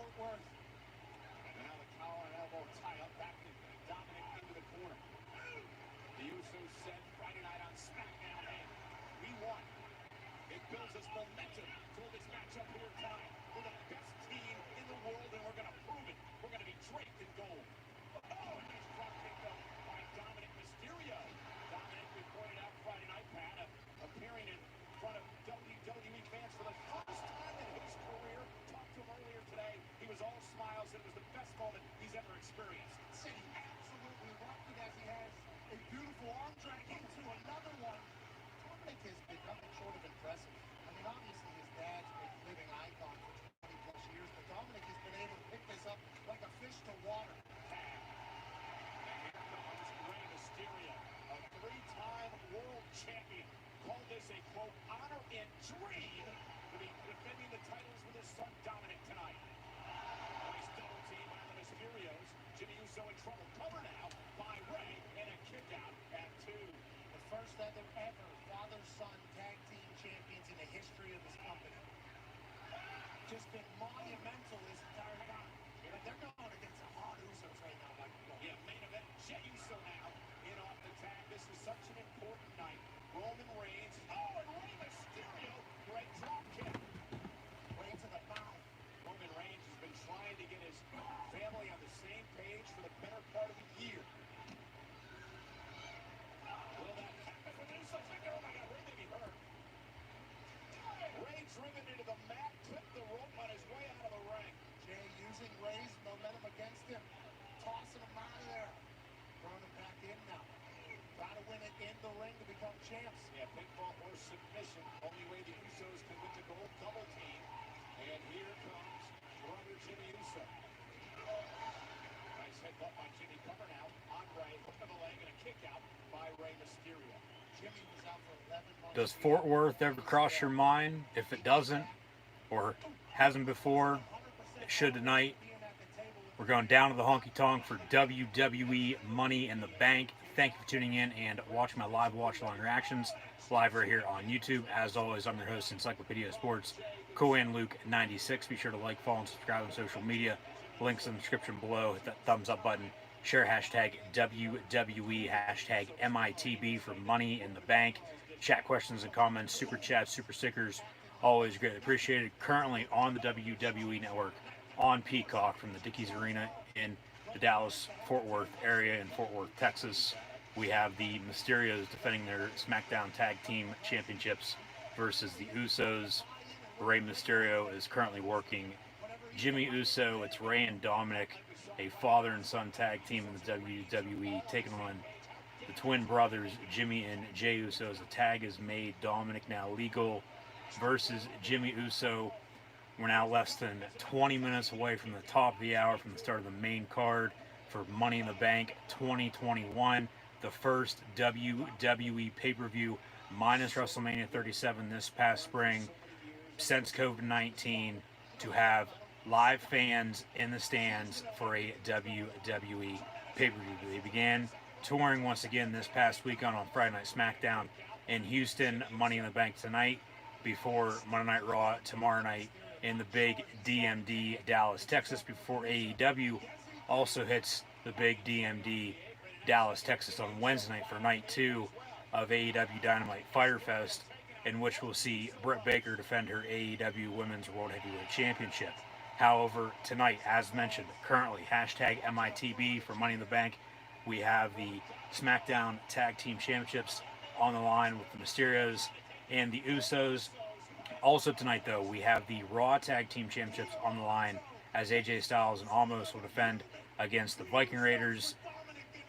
Fort Worth. And now the collar and elbow tie up back to Dominic into the corner. The Usos said Friday night on SmackDown, hey, we won. It builds us momentum for this matchup here tonight. We're the best team in the world, and we're going to prove it. We're going to be draped in gold. Oh, and nice drop kick up by Dominic Mysterio. Dominic, we pointed out Friday night, Pat, appearing in front of WWE fans for the first time in his career. Talked to him earlier today. He was all smiles, and it was the best moment he's ever experienced. Said he absolutely loved it as he has a beautiful arm drag into another one. Dominic has become sort of impressive. I mean, obviously his dad's a living icon for 20 plus years, but Dominic has been able to pick this up like a fish to water. And here comes Rey Mysterio, a three-time world champion. Called this a, quote, honor and dream to be defending the titles with his son Dominic tonight. Nice double team on the Mysterios. Jimmy Uso in trouble. Cover now by Rey, and a kick out at 2. The first ever father-son tag team champions in the history of this company. Just been monumental this entire time. But they're going against the hard Usos right now, Michael. Yeah, main event, Jey Uso now in off the tag. This is such an important night. Roman Reigns. Oh, and Rey Mysterio. Great drop kick. Way to the mouth. Roman Reigns has been trying to get his family on the same page for the better part of the year. Will that happen with Uso? Oh my God, Rey may be hurt. Rey driven into the mat, clipped the rope on his way out of the ring. Jey using Rey's momentum against him, tossing him out of there, throwing him back in now. Got to win it in the ring to become champs. Yeah, pinfall or submission. Only way the Usos can win the gold double team. And here comes brother Jimmy Uso. Nice headbutt by Jimmy. Cover now on Rey. Hook of the leg and a kick out by Rey Mysterio. Jimmy was out for 11 months. Does Fort Worth ever cross your mind? If it doesn't, or hasn't before, it should tonight. We're going down to the honky tonk for WWE Money in the Bank. Thank you for tuning in and watching my live watch-along reactions live right here on YouTube. As always, I'm your host, Encyclopedia Sports, Cohen Luke 96. Be sure to like, follow, and subscribe on social media. Links in the description below. Hit that thumbs up button. Share hashtag WWE, hashtag MITB for Money in the Bank. Chat questions and comments, super chats, super stickers. Always greatly appreciated. Currently on the WWE Network on Peacock from the Dickies Arena in the Dallas-Fort Worth area in Fort Worth, Texas. We have the Mysterios defending their SmackDown Tag Team Championships versus the Usos. Rey Mysterio is currently working Jimmy Uso. It's Rey and Dominic, a father and son tag team in the WWE, taking on the twin brothers, Jimmy and Jey Uso. As a tag is made, Dominic now legal versus Jimmy Uso. We're now less than 20 minutes away from the top of the hour, from the start of the main card for Money in the Bank 2021, the first WWE pay-per-view minus WrestleMania 37 this past spring since COVID-19, to have live fans in the stands for a WWE pay-per-view. They began touring once again this past weekend on Friday Night SmackDown in Houston, Money in the Bank tonight, before Monday Night Raw tomorrow night in the big DMD Dallas, Texas, before AEW also hits the big DMD Dallas, Texas on Wednesday night for night 2 of AEW Dynamite Fyter Fest, in which we'll see Britt Baker defend her AEW Women's World Heavyweight Championship. However, tonight, as mentioned, currently, hashtag MITB for Money in the Bank, we have the SmackDown Tag Team Championships on the line with the Mysterios and the Usos. Also tonight, though, we have the Raw Tag Team Championships on the line, as AJ Styles and Almost will defend against the Viking Raiders,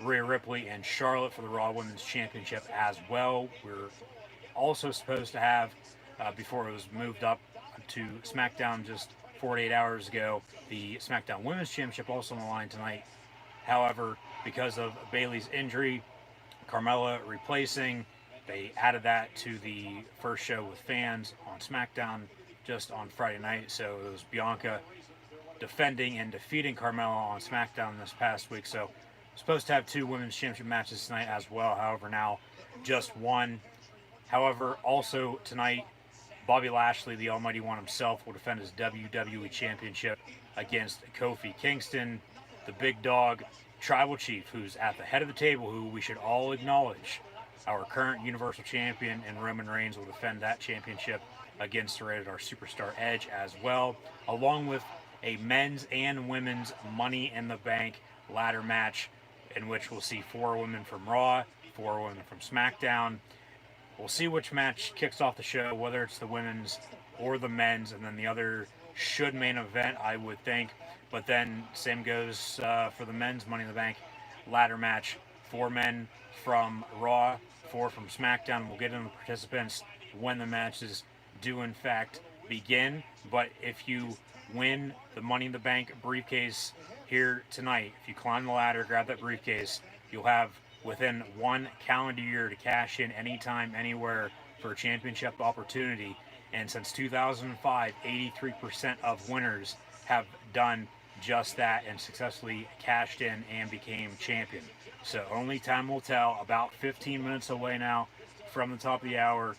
Rhea Ripley, and Charlotte for the Raw Women's Championship as well. We're also supposed to have, before it was moved up to SmackDown just 48 hours ago, the SmackDown Women's Championship also on the line tonight. However, because of Bayley's injury, Carmella replacing, they added that to the first show with fans on SmackDown just on Friday night. So it was Bianca defending and defeating Carmella on SmackDown this past week. So supposed to have 2 women's championship matches tonight as well. However, now just one. However, also tonight, Bobby Lashley, the Almighty One himself, will defend his WWE Championship against Kofi Kingston, the big dog tribal chief, who's at the head of the table, who we should all acknowledge. Our current Universal Champion and Roman Reigns will defend that championship against the Rated R Superstar Edge as well, along with a men's and women's Money in the Bank ladder match, in which we'll see 4 women from Raw, 4 women from SmackDown. We'll see which match kicks off the show, whether it's the women's or the men's, and then the other should main event, I would think. But then same goes for the men's Money in the Bank ladder match. 4 men from Raw, 4 from SmackDown. We'll get into the participants when the matches do in fact begin. But if you win the Money in the Bank briefcase here tonight, if you climb the ladder, grab that briefcase, you'll have within 1 calendar year to cash in anytime, anywhere for a championship opportunity. And since 2005, 83% of winners have done just that and successfully cashed in and became champion. So only time will tell. About 15 minutes away now from the top of the hour.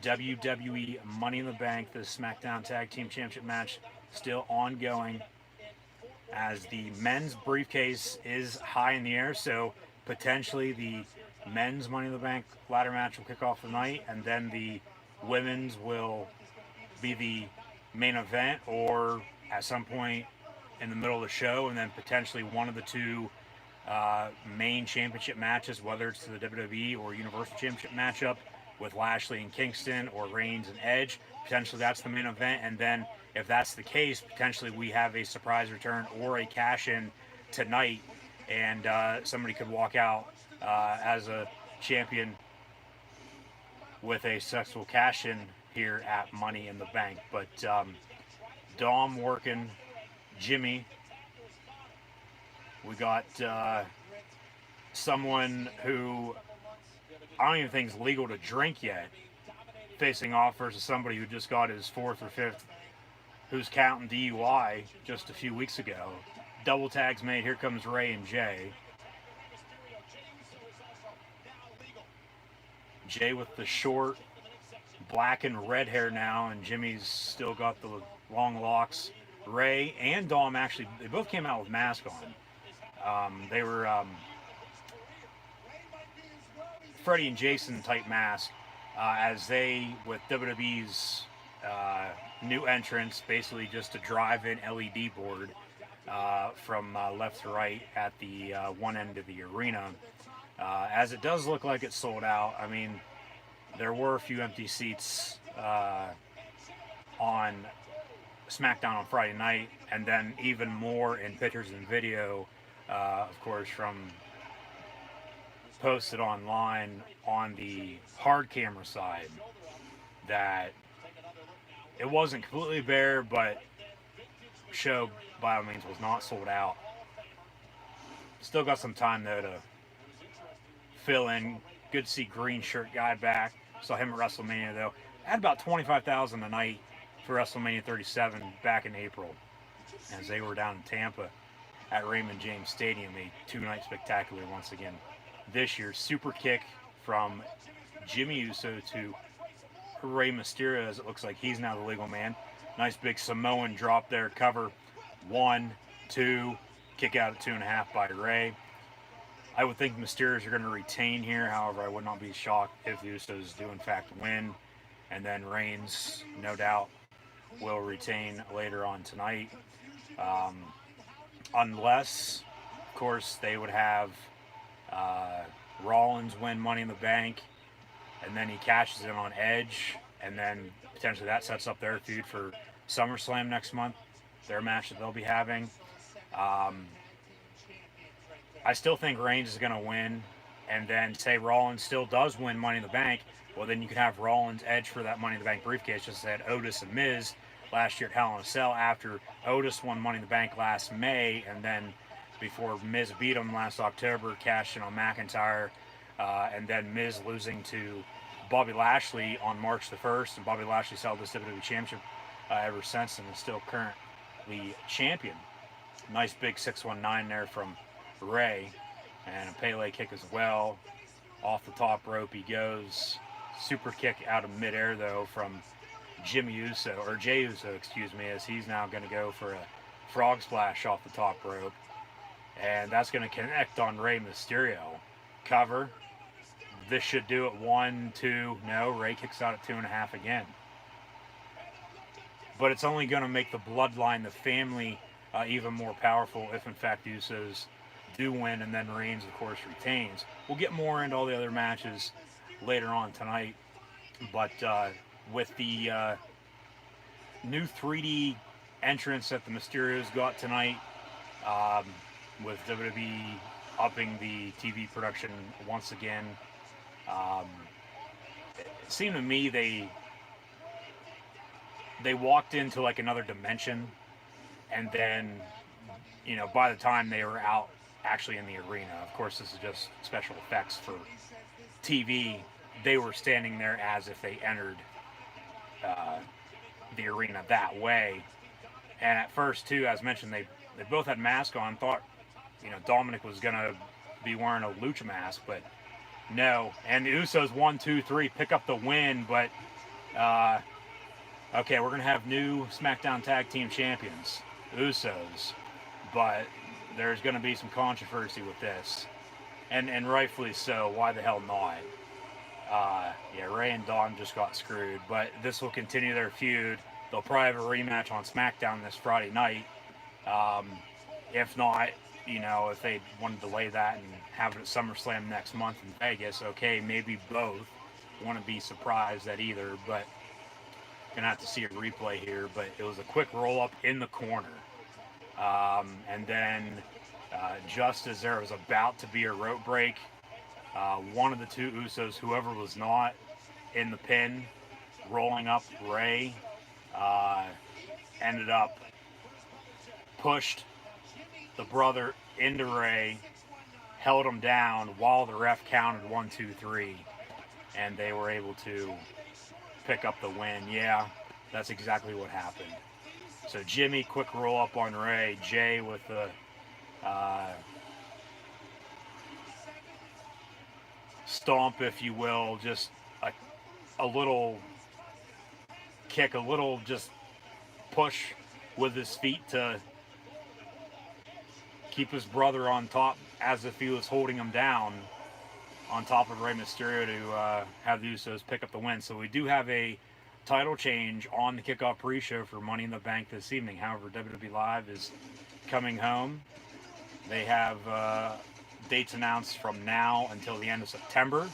WWE Money in the Bank, the SmackDown Tag Team Championship match, still ongoing as the men's briefcase is high in the air. So potentially the men's Money in the Bank ladder match will kick off the night, and then the women's will be the main event, or at some point in the middle of the show, and then potentially one of the 2 main championship matches, whether it's the WWE or Universal Championship matchup with Lashley and Kingston, or Reigns and Edge. Potentially that's the main event, and then if that's the case, potentially we have a surprise return or a cash-in tonight, and somebody could walk out as a champion with a successful cash-in here at Money in the Bank. But Dom working Jimmy. We got someone who I don't even think is legal to drink yet facing off versus somebody who just got his 4th or 5th who's counting DUI just a few weeks ago. Double tags made. Here comes Ray and Jay. Jay with the short black and red hair now, and Jimmy's still got the long locks. Ray and Dom, actually, they both came out with masks on. They were Freddie and Jason type mask, as they, with WWE's new entrance, basically just a drive-in LED board from left to right at the one end of the arena. As it does look like it's sold out. I mean, there were a few empty seats on SmackDown on Friday night, and then even more in pictures and video, of course, from posted online on the hard camera side, that it wasn't completely bare, but show by all means was not sold out. Still got some time though to fill in. Good to see Green Shirt Guy back. Saw him at WrestleMania though. Had about 25,000 a night for WrestleMania 37 back in April, as they were down in Tampa at Raymond James Stadium. A 2-night spectacular once again this year. Super kick from Jimmy Uso to Rey Mysterio, as it looks like he's now the legal man. Nice big Samoan drop there. Cover 1, 2, kick out at 2.5 by Rey. I would think Mysterios are going to retain here. However, I would not be shocked if the Usos do in fact win. And then Reigns, no doubt, will retain later on tonight. Unless, of course, they would have Rollins win Money in the Bank, and then he cashes in on Edge, and then potentially that sets up their feud for SummerSlam next month, their match that they'll be having. I still think Reigns is going to win, and then say Rollins still does win Money in the Bank, well then you can have Rollins Edge for that Money in the Bank briefcase, just as they had Otis and Miz last year at Hell in a Cell, after Otis won Money in the Bank last May, and then before Miz beat him last October, cashed in on McIntyre, and then Miz losing to Bobby Lashley on March the 1st, and Bobby Lashley's held this WWE Championship ever since, and is still currently champion. Nice big 619 there from Ray, and a Pele kick as well. Off the top rope he goes. Super kick out of midair though from Jimmy Uso, or Jey Uso, excuse me, as he's now going to go for a frog splash off the top rope. And that's going to connect on Rey Mysterio. Cover. This should do it. 1, 2. No, Rey kicks out at 2.5 again. But it's only going to make the bloodline, the family, even more powerful if, in fact, the Usos do win, and then Reigns, of course, retains. We'll get more into all the other matches later on tonight. But with the new 3D entrance that the Mysterios got tonight, with WWE upping the TV production once again, it seemed to me they walked into like another dimension, and then, you know, by the time they were out actually in the arena, of course this is just special effects for TV, they were standing there as if they entered the arena that way. And at first too, as mentioned, they both had masks on. Thought, you know, Dominic was gonna be wearing a lucha mask, but no. And the Usos 1, 2, 3 pick up the win, but okay, we're gonna have new SmackDown Tag Team Champions, Usos, but there's gonna be some controversy with this, and rightfully so. Why the hell not? Yeah, Rey and Dom just got screwed, but this will continue their feud. They'll probably have a rematch on SmackDown this Friday night. If not, you know, if they want to delay that and have it at SummerSlam next month in Vegas, okay, maybe both. Wouldn't be surprised at either, but gonna have to see a replay here. But it was a quick roll up in the corner, and then just as there was about to be a rope break, one of the two Usos, whoever was not in the pin, rolling up Rey, ended up pushed the brother into Rey, held him down while the ref counted 1, 2, 3, and they were able to pick up the win. Yeah, that's exactly what happened. So Jimmy, quick roll up on Rey. Jey with the stomp, if you will, just a little kick, a little just push with his feet to keep his brother on top, as if he was holding him down on top of Rey Mysterio to have the Usos pick up the win. So we do have a title change on the kickoff pre-show for Money in the Bank this evening. However, WWE Live is coming home. They have dates announced from now until the end of September,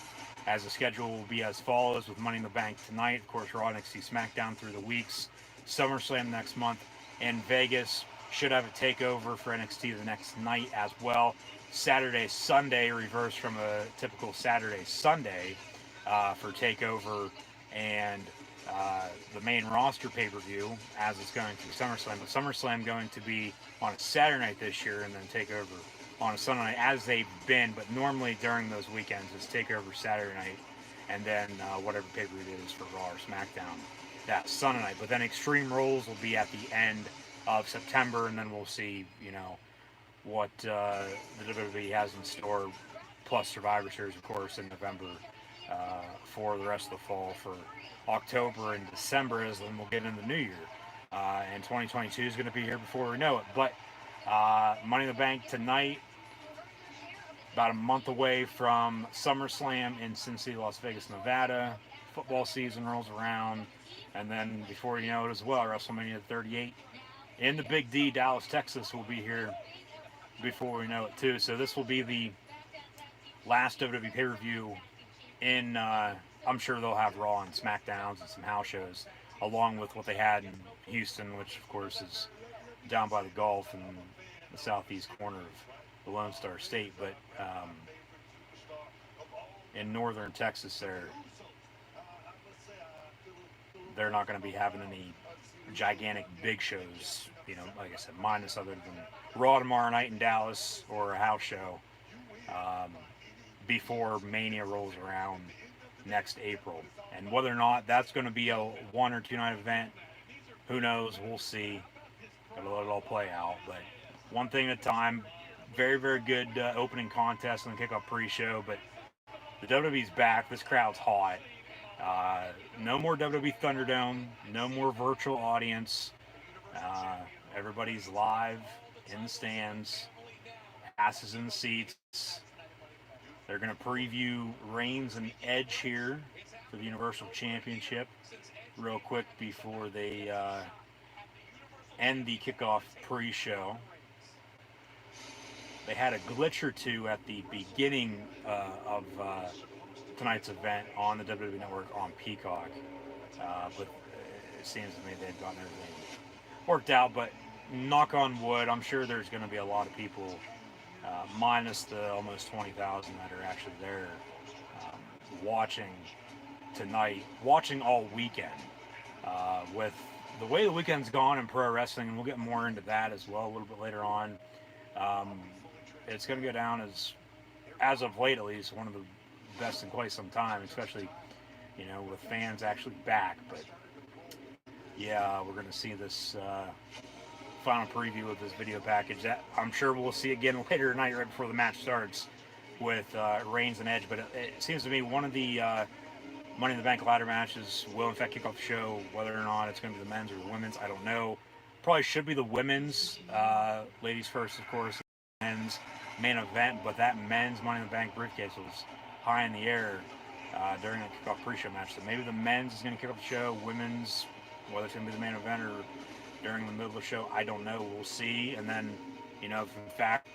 as the schedule will be as follows: with Money in the Bank tonight, of course, Raw, NXT, SmackDown through the weeks, SummerSlam next month in Vegas. Should have a takeover for NXT the next night as well. Saturday, Sunday, reverse from a typical Saturday, Sunday for takeover and the main roster pay-per-view, as it's going through SummerSlam. But SummerSlam going to be on a Saturday night this year, and then takeover on a Sunday night, as they've been. But normally during those weekends, it's takeover Saturday night, and then whatever pay-per-view it is for Raw or SmackDown that Sunday night. But then Extreme Rules will be at the end of September, and then we'll see, you know, what the WWE has in store, plus Survivor Series, of course, in November for the rest of the fall. For October and December, as then we'll get into the new year. And 2022 is going to be here before we know it. But Money in the Bank tonight, about a month away from SummerSlam in Sin City, Las Vegas, Nevada. Football season rolls around, and then before you know it as well, WrestleMania 38 in the Big D, Dallas, Texas, will be here before we know it too. So this will be the last WWE pay-per-view in, I'm sure they'll have Raw and SmackDowns and some house shows, along with what they had in Houston, which of course is down by the Gulf in the southeast corner of the Lone Star State. But in northern Texas, they're not going to be having any gigantic big shows, you know, like I said, minus other than Raw tomorrow night in Dallas or a house show before Mania rolls around next April. And whether or not that's going to be a 1 or 2 night event, who knows? We'll see. Gotta let it all play out. But one thing at a time. Very, very good opening contest on the kickoff pre-show. But the WWE's back. This crowd's hot. No more WWE Thunderdome. No more virtual audience. Uh, Everybody's live in the stands. Asses in the seats. They're going to preview Reigns and Edge here for the Universal Championship real quick before they end the kickoff pre-show. They had a glitch or two at the beginning of tonight's event on the WWE Network on Peacock, but it seems to me they've gotten everything worked out. But knock on wood, I'm sure there's going to be a lot of people, minus the almost 20,000 that are actually there watching tonight, watching all weekend. With the way the weekend's gone in pro wrestling, and we'll get more into that as well a little bit later on. It's going to go down as of late at least, one of the best in quite some time, especially, with fans actually back. But yeah, we're going to see this final preview of this video package that I'm sure we'll see again later tonight, right before the match starts, with Reigns and Edge. But it seems to me one of the Money in the Bank ladder matches will in fact kick off the show. Whether or not it's going to be the men's or the women's, I don't know. Probably should be the women's. Ladies first, of course. Men's main event, but that men's Money in the Bank briefcase was high in the air during the kickoff pre-show match. So maybe the men's is going to kick off the show. Women's, whether it's going to be the main event or during the middle of the show, I don't know. We'll see. And then, if in fact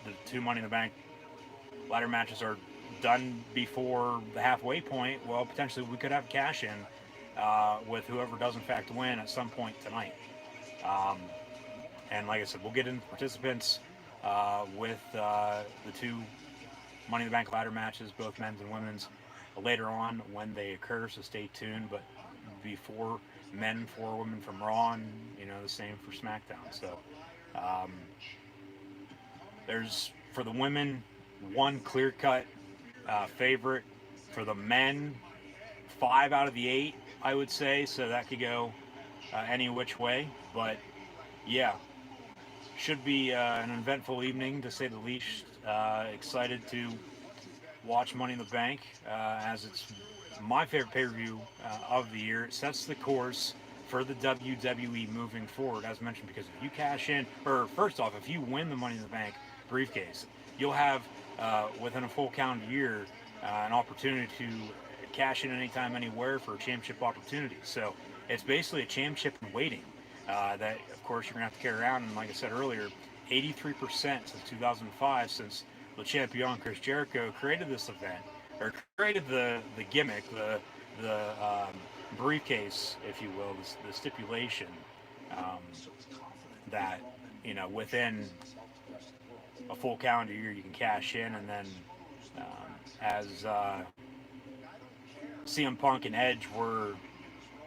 the two Money in the Bank ladder matches are done before the halfway point, well, potentially we could have cash in with whoever does in fact win at some point tonight. And like I said, we'll get into participants with the two Money in the Bank ladder matches, both men's and women's, later on when they occur, so stay tuned. But before men, 4 women from Raw, and the same for SmackDown. So there's, for the women, one clear-cut favorite. For the men, 5 out of the 8, I would say, so that could go any which way. But yeah, should be an eventful evening, to say the least. Excited to watch Money in the Bank, as it's my favorite pay-per-view of the year. It sets the course for the WWE moving forward, as mentioned, because if you cash in, or first off, if you win the Money in the Bank briefcase, you'll have, within a full calendar year, an opportunity to cash in anytime, anywhere for a championship opportunity. So it's basically a championship in waiting that, of course, you're going to have to carry around. And like I said earlier, 83% since 2005, since Le Champion Chris Jericho created this event, or created the gimmick, the briefcase, if you will, the stipulation that, within a full calendar year you can cash in. And then as CM Punk and Edge were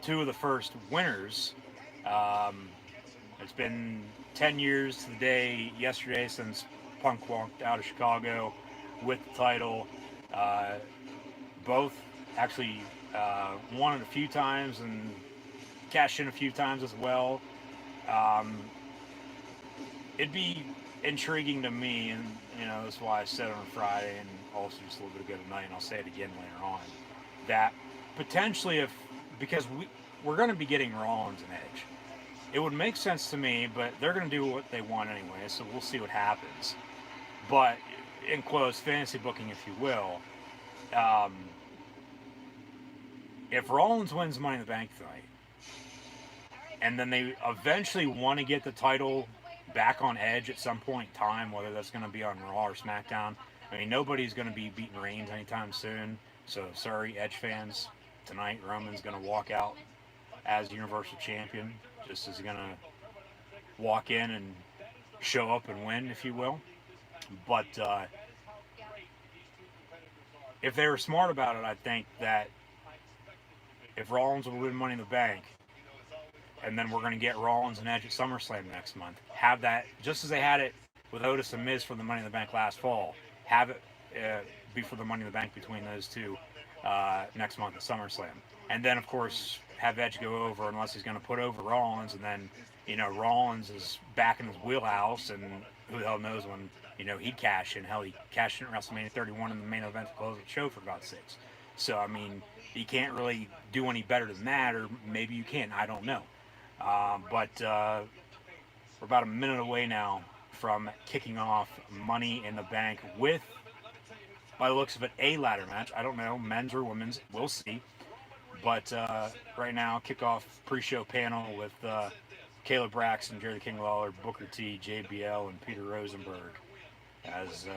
2 of the first winners, it's been 10 years to the day yesterday since Punk walked out of Chicago with the title. Both actually won it a few times and cashed in a few times as well. It'd be intriguing to me, and that's why I said it on Friday, and also just a little bit ago tonight, and I'll say it again later on, that potentially, because we're going to be getting Rollins and Edge, it would make sense to me, but they're going to do what they want anyway, so we'll see what happens. But in close fantasy booking, if you will, if Rollins wins Money in the Bank tonight, and then they eventually want to get the title back on Edge at some point in time, whether that's going to be on Raw or SmackDown. I mean, nobody's going to be beating Reigns anytime soon, so sorry, Edge fans. Tonight, Roman's going to walk out as Universal Champion, just as he's going to walk in and show up and win, if you will. But if they were smart about it, I think that if Rollins will win Money in the Bank, and then we're going to get Rollins and Edge at SummerSlam next month, have that, just as they had it with Otis and Miz for the Money in the Bank last fall, have it be for the Money in the Bank between those two next month at SummerSlam. And then, of course, have Edge go over, unless he's going to put over Rollins, and then, Rollins is back in his wheelhouse, and who the hell knows when, he'd cash in. Hell, he cashed in at WrestleMania 31 in the main event to close the show, for God's sakes. So, I mean, you can't really do any better than that, or maybe you can. I don't know. But we're about a minute away now from kicking off Money in the Bank with, by the looks of it, a ladder match. I don't know, men's or women's. We'll see. But right now, kickoff pre-show panel with Caleb Braxton, Jerry the King Lawler, Booker T, JBL, and Peter Rosenberg, as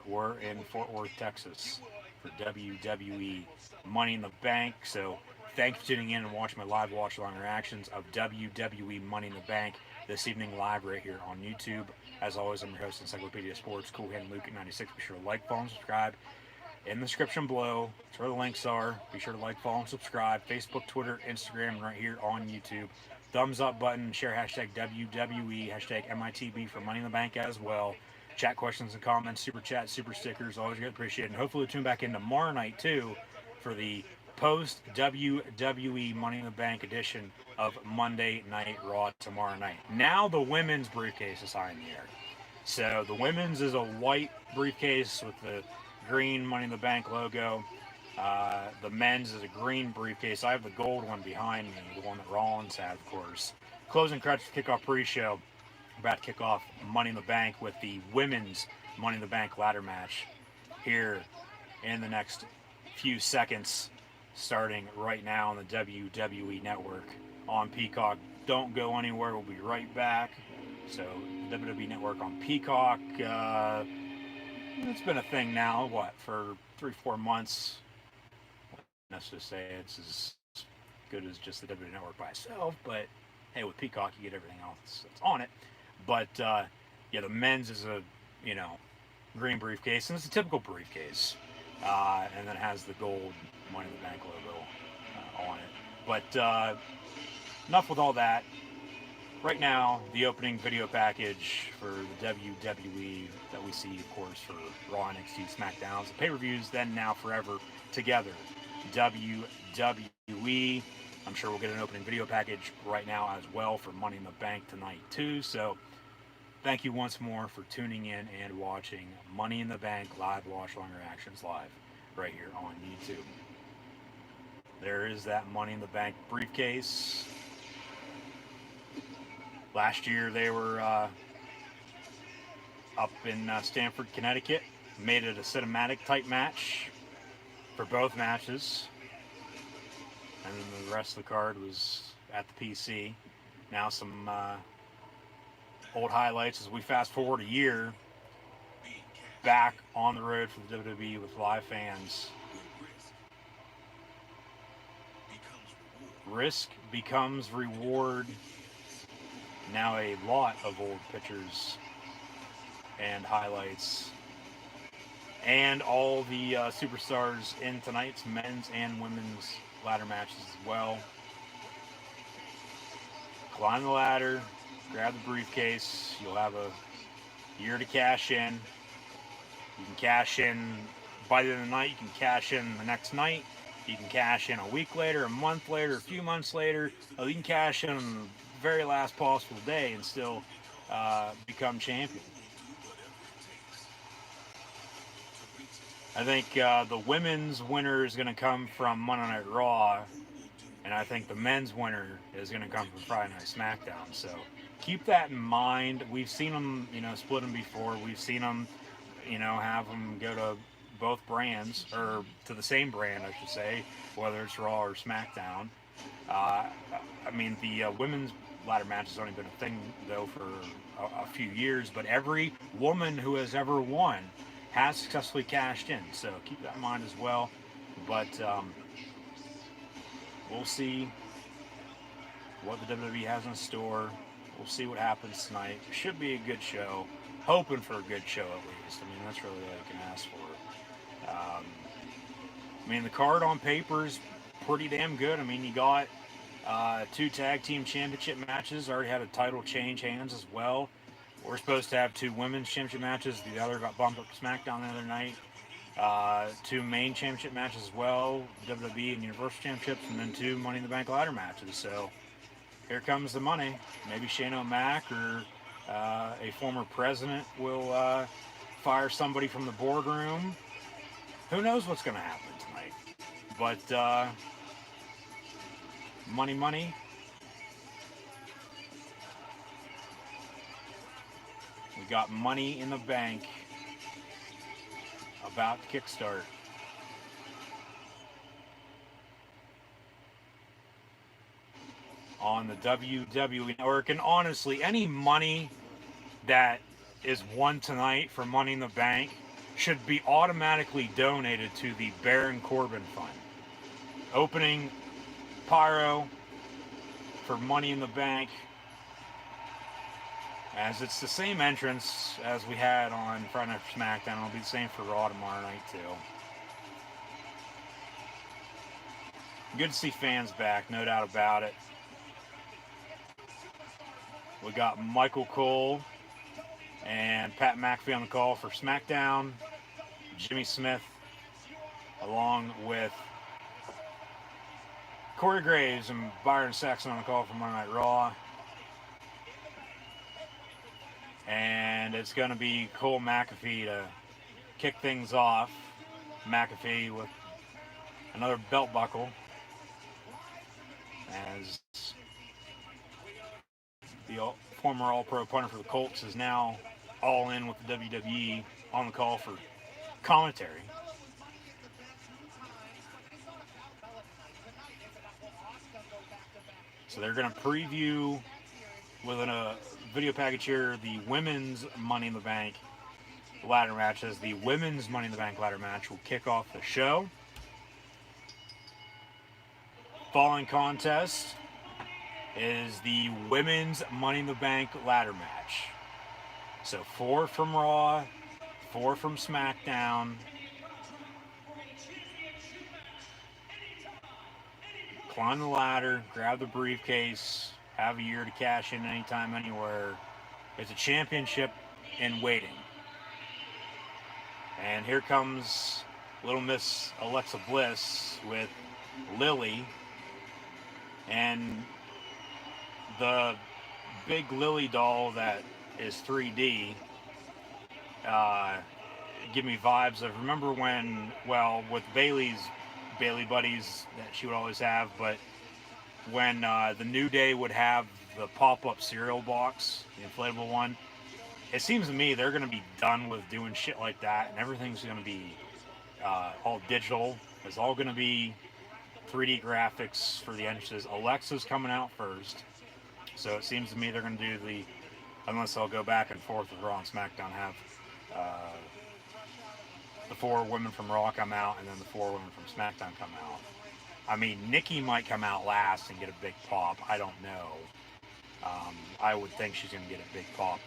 we're in Fort Worth, Texas, for WWE Money in the Bank. So thanks for tuning in and watching my live watch-along reactions of WWE Money in the Bank this evening live right here on YouTube. As always, I'm your host, Encyclopedia Sports, Cool Hand Luke at 96. Be sure to like, follow, and subscribe. In the description below, that's where the links are. Be sure to like, follow, and subscribe. Facebook, Twitter, Instagram, and right here on YouTube. Thumbs up button, share hashtag WWE, hashtag MITB for Money in the Bank as well. Chat questions and comments, super chat, super stickers, always get appreciated. And hopefully tune back in tomorrow night too for the post WWE Money in the Bank edition of Monday Night Raw tomorrow night. Now the women's briefcase is high in the air. So the women's is a white briefcase with the green Money in the Bank logo. The men's is a green briefcase. I have the gold one behind me, the one that Rollins had, of course. Closing credits for kickoff pre-show. About to kick off Money in the Bank with the women's Money in the Bank ladder match here in the next few seconds, starting right now on the WWE Network on Peacock. Don't go anywhere. We'll be right back. So WWE Network on Peacock. It's been a thing now, for 3-4 months. Let's just say it's as good as just the WWE Network by itself, but hey, with Peacock you get everything else that's on it. But yeah, the men's is a green briefcase, and it's a typical briefcase, and then has the gold Money in the Bank logo on it. But enough with all that. Right now, the opening video package for the WWE that we see, of course, for Raw, NXT, SmackDowns, the pay-per-views, then, now, forever, together. WWE. I'm sure we'll get an opening video package right now as well for Money in the Bank tonight, too. So, thank you once more for tuning in and watching Money in the Bank live watch-along reactions live right here on YouTube. There is that Money in the Bank briefcase. Last year they were up in Stamford, Connecticut. Made it a cinematic type match for both matches. And then the rest of the card was at the PC. Now some old highlights as we fast forward a year back on the road for the WWE with live fans. Risk becomes reward. Now a lot of old pictures and highlights, and all the superstars in tonight's men's and women's ladder matches as well. Climb the ladder, grab the briefcase. You'll have a year to cash in. You can cash in by the end of the night. You can cash in the next night. You can cash in a week later, a month later, a few months later. You can cash in on the very last possible day and still become champion. I think the women's winner is going to come from Monday Night Raw, and I think the men's winner is going to come from Friday Night SmackDown. So keep that in mind. We've seen them, split them before. We've seen them, have them go to both brands, or to the same brand, I should say, whether it's Raw or SmackDown. I mean, the women's ladder match has only been a thing, though, for a few years, but every woman who has ever won has successfully cashed in, so keep that in mind as well. But we'll see what the WWE has in store. We'll see what happens tonight. Should be a good show. Hoping for a good show, at least. I mean, that's really all you can ask for. I mean, the card on paper is pretty damn good. I mean, you got 2 tag team championship matches. Already had a title change hands as well. We're supposed to have 2 women's championship matches. The other got bumped up to SmackDown the other night. 2 main championship matches as well, WWE and Universal Championships, and then 2 Money in the Bank ladder matches. So here comes the money. Maybe Shane O'Mac or a former president will fire somebody from the boardroom. Who knows what's going to happen tonight? But money. We got Money in the Bank about to kickstart. On the WWE Network. And honestly, any money that is won tonight for Money in the Bank should be automatically donated to the Baron Corbin Fund. Opening pyro for Money in the Bank, as it's the same entrance as we had on Friday Night SmackDown. It'll be the same for Raw tomorrow night too. Good to see fans back, no doubt about it. We got Michael Cole and Pat McAfee on the call for SmackDown. Jimmy Smith, along with Corey Graves and Byron Saxton on the call for Monday Night Raw. And it's going to be Cole McAfee to kick things off. McAfee with another belt buckle, as the former All-Pro punter for the Colts is now all in with the WWE on the call for commentary. So they're going to preview with a video package here the women's Money in the Bank ladder match, as the women's Money in the Bank ladder match will kick off the show. Following contest is the women's Money in the Bank ladder match. So 4 from Raw, 4 from SmackDown. Climb the ladder, grab the briefcase, have a year to cash in anytime, anywhere. It's a championship in waiting. And here comes Little Miss Alexa Bliss with Lily. And the big Lily doll that is 3D give me vibes of, remember when, well, with Bailey buddies that she would always have, but when the New Day would have the pop-up cereal box, the inflatable one, it seems to me they're going to be done with doing shit like that, and everything's going to be all digital. It's all going to be 3D graphics for the entrances. Alexa's coming out first, so it seems to me they're going to do unless they'll go back and forth with Raw and SmackDown, have the 4 women from Raw come out, and then the 4 women from SmackDown come out. I mean, Nikki might come out last and get a big pop. I don't know. I would think she's going to get a big pop,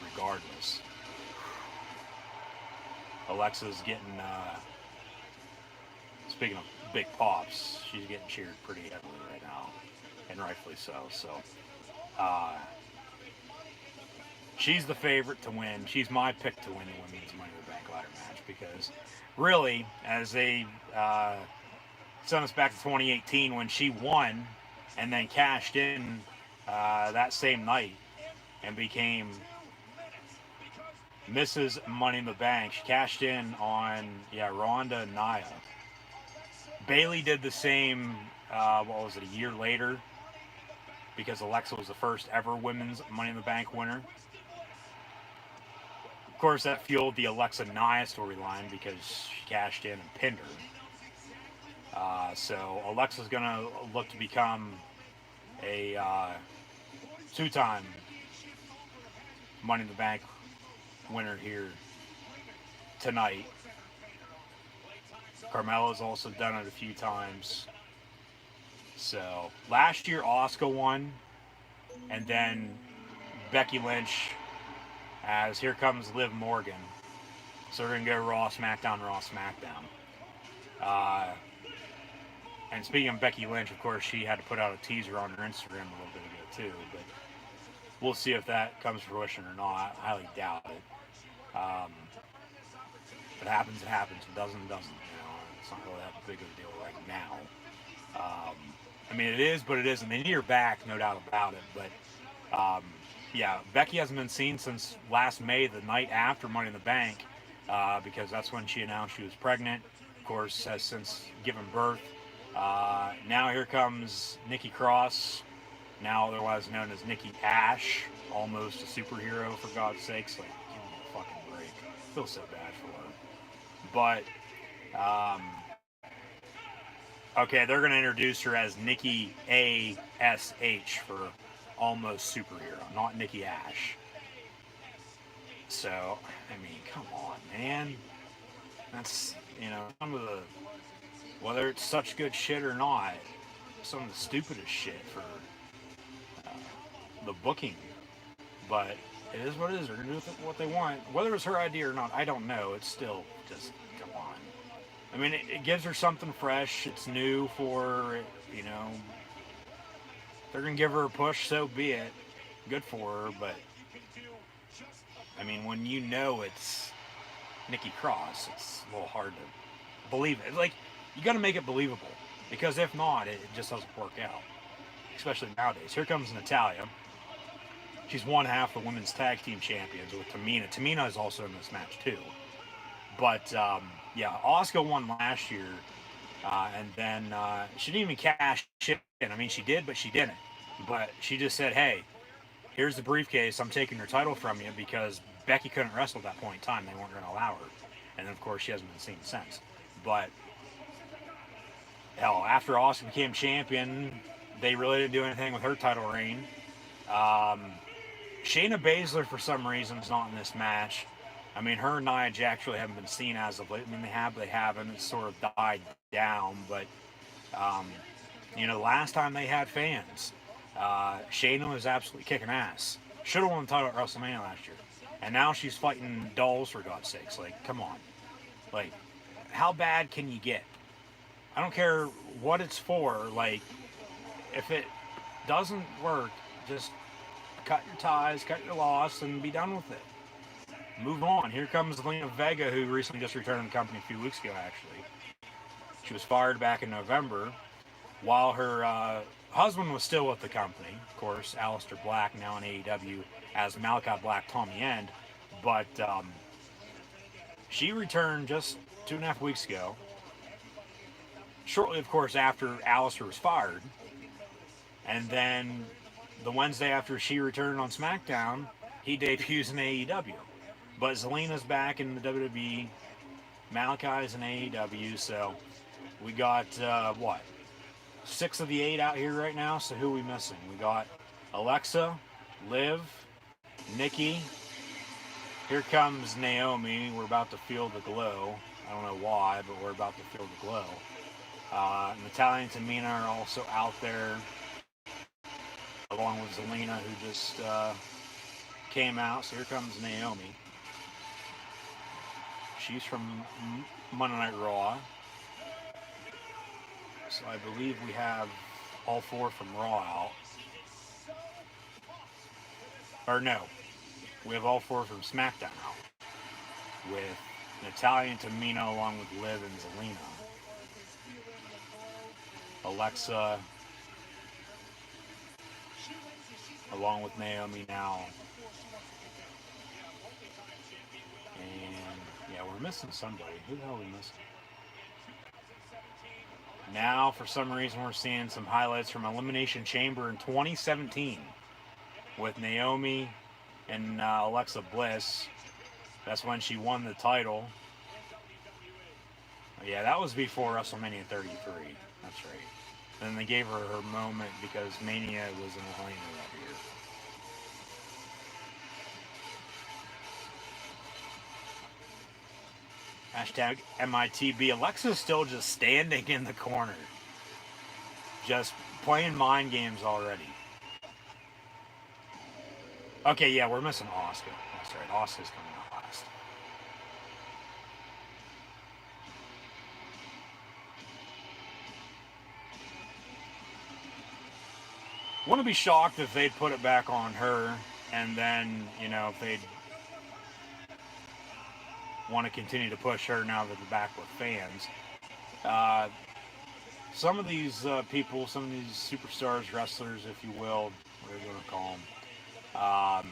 regardless. Alexa's getting, speaking of big pops, she's getting cheered pretty heavily right now, and rightfully so. So, she's the favorite to win. She's my pick to win the Women's Money in the Bank ladder match, because really, as they sent us back to 2018 when she won and then cashed in that same night and became Mrs. Money in the Bank. She cashed in on, Ronda and Nia. Bailey did the same, a year later, because Alexa was the first ever women's Money in the Bank winner. Of course, that fueled the Alexa Nia storyline because she cashed in and pinned her. So Alexa's going to look to become a 2-time Money in the Bank winner here tonight. Carmella's also done it a few times. So last year Asuka won, and then Becky Lynch, as here comes Liv Morgan. So we're going to go Raw, SmackDown, Raw, SmackDown. And speaking of Becky Lynch, of course, she had to put out a teaser on her Instagram a little bit ago too, but we'll see if that comes to fruition or not. I highly doubt it. If it happens, it happens. If it doesn't, it doesn't. It's not really that big of a deal right now. I mean, it is, but it isn't. They need her back, no doubt about it. But Becky hasn't been seen since last May, the night after Money in the Bank, because that's when she announced she was pregnant. of course, has since given birth. Now here comes Nikki Cross, now otherwise known as Nikki Ash, almost a superhero, for God's sakes. Like, give me a fucking break. I feel so bad for her. But, okay, they're going to introduce her as Nikki A.S.H. for almost superhero, not Nikki Ash. So, I mean, come on, man. That's, some of the, whether it's such good shit or not, some of the stupidest shit for the booking. But it is what it is. They're going to do what they want. Whether it's her idea or not, I don't know. It's still just, come on. I mean, it gives her something fresh. It's new for, they're going to give her a push, so be it. Good for her, but, I mean, when it's Nikki Cross, it's a little hard to believe it. Like, you got to make it believable, because if not, it just doesn't work out, especially nowadays. Here comes Natalya. She's one half the women's tag team champions with Tamina. Tamina is also in this match too. But yeah, Asuka won last year, and then she didn't even cash in. I mean, she did, but she didn't. But she just said, "Hey, here's the briefcase. I'm taking your title from you," because Becky couldn't wrestle at that point in time. They weren't going to allow her. And then, of course, she hasn't been seen since. But, hell, after Asuka became champion, they really didn't do anything with her title reign. Shayna Baszler, for some reason, is not in this match. I mean, her and Nia Jax really haven't been seen as of late. I mean, they haven't. It's sort of died down. But, last time they had fans, Shayna was absolutely kicking ass. Should have won the title at WrestleMania last year. And now she's fighting dolls, for God's sakes. Like, come on. Like, how bad can you get? I don't care what it's for. Like, if it doesn't work, just cut your ties, cut your loss, and be done with it. Move on. Here comes Zelina Vega, who recently just returned to the company a few weeks ago, actually. She was fired back in November, while her husband was still with the company. Of course, Aleister Black, now in AEW, as Malachi Black, Tommy End. But she returned just 2.5 weeks ago. Shortly, of course, after Aleister was fired. And then the Wednesday after she returned on SmackDown, he debuts in AEW. But Zelina's back in the WWE. Malachi's in AEW. So we got, 6 of the 8 out here right now. So who are we missing? We got Alexa, Liv, Nikki. Here comes Naomi. We're about to feel the glow. I don't know why, but we're about to feel the glow. Natalya and Tamina are also out there, along with Zelina, who just came out. So here comes Naomi. She's from Monday Night Raw. So I believe we have all 4 from Raw out. Or no, we have all 4 from SmackDown out, with Natalya and Tamina along with Liv and Zelina. Alexa along with Naomi now. And yeah, we're missing somebody. Who the hell are we missing? Now, for some reason, we're seeing some highlights from Elimination Chamber in 2017 with Naomi and Alexa Bliss. That's when she won the title. Yeah, that was before WrestleMania 33. That's right. Then they gave her her moment because Mania was in Atlanta that year. Hashtag MITB. Alexa's still just standing in the corner. Just playing mind games already. Okay, yeah, we're missing Asuka. That's right, Asuka's coming out last. Wouldn't be shocked if they'd put it back on her, and then, if they'd want to continue to push her now that they're back with fans. Some of these people, some of these superstars, wrestlers, if you will, whatever you want to call them,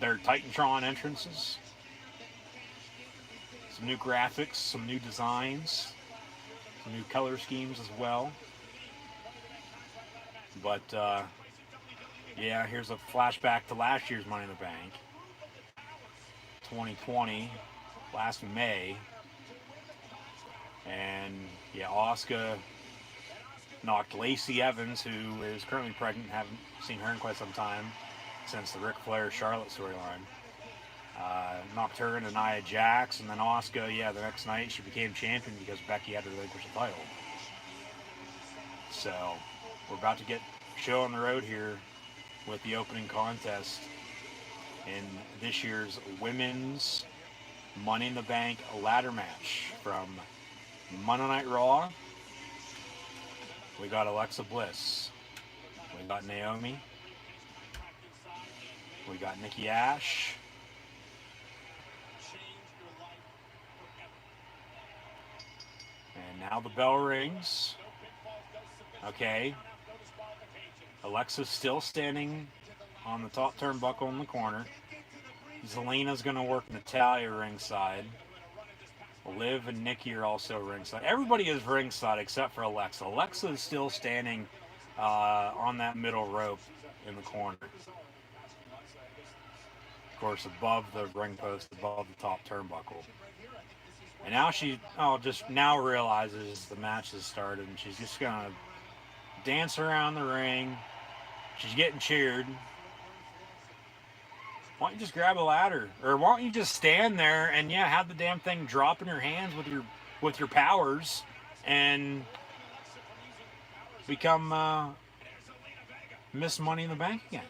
they're Titantron entrances. Some new graphics, some new designs, some new color schemes as well. But yeah, here's a flashback to last year's Money in the Bank, 2020, last May. And yeah, Asuka knocked Lacey Evans, who is currently pregnant, haven't seen her in quite some time since the Ric Flair Charlotte storyline. Knocked her into Nia Jax, and then Asuka, yeah, the next night she became champion because Becky had to relinquish the title. So we're about to get show on the road here with the opening contest in this year's Women's Money in the Bank ladder match from Monday Night Raw. We got Alexa Bliss. We got Naomi. We got Nikki Ash. And now the bell rings. Okay. Alexa's still standing on the top turnbuckle in the corner. Zelina's going to work Natalya ringside. Liv and Nikki are also ringside. Everybody is ringside except for Alexa. Alexa is still standing on that middle rope in the corner. Of course, above the ring post, above the top turnbuckle. And now she just now realizes the match has started, and she's just going to dance around the ring. She's getting cheered. Why don't you just grab a ladder? Or why don't you just stand there and, yeah, have the damn thing drop in your hands with your powers and become Miss Money in the Bank again.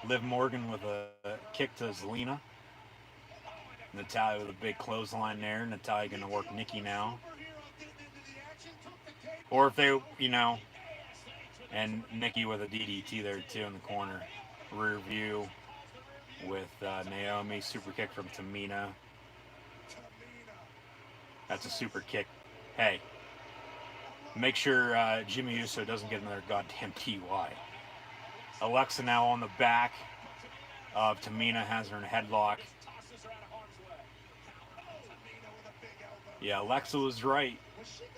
Liv Morgan with a kick to Zelina. Natalya with a big clothesline there. Natalya going to work Nikki now. Or if they, and Nikki with a DDT there too in the corner. Rear view with Naomi. Super kick from Tamina. That's a super kick. Hey, make sure Jimmy Uso doesn't get another goddamn TY. Alexa now on the back of Tamina, has her in a headlock. Yeah, Alexa was right.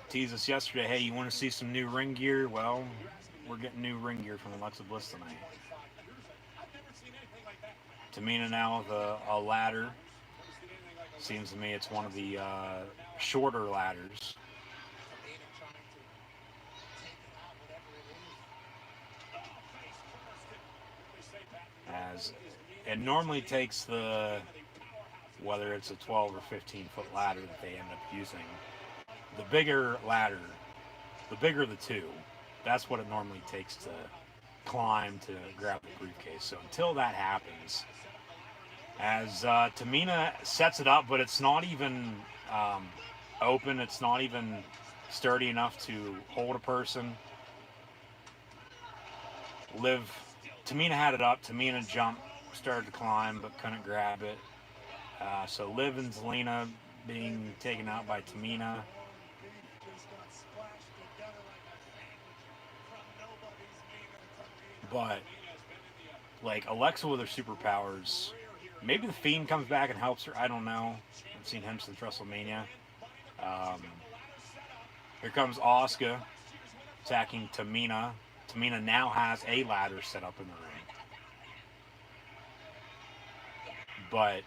Teased us yesterday, hey, you want to see some new ring gear? Well, we're getting new ring gear from Alexa Bliss tonight. Tamina now with a ladder. Seems to me it's one of the shorter ladders. As it normally takes whether it's a 12 or 15 foot ladder that they end up using. The bigger ladder, the bigger the two, that's what it normally takes to climb to grab the briefcase. So until that happens, as Tamina sets it up, but it's not even open, it's not even sturdy enough to hold a person. Tamina had it up, Tamina jumped, started to climb, but couldn't grab it. So Liv and Zelina being taken out by Tamina. But, like, Alexa with her superpowers, maybe the Fiend comes back and helps her, I don't know. I've seen him since WrestleMania. Here comes Asuka attacking Tamina. Tamina now has a ladder set up in the ring. But,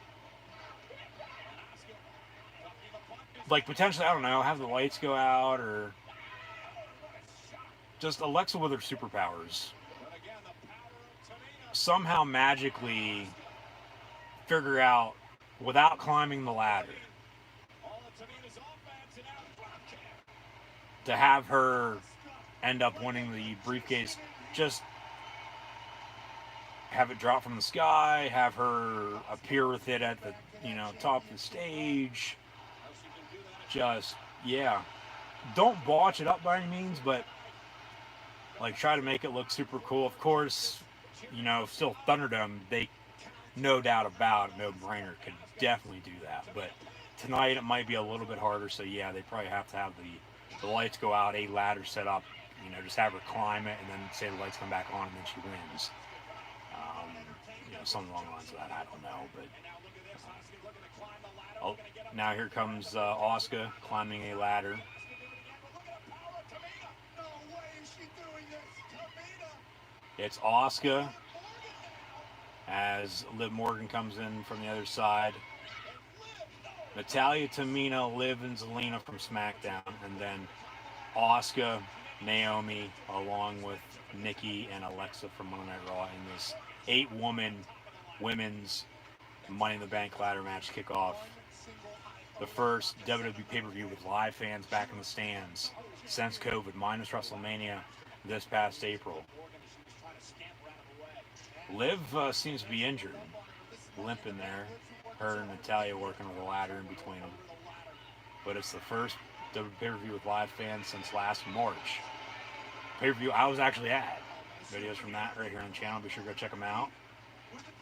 like, potentially, I don't know, have the lights go out, or just Alexa with her superpowers somehow magically figure out, without climbing the ladder, to have her end up winning the briefcase. Just have it drop from the sky, have her appear with it at the top of the stage. Just, yeah, don't botch it up by any means, but like try to make it look super cool. Of course, still Thunderdome, they, no doubt about it, no brainer, could definitely do that. But tonight it might be a little bit harder, so yeah, they probably have to have the lights go out, a ladder set up, just have her climb it, and then say the lights come back on, and then she wins. something along the lines of that. I don't know, but oh, now here comes Asuka climbing a ladder. It's Asuka as Liv Morgan comes in from the other side. Natalya, Tamina, Liv, and Zelina from SmackDown, and then Asuka, Naomi, along with Nikki and Alexa from Monday Night Raw in this 8-woman women's Money in the Bank ladder match kickoff. The first WWE pay-per-view with live fans back in the stands since COVID, minus WrestleMania this past April. Liv seems to be injured, limping there. Her and Natalya working with a ladder in between them. But it's the first pay-per-view with live fans since last March. Pay-per-view I was actually at. Videos from that right here on the channel. Be sure to go check them out.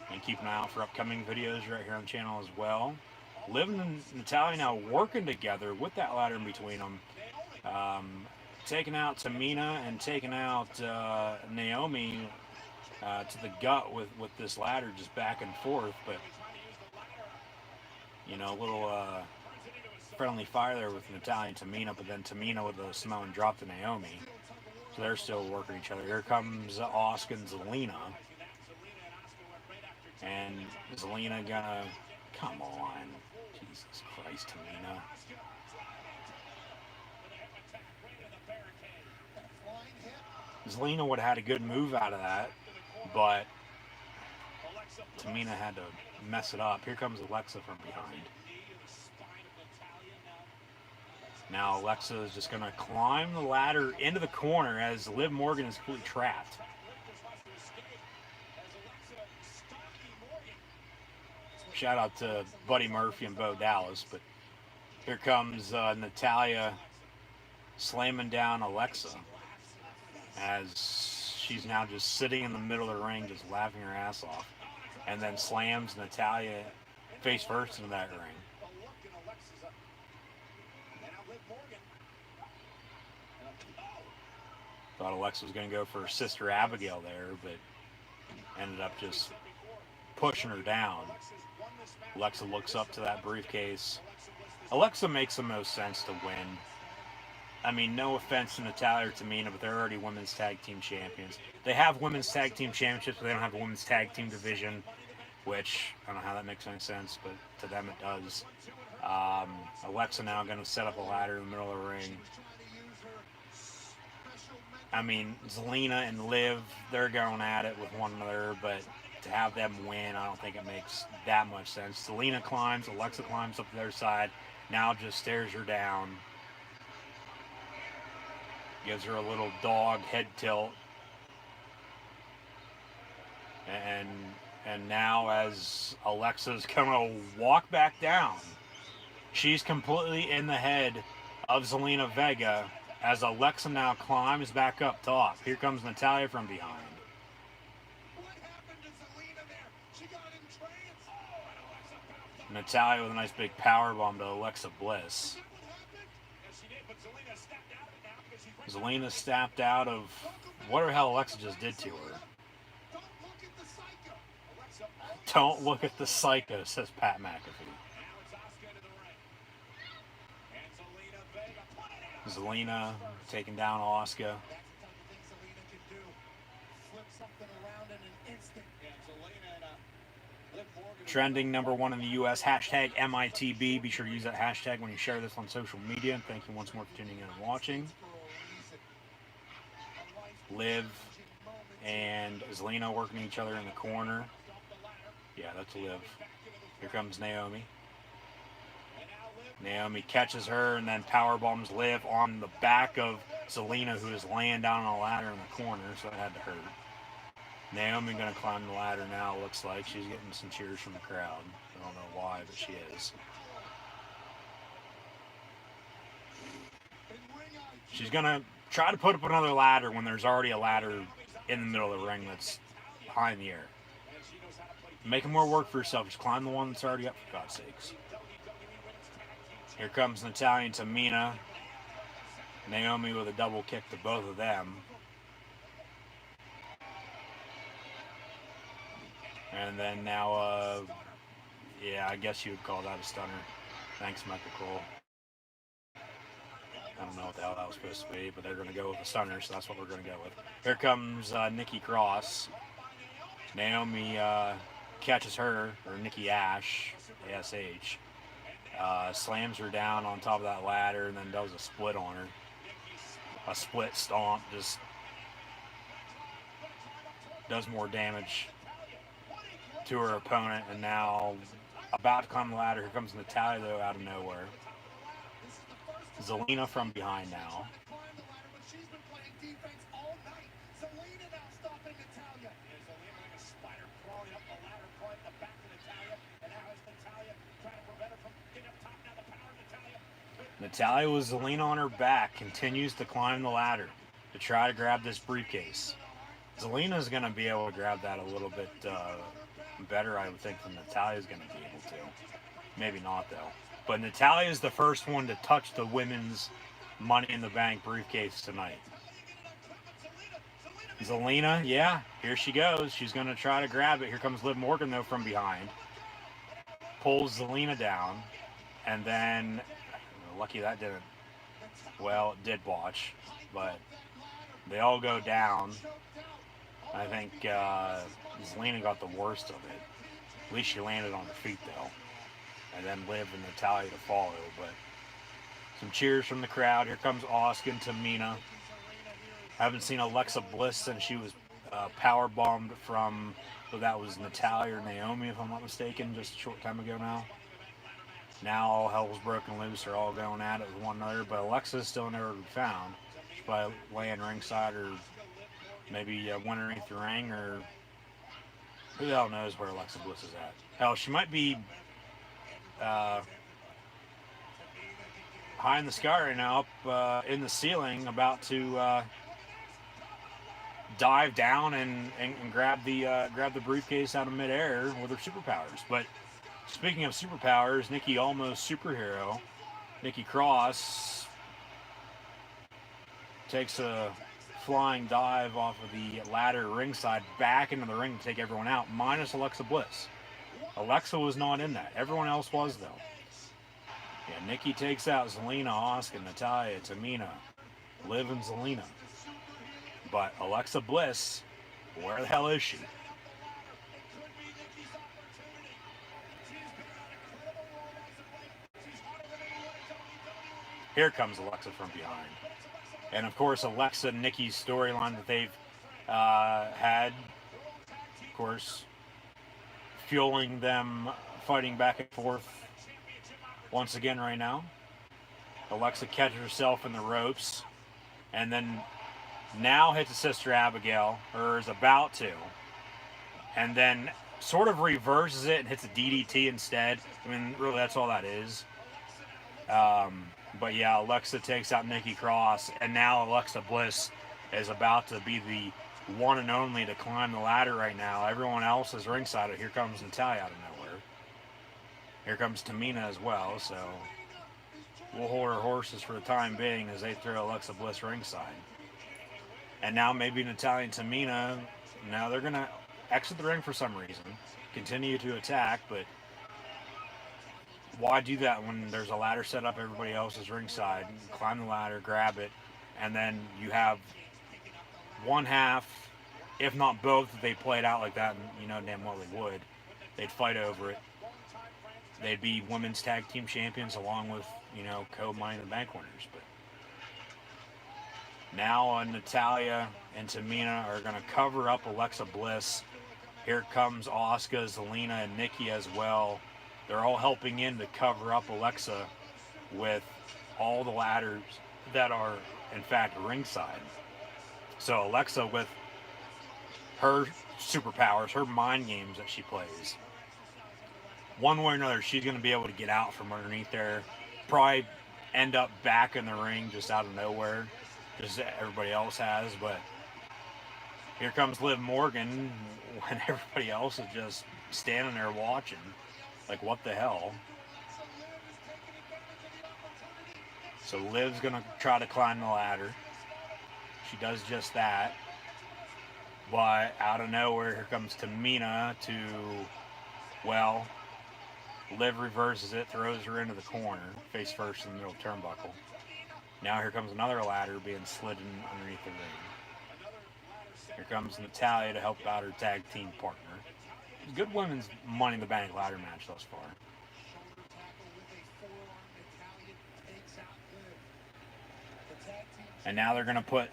And keep an eye out for upcoming videos right here on the channel as well. Liv and Natalya now working together with that ladder in between them. Taking out Tamina and taking out Naomi to the gut with this ladder just back and forth. But, you know, a little friendly fire there with Natalya and Tamina. But then Tamina with a Samoan drop to Naomi. So they're still working each other. Here comes Asuka and Zelina. And Zelina gonna... Come on. Jesus Christ, Tamina. Zelina would have had a good move out of that, but Tamina had to mess it up. Here comes Alexa from behind. Now Alexa is just going to climb the ladder into the corner as Liv Morgan is completely trapped. Shout out to Buddy Murphy and Bo Dallas, but here comes Natalya slamming down Alexa as she's now just sitting in the middle of the ring just laughing her ass off, and then slams Natalya face first into that ring. Thought Alexa was going to go for her sister Abigail there, but ended up just pushing her down. Alexa looks up to that briefcase. Alexa makes the most sense to win. I mean, no offense to Natalya or Tamina, but they're already women's tag team champions. They have women's tag team championships, but they don't have a women's tag team division, which I don't know how that makes any sense, but to them it does. Alexa now going to set up a ladder in the middle of the ring. I mean, Zelina and Liv, they're going at it with one another, but to have them win, I don't think it makes that much sense. Zelina climbs, Alexa climbs up to their side, now just stares her down. Gives her a little dog head tilt. And now as Alexa's gonna walk back down, she's completely in the head of Zelina Vega as Alexa now climbs back up top. Here comes Natalya from behind. Natalya with a nice big powerbomb to Alexa Bliss. Zelina snapped out of whatever hell Alexa just did to her. Don't look at the psycho, says Pat McAfee. Zelina taking down Asuka. Trending #1 in the U.S. Hashtag MITB. Be sure to use that hashtag when you share this on social media. And thank you once more for tuning in and watching. Liv and Zelina working each other in the corner. Yeah, that's Liv. Here comes Naomi. Naomi catches her and then powerbombs Liv on the back of Zelina, who is laying down on a ladder in the corner, so that had to hurt. Naomi going to climb the ladder now, looks like. She's getting some cheers from the crowd. I don't know why, but she is. She's going to try to put up another ladder when there's already a ladder in the middle of the ring that's high in the air. Making more work for yourself. Just climb the one that's already up, for God's sakes. Here comes Natalya and Tamina. Naomi with a double kick to both of them. And then now, yeah, I guess you would call that a stunner. Thanks, Michael Cole. I don't know what the hell that was supposed to be, but they're going to go with a stunner, so that's what we're going to go with. Here comes Nikki Cross. Naomi catches her, or Nikki Ash, ASH. Slams her down on top of that ladder and then does a split on her. A split stomp, just does more damage to her opponent. And now, about to climb the ladder, here comes Natalya, though, out of nowhere. Zelina from behind now. Natalya with Zelina on her back continues to climb the ladder to try to grab this briefcase. Zelina's going to be able to grab that a little bit better, I would think, than Natalya's going to be able to. Maybe not, though. But Natalya is the first one to touch the women's Money in the Bank briefcase tonight. Zelina, yeah, here she goes. She's going to try to grab it. Here comes Liv Morgan, though, from behind. Pulls Zelina down. And then, lucky that didn't, well, it did botch. But they all go down. I think Zelina got the worst of it. At least she landed on her feet, though. And then Liv and Natalya to follow. But some cheers from the crowd. Here comes Asuka and Tamina. Haven't seen Alexa Bliss since she was power bombed from, so that was Natalya or Naomi, if I'm not mistaken, just a short time ago now. Now all hell's broken loose. They're all going at it with one another. But Alexa's still never been found. She's probably laying ringside or maybe underneath the ring, or who the hell knows where Alexa Bliss is at. Hell, she might be high in the sky right now, up in the ceiling, about to dive down and grab the briefcase out of midair with her superpowers. But speaking of superpowers, Nikki almost superhero. Nikki Cross takes a flying dive off of the ladder ringside back into the ring to take everyone out, minus Alexa Bliss. Alexa was not in that. Everyone else was, though. Yeah, Nikki takes out Zelina, Asuka, Natalya, Tamina, Liv, and Zelina. But Alexa Bliss, where the hell is she? Here comes Alexa from behind. And of course, Alexa and Nikki's storyline that they've had, of course, fueling them fighting back and forth once again right now. Alexa catches herself in the ropes and then now hits a Sister Abigail, or is about to, and then sort of reverses it and hits a DDT instead. I mean, really, that's all that is. But yeah, Alexa takes out Nikki Cross, and now Alexa Bliss is about to be the one and only to climb the ladder right now. Everyone else is ringside. Here comes Natalya out of nowhere. Here comes Tamina as well, so we'll hold our horses for the time being as they throw Alexa Bliss ringside. And now maybe Natalya and Tamina, now they're going to exit the ring for some reason, continue to attack, but why do that when there's a ladder set up, everybody else is ringside? Climb the ladder, grab it, and then you have one half, if not both, if they played out like that, and you know damn well they would. They'd fight over it. They'd be women's tag team champions along with, you know, co-Money in the Bank winners. But now Natalya and Tamina are going to cover up Alexa Bliss. Here comes Asuka, Zelina, and Nikki as well. They're all helping in to cover up Alexa with all the ladders that are, in fact, ringside. So Alexa, with her superpowers, her mind games that she plays, one way or another, she's going to be able to get out from underneath there. Probably end up back in the ring just out of nowhere, just as everybody else has. But here comes Liv Morgan when everybody else is just standing there watching. Like, what the hell? So Liv's going to try to climb the ladder. She does just that. But out of nowhere, here comes Tamina to, well, Liv reverses it, throws her into the corner, face first in the middle turnbuckle. Now here comes another ladder being slid in underneath the ring. Here comes Natalya to help out her tag team partner. Good women's Money in the Bank ladder match thus far. And now they're going to put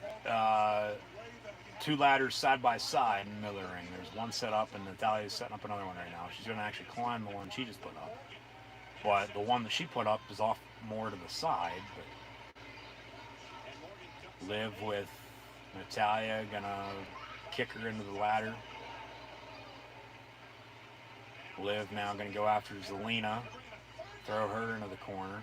two ladders side by side in the middle of the ring. There's one set up, and Natalya's setting up another one right now. She's going to actually climb the one she just put up. But the one that she put up is off more to the side. But Liv with Natalya going to kick her into the ladder. Liv now going to go after Zelina, throw her into the corner.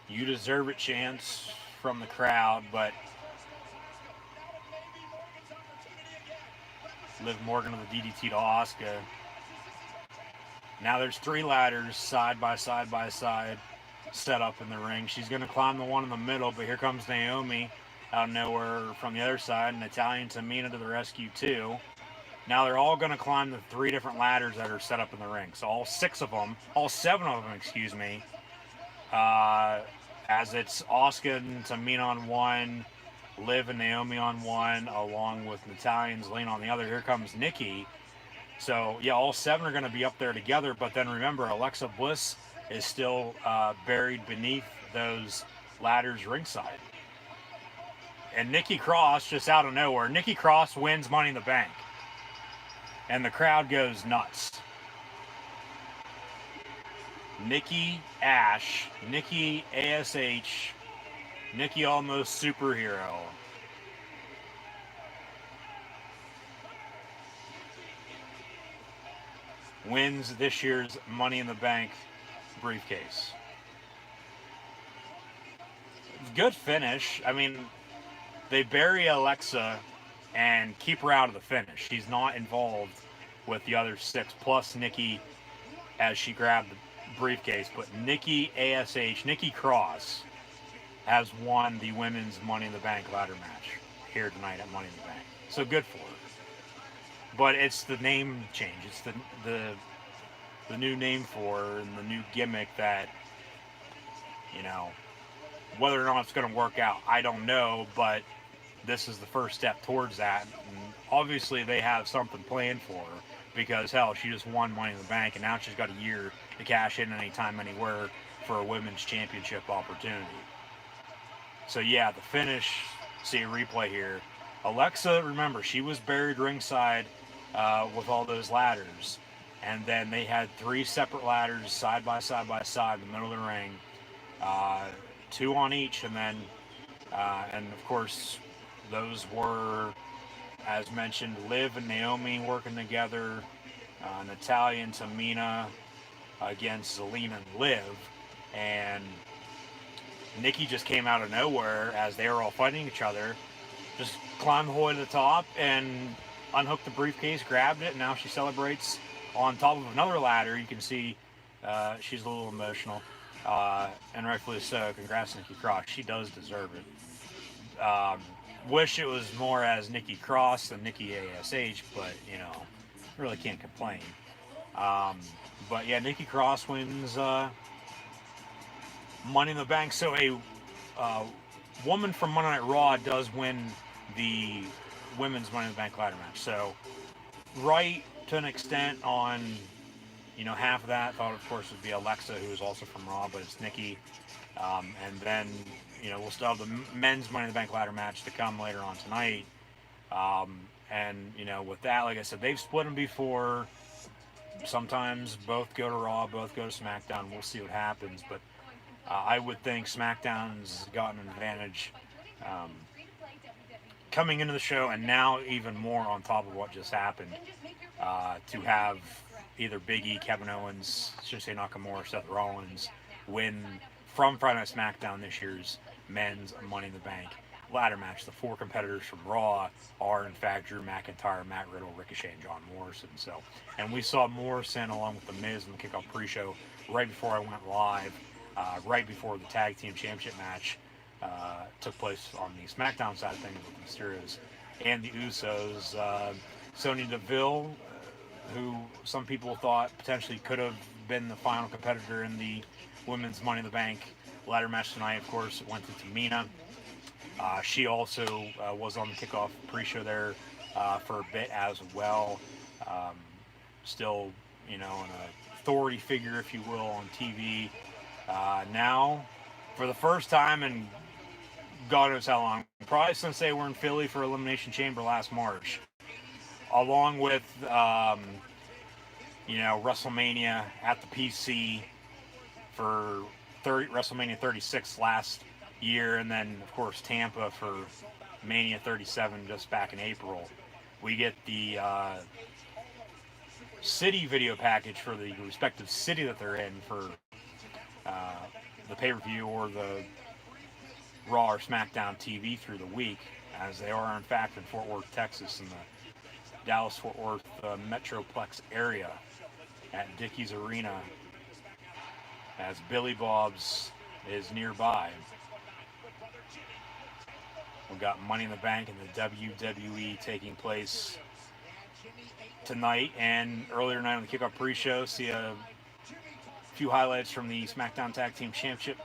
You deserve it chants from the crowd, but Liv Morgan with the DDT to Asuka. Now there's three ladders side by side by side set up in the ring. She's going to climb the one in the middle, but here comes Naomi out of nowhere from the other side. Natalya and Tamina to the rescue too. Now they're all going to climb the three different ladders that are set up in the ring. So all seven of them, excuse me. As it's Asuka and Tamina on one, Liv and Naomi on one, along with Natalya and Zelina on the other. Here comes Nikki. So, yeah, all seven are going to be up there together. But then remember, Alexa Bliss is still buried beneath those ladders ringside. And Nikki Cross, just out of nowhere, Nikki Cross wins Money in the Bank. And the crowd goes nuts. Nikki Ash, Nikki ASH, Nikki Almost Superhero. Wins this year's Money in the Bank briefcase. Good finish. I mean, they bury Alexa and keep her out of the finish. She's not involved with the other six, plus Nikki as she grabbed the briefcase. But Nikki ASH, Nikki Cross, has won the women's Money in the Bank ladder match here tonight at Money in the Bank. So good for her. But it's the name change. It's the new name for her and the new gimmick that, you know, whether or not it's going to work out, I don't know, but this is the first step towards that. And obviously they have something planned for her because, hell, she just won Money in the Bank, and now she's got a year to cash in anytime, anywhere for a women's championship opportunity. So, yeah, the finish, see a replay here. Alexa, remember, she was buried ringside with all those ladders. And then they had three separate ladders side by side by side in the middle of the ring. Two on each, and then, and of course, those were, as mentioned, Liv and Naomi working together, Natalya and Tamina against Zelina and Liv, and Nikki just came out of nowhere as they were all fighting each other, just climbed the whole way to the top and unhooked the briefcase, grabbed it, and now she celebrates on top of another ladder. You can see she's a little emotional. And rightfully so. Congrats, Nikki Cross. She does deserve it. Wish it was more as Nikki Cross than Nikki ASH, but, you know, really can't complain. But, yeah, Nikki Cross wins Money in the Bank. So a woman from Monday Night Raw does win the women's Money in the Bank ladder match. So, right to an extent on, you know, half of that. Thought, of course, would be Alexa, who is also from Raw, but it's Nikki. And then, you know, we'll still have the men's Money in the Bank ladder match to come later on tonight. And, you know, with that, like I said, they've split them before. Sometimes both go to Raw, both go to SmackDown. We'll see what happens. But I would think SmackDown's gotten an advantage coming into the show, and now even more on top of what just happened, to have either Big E, Kevin Owens, Shinsuke Nakamura, Seth Rollins win from Friday Night SmackDown this year's men's Money in the Bank ladder match. The 4 competitors from Raw are, in fact, Drew McIntyre, Matt Riddle, Ricochet, and John Morrison. So, and we saw Morrison along with The Miz in the kickoff pre-show right before I went live, right before the Tag Team Championship match took place on the SmackDown side of things with the Mysterios and the Usos. Sonya Deville, who some people thought potentially could have been the final competitor in the women's Money in the Bank ladder match tonight, of course, it went to Tamina. She also was on the kickoff pre-show there for a bit as well. Still, an authority figure, if you will, on TV. Now, for the first time in God knows how long, probably since they were in Philly for Elimination Chamber last March, along with, WrestleMania at the PC for WrestleMania 36 last year, and then, of course, Tampa for Mania 37 just back in April. We get the city video package for the respective city that they're in for the pay-per-view or the Raw or SmackDown TV through the week, as they are, in fact, in Fort Worth, Texas, in the Dallas-Fort Worth Metroplex area at Dickies Arena, as Billy Bob's is nearby. We've got Money in the Bank and the WWE taking place tonight and earlier tonight on the kickoff pre-show. See a few highlights from the SmackDown Tag Team Championship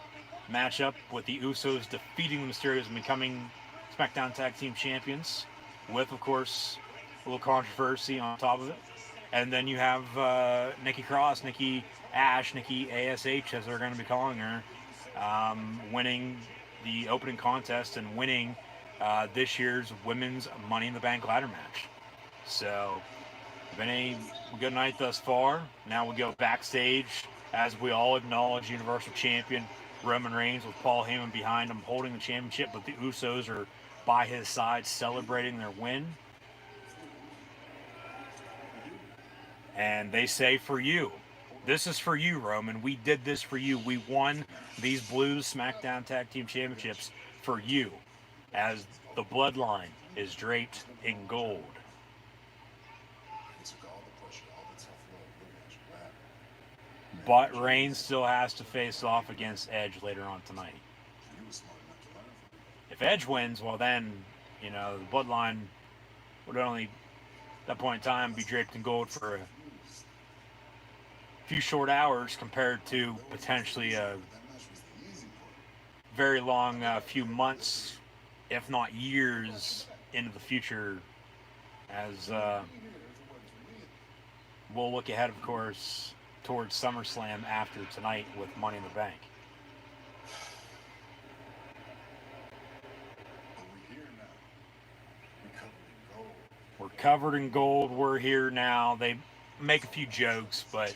matchup with the Usos defeating the Mysterios and becoming SmackDown Tag Team Champions, with, of course, a little controversy on top of it. And then you have Nikki Cross, Nikki Ash, Nikki ASH, as they're going to be calling her, winning the opening contest and winning this year's Women's Money in the Bank ladder match. So, been a good night thus far. Now we go backstage as we all acknowledge Universal Champion Roman Reigns with Paul Heyman behind him holding the championship, but the Usos are by his side celebrating their win. And they say, for you. This is for you, Roman. We did this for you. We won these Blues SmackDown Tag Team Championships for you, as the bloodline is draped in gold. But Reigns still has to face off against Edge later on tonight. If Edge wins, well then, the bloodline would only, at that point in time, be draped in gold for a few short hours compared to potentially a very long few months, if not years, into the future, as we'll look ahead, of course, towards SummerSlam after tonight with Money in the Bank. We're covered in gold. We're here now. They make a few jokes, but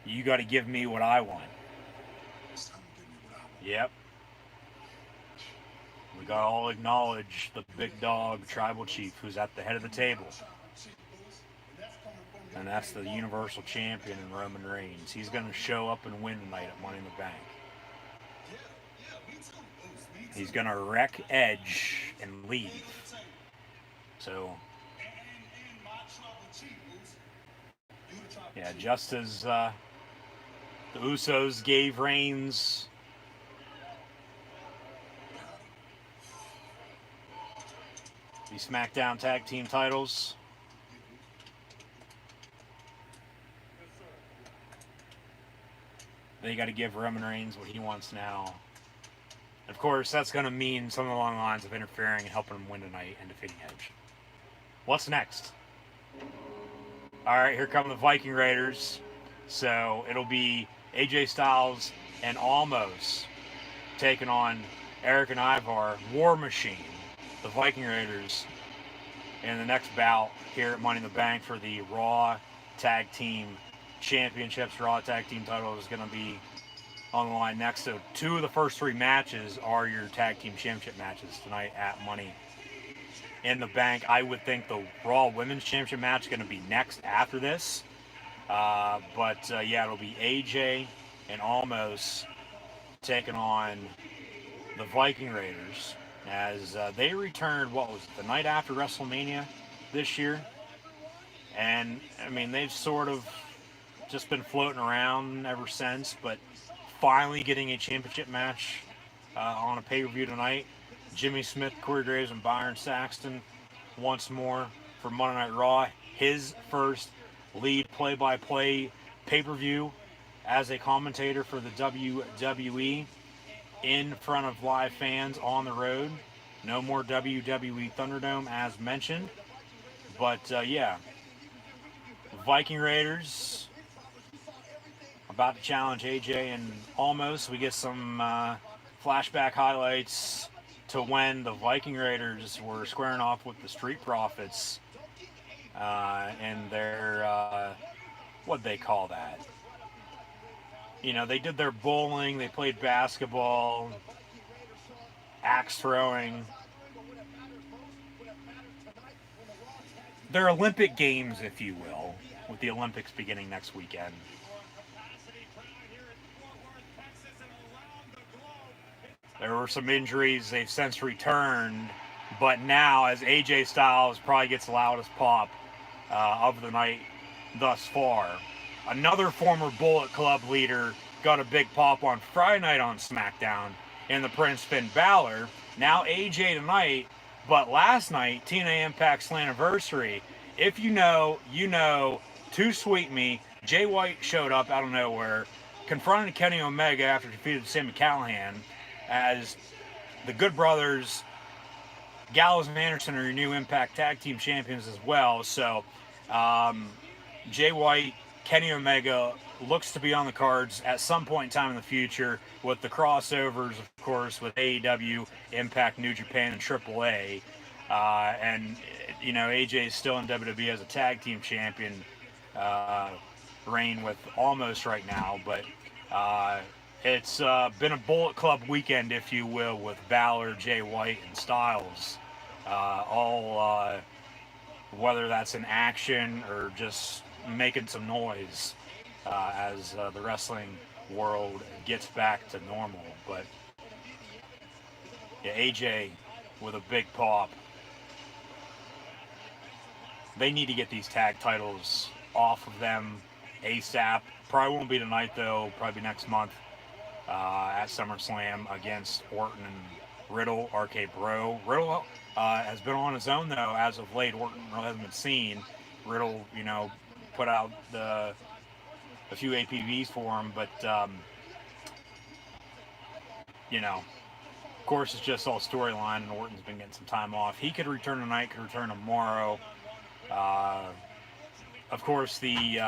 you got to give me what I want. Yep. We got to all acknowledge the big dog tribal chief who's at the head of the table. And that's the Universal Champion in Roman Reigns. He's going to show up and win tonight at Money in the Bank. He's going to wreck Edge and leave. So, yeah, just as the Usos gave Reigns the SmackDown Tag Team titles, they got to give Roman Reigns what he wants now. Of course, that's going to mean something along the lines of interfering and helping him win tonight and defeating Edge. What's next? All right, here come the Viking Raiders. So it'll be AJ Styles and Almost taking on Eric and Ivar, War Machine, the Viking Raiders, in the next bout here at Money in the Bank for the Raw Tag Team Championships. Raw Tag Team title is going to be on the line next. So 2 of the first 3 matches are your Tag Team Championship matches tonight at Money in the Bank. I would think the Raw Women's Championship match is going to be next after this. But yeah, it'll be AJ and Almost taking on the Viking Raiders as they returned, what was it, the night after WrestleMania this year? And, I mean, they've sort of just been floating around ever since, but finally getting a championship match on a pay-per-view tonight. Jimmy Smith, Corey Graves, and Byron Saxton once more for Monday Night Raw. His first lead play-by-play pay-per-view as a commentator for the WWE in front of live fans on the road. No more WWE Thunderdome as mentioned. But yeah, Viking Raiders about to challenge AJ and Almost. We get some flashback highlights to when the Viking Raiders were squaring off with the Street Profits and their, what'd they call that? You know, they did their bowling, they played basketball, axe throwing. Their Olympic Games, if you will, with the Olympics beginning next weekend. There were some injuries, they've since returned, but now as AJ Styles probably gets the loudest pop of the night thus far. Another former Bullet Club leader got a big pop on Friday night on SmackDown in the Prince Finn Balor. Now AJ tonight, but last night, TNA Impact's Slammiversary. If you know, you know. Too Sweet Me, Jay White showed up out of nowhere, confronted Kenny Omega after defeated Sami Callihan, as the Good Brothers, Gallows and Anderson are your new Impact Tag Team Champions as well. So Jay White, Kenny Omega looks to be on the cards at some point in time in the future with the crossovers, of course, with AEW, Impact, New Japan, and AAA. And, you know, AJ is still in WWE as a tag team champion reign with Almost right now. But it's been a Bullet Club weekend, if you will, with Balor, Jay White, and Styles. All, whether that's in action or just making some noise as the wrestling world gets back to normal. But yeah, AJ with a big pop. They need to get these tag titles off of them ASAP. Probably won't be tonight though, probably next month at SummerSlam against Orton and Riddle, RK Bro. Riddle has been on his own though as of late. Orton really hasn't been seen. Riddle, you know, put out a few APVs for him, but you know, of course it's just all storyline, and Orton's been getting some time off. He could return tonight, could return tomorrow. Of course, the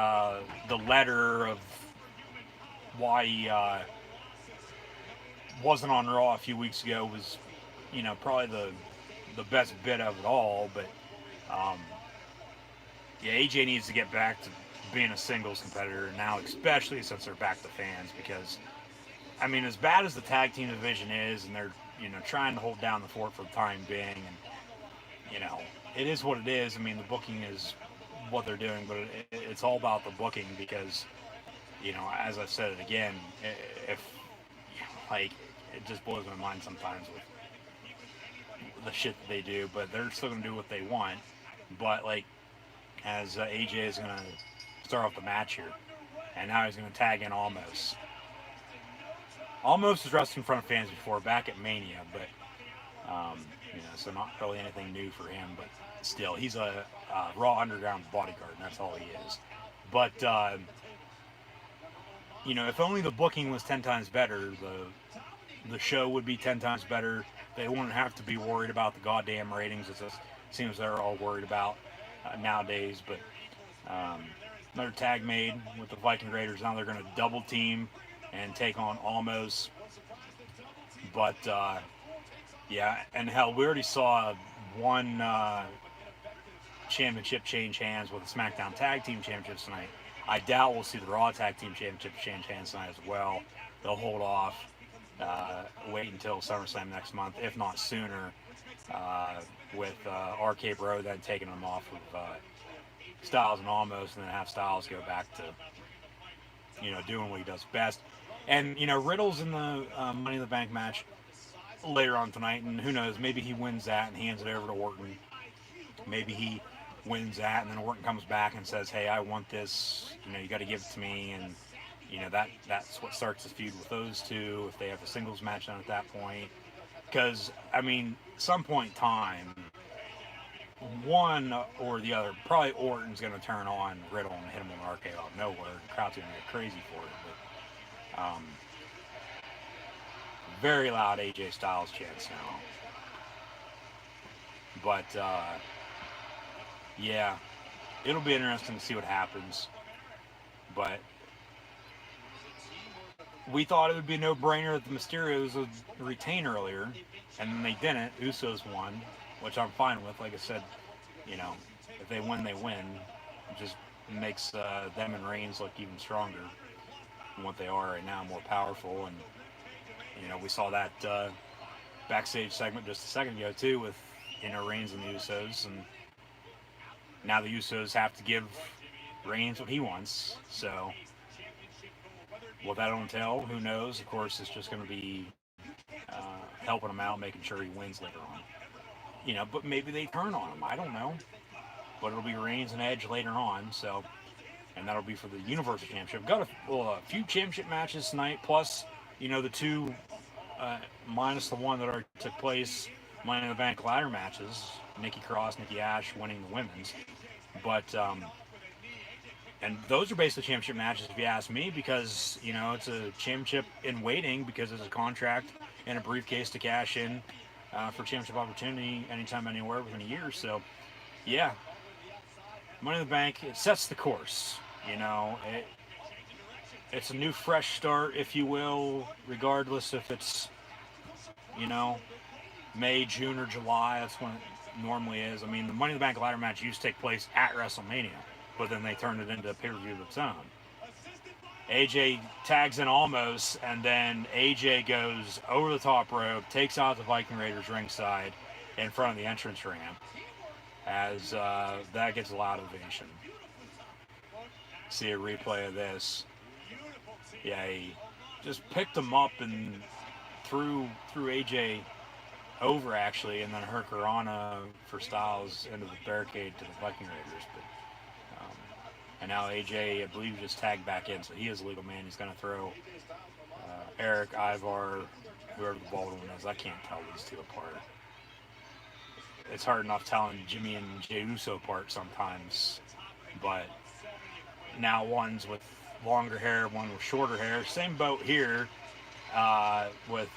letter of why he wasn't on Raw a few weeks ago was, you know, probably the best bit of it all. But yeah, AJ needs to get back to being a singles competitor now, especially since they're back to fans. Because, I mean, as bad as the tag team division is, and they're, you know, trying to hold down the fort for the time being, and, you know, it is what it is. I mean, the booking is what they're doing, but it's all about the booking because, you know, as I've said it again, if, like, it just blows my mind sometimes with the shit that they do, but they're still going to do what they want. But, like, as AJ is going to start off the match here, and now he's going to tag in Almost. Almost has wrestled in front of fans before, back at Mania, but, you know, so not really anything new for him, but still, he's a Raw Underground bodyguard, and that's all he is. But, you know, if only the booking was 10 times better, the show would be 10 times better. They wouldn't have to be worried about the goddamn ratings. It seems they're all worried about nowadays. But another tag made with the Viking Raiders. Now they're going to double team and take on Almost. But, yeah, and hell, we already saw one championship change hands with the SmackDown Tag Team Championships tonight. I doubt we'll see the Raw Tag Team Championship change hands tonight as well. They'll hold off wait until SummerSlam next month, if not sooner, with RK Bro then taking them off of Styles and Almost, and then have Styles go back to, doing what he does best. And, Riddle's in the Money in the Bank match later on tonight, and who knows, maybe he wins that and hands it over to Orton. Maybe he wins that, and then Orton comes back and says, "Hey, I want this. You got to give it to me." And that's what starts the feud with those two if they have a singles match done at that point. Because some point in time, one or the other, probably Orton's going to turn on Riddle and hit him with an RKO out of nowhere. The crowd's going to get crazy for it. But very loud AJ Styles chants now. But yeah, it'll be interesting to see what happens. But we thought it would be a no-brainer that the Mysterios would retain earlier, and then they didn't. Usos won, which I'm fine with. Like I said, if they win, they win. It just makes them and Reigns look even stronger than what they are right now, more powerful. And we saw that backstage segment just a second ago too, with Reigns and the Usos, and now the Usos have to give Reigns what he wants. So what that'll entail, who knows? Of course, it's just going to be helping him out, making sure he wins later on. But maybe they turn on him. I don't know. But it'll be Reigns and Edge later on. So, and that'll be for the Universal Championship. Got a few championship matches tonight, plus the two minus the one that already took place, Money in the Bank ladder matches. Nikki Cross, Nikki Ash winning the women's. But and those are basically championship matches, if you ask me, because it's a championship in waiting, because it's a contract and a briefcase to cash in for championship opportunity anytime, anywhere within a year. So, yeah, Money in the Bank, it sets the course. It's a new, fresh start, if you will, regardless if it's May, June, or July. That's when it normally is. The Money in the Bank ladder match used to take place at WrestleMania, but then they turned it into a pay-per-view of its own. AJ tags in Almost, and then AJ goes over the top rope, takes out the Viking Raiders ringside in front of the entrance ramp, as that gets a loud ovation. See a replay of this. Yeah, he just picked him up and threw AJ over, actually, and then Hurricanrana for Styles into the barricade to the Viking Raiders. But and now AJ, I believe, just tagged back in, so he is a legal man. He's going to throw Eric, Ivar, whoever the bald one is. I can't tell these two apart. It's hard enough telling Jimmy and Jey Uso apart sometimes, but now one's with longer hair, one with shorter hair. Same boat here, with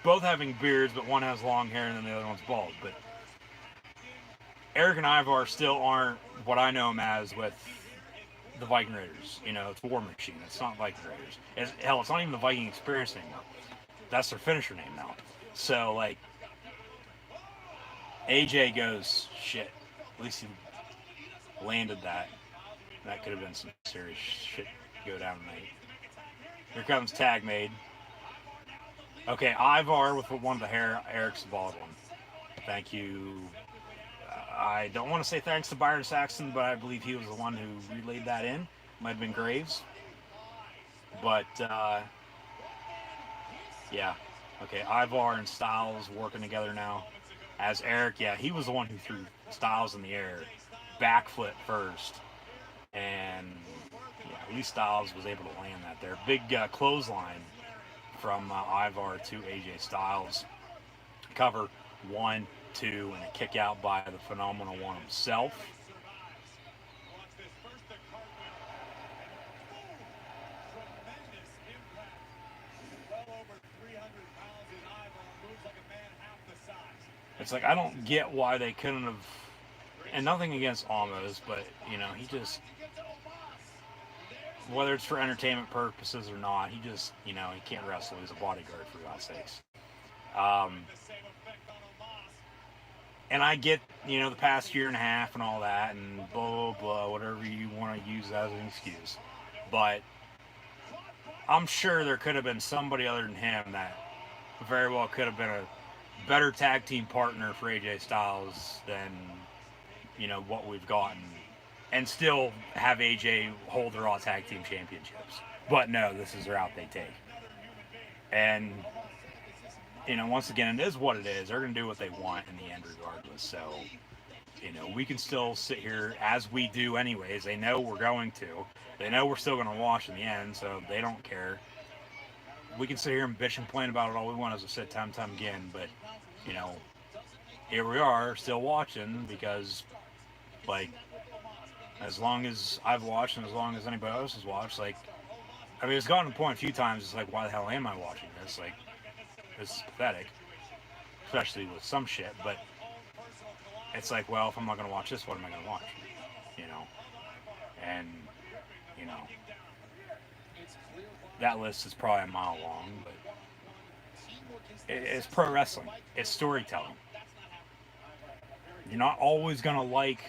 both having beards, but one has long hair and then the other one's bald. But Eric and Ivar still aren't what I know them as with the Viking Raiders. It's War Machine. It's not Viking Raiders. Hell, it's not even the Viking Experience anymore. That's their finisher name now. So, AJ goes, shit. At least he landed that. That could have been some serious shit to go down tonight. Here comes tag made. Okay, Ivar with one of the hair. Eric's the bald one. Thank you. I don't want to say thanks to Byron Saxton, but I believe he was the one who relayed that in. Might have been Graves. But, yeah. Okay, Ivar and Styles working together now. As Eric, yeah, he was the one who threw Styles in the air. Back foot first. And, yeah, at least Styles was able to land that there. Big clothesline from Ivar to AJ Styles. Cover 1, 2, and a kick out by the Phenomenal One himself. It's I don't get why they couldn't have, and nothing against Almost, but he just, whether it's for entertainment purposes or not, he just, he can't wrestle. He's a bodyguard, for God's sakes. And I get, the past year and a half and all that, and blah, blah, blah, whatever you want to use as an excuse. But I'm sure there could have been somebody other than him that very well could have been a better tag team partner for AJ Styles than what we've gotten, and still have AJ hold the Raw Tag Team Championships. But no, this is the route they take, and once again, it is what it is. They're going to do what they want in the end, regardless. So, we can still sit here as we do anyways. They know we're going to. They know we're still going to watch in the end, so they don't care. We can sit here and bitch and complain about it all we want, as I said time and time again, but, here we are still watching because, like, as long as I've watched and as long as anybody else has watched, like, I mean, it's gotten to the point a few times, it's like, why the hell am I watching this? Like, this is pathetic, especially with some shit, but it's like, well, if I'm not going to watch this, what am I going to watch? And, that list is probably a mile long, but it's pro wrestling. It's storytelling. You're not always going to like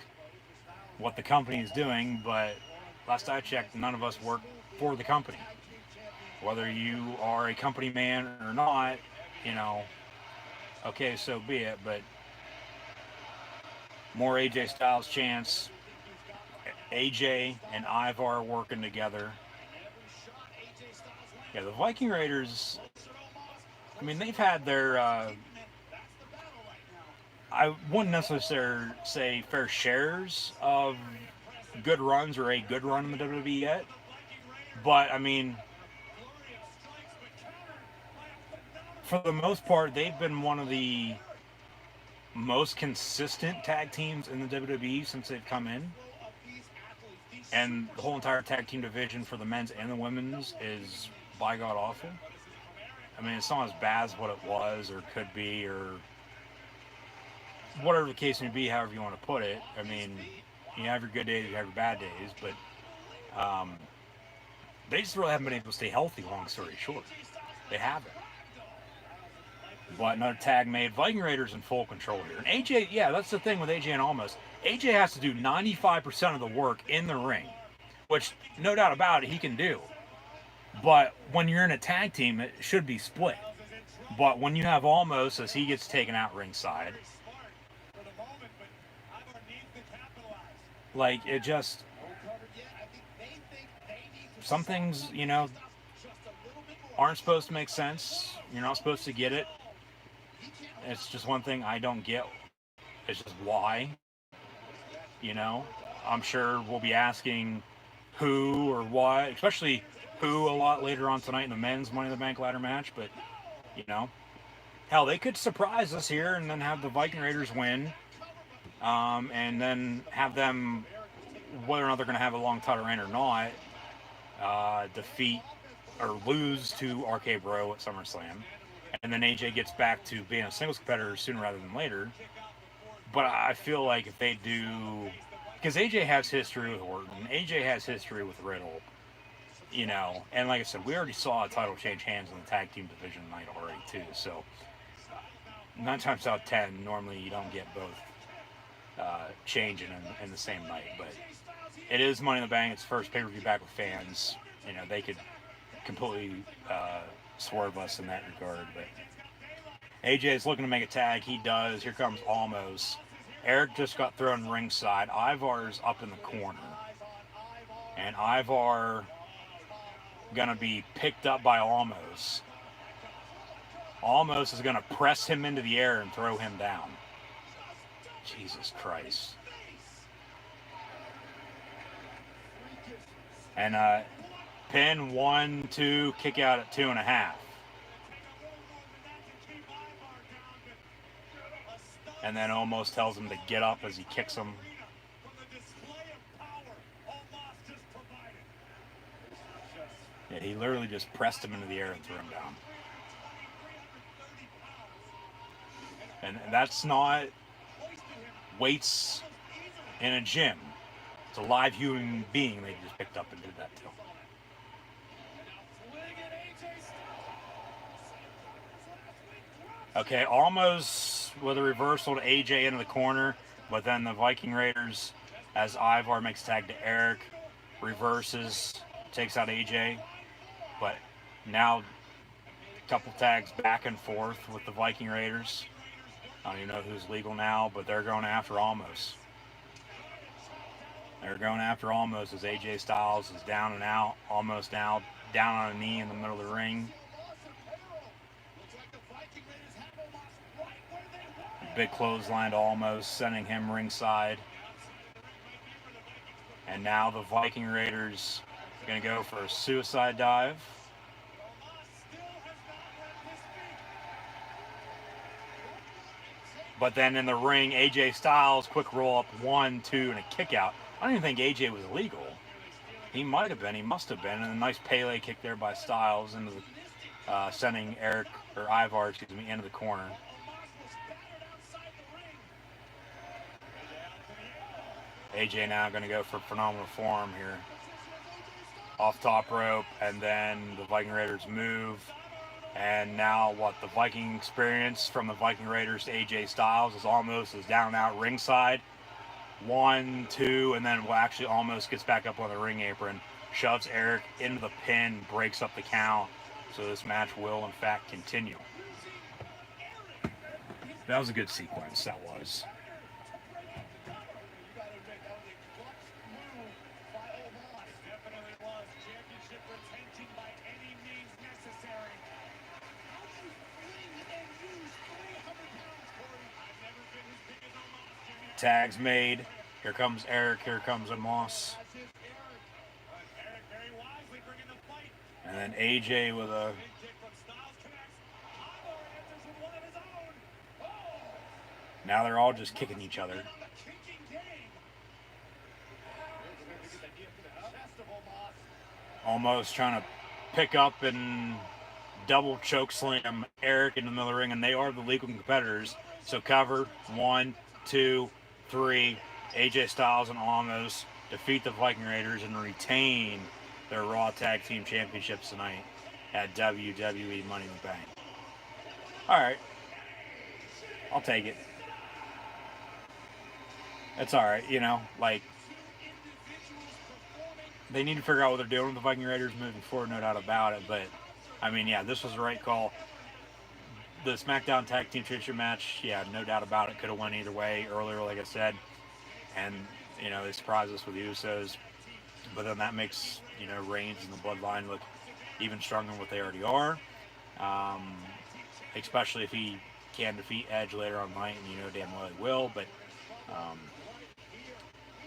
what the company is doing, but last I checked, none of us work for the company. Whether you are a company man or not, okay, so be it, but more AJ Styles chance. AJ and Ivar working together. Yeah, the Viking Raiders, I mean, they've had their, I wouldn't necessarily say fair shares of good runs or a good run in the WWE yet, but, I mean, for the most part, they've been one of the most consistent tag teams in the WWE since they've come in. And the whole entire tag team division for the men's and the women's is by God awful. I mean, it's not as bad as what it was or could be or whatever the case may be, however you want to put it. I mean, you have your good days, you have your bad days, but they just really haven't been able to stay healthy, long story short. They haven't. But another tag made. Viking Raiders in full control here. And AJ, yeah, that's the thing with AJ and Almost. AJ has to do 95% of the work in the ring, which, no doubt about it, he can do. But when you're in a tag team, it should be split. But when you have Almost, as he gets taken out ringside, like, it just... Some things, aren't supposed to make sense. You're not supposed to get it. It's just one thing I don't get. It's just why. I'm sure we'll be asking who or why, especially who a lot later on tonight in the men's Money in the Bank ladder match. But, hell, they could surprise us here and then have the Viking Raiders win. And then have them, whether or not they're going to have a long title reign or not, defeat or lose to RK Bro at SummerSlam. And then AJ gets back to being a singles competitor sooner rather than later. But I feel like if they do... Because AJ has history with Orton. AJ has history with Riddle. And like I said, we already saw a title change hands in the tag team division tonight already, too. So, 9 times out of 10, normally you don't get both changing in the same night. But it is Money in the Bank. It's the first pay-per-view back with fans. They could completely swerve us in that regard. But AJ is looking to make a tag. He does. Here comes Almost. Eric just got thrown ringside. Ivar's up in the corner. And Ivar going to be picked up by Almost. Almost is going to press him into the air and throw him down. Jesus Christ. And pin 1, 2, kick out at 2.5. And then Almost tells him to get up as he kicks him. Yeah, he literally just pressed him into the air and threw him down. And that's not weights in a gym. It's a live human being they just picked up and did that to. Okay, Almost with a reversal to AJ into the corner, but then the Viking Raiders, as Ivar makes tag to Eric, reverses, takes out AJ. But Now, a couple tags back and forth with the Viking Raiders. I don't even know who's legal now, but they're going after Almost. They're going after Almost as AJ Styles is down and out, almost now down on a knee in the middle of the ring. Big clothesline to Almost, sending him ringside. And now the Viking Raiders are going to go for a suicide dive. But then in the ring, AJ Styles, quick roll up, 1, 2, and a kick out. I don't even think AJ was illegal. He might have been, he must have been. And a nice Pele kick there by Styles into the, sending Ivar, into the corner. AJ now going to go for phenomenal form here. Off top rope, and then the Viking Raiders move. And now the Viking experience from the Viking Raiders to AJ Styles is Almost is down and out ringside. 1, 2, and then actually Almost gets back up on the ring apron, shoves Eric into the pin, breaks up the count. So this match will in fact continue. That was a good sequence, that was. Tags made. Here comes Eric. Here comes Amos. And then AJ with a... Now they're all just kicking each other. Almost trying to pick up and double choke slam Eric in the middle of the ring, and they are the legal competitors. So cover, 1, 2, 3, AJ Styles and Almost defeat the Viking Raiders and retain their Raw Tag Team Championships tonight at WWE Money in the Bank. Alright. I'll take it. It's alright, they need to figure out what they're doing with the Viking Raiders moving forward, no doubt about it, but, this was the right call. The SmackDown Tag Team Championship match, no doubt about it, could have went either way earlier, like I said. And, they surprised us with the Usos. But then that makes, Reigns and the Bloodline look even stronger than what they already are. Especially if he can defeat Edge later on night, and damn well he will. But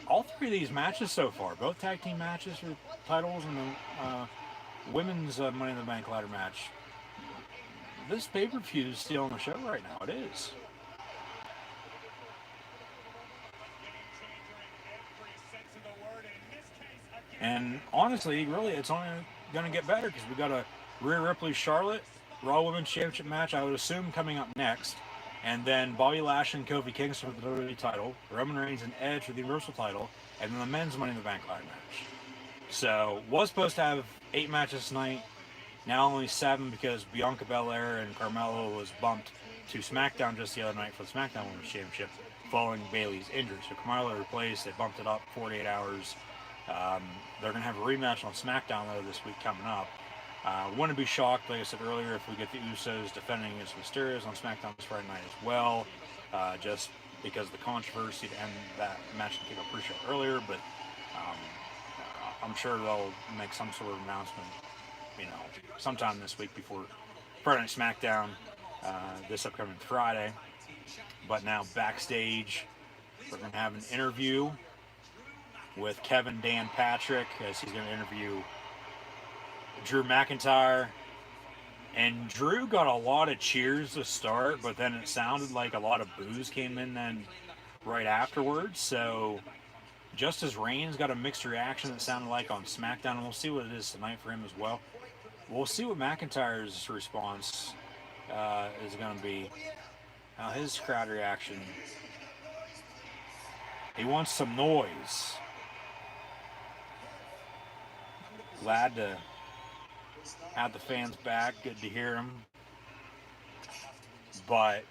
all three of these matches so far, both tag team matches for titles and the women's Money in the Bank ladder match, this pay-per-view is still on the show right now. It is. And honestly, really, it's only going to get better because we got a Rhea Ripley Charlotte Raw Women's Championship match, I would assume, coming up next. And then Bobby Lashley and Kofi Kingston for the WWE title, Roman Reigns and Edge for the Universal title, and then the men's Money in the Bank ladder match. So, was supposed to have 8 matches tonight. Now only 7 because Bianca Belair and Carmella was bumped to SmackDown just the other night for the SmackDown Women's Championship following Bayley's injury. So Carmella replaced, they bumped it up 48 hours. They're going to have a rematch on SmackDown though this week coming up. Wouldn't be shocked, like I said earlier, if we get the Usos defending against Mysterios on SmackDown this Friday night as well. Just because of the controversy to end that match and kick off pre-show earlier, but I'm sure they'll make some sort of announcement sometime this week before Friday Night SmackDown this upcoming Friday. But now backstage, we're going to have an interview with Kevin Dan Patrick as he's going to interview Drew McIntyre. And Drew got a lot of cheers to start, but then it sounded like a lot of boos came in then right afterwards. So just as Reigns got a mixed reaction that sounded like on SmackDown, and we'll see what it is tonight for him as well. We'll see what McIntyre's response is going to be. Now his crowd reaction. He wants some noise. Glad to have the fans back. Good to hear him. But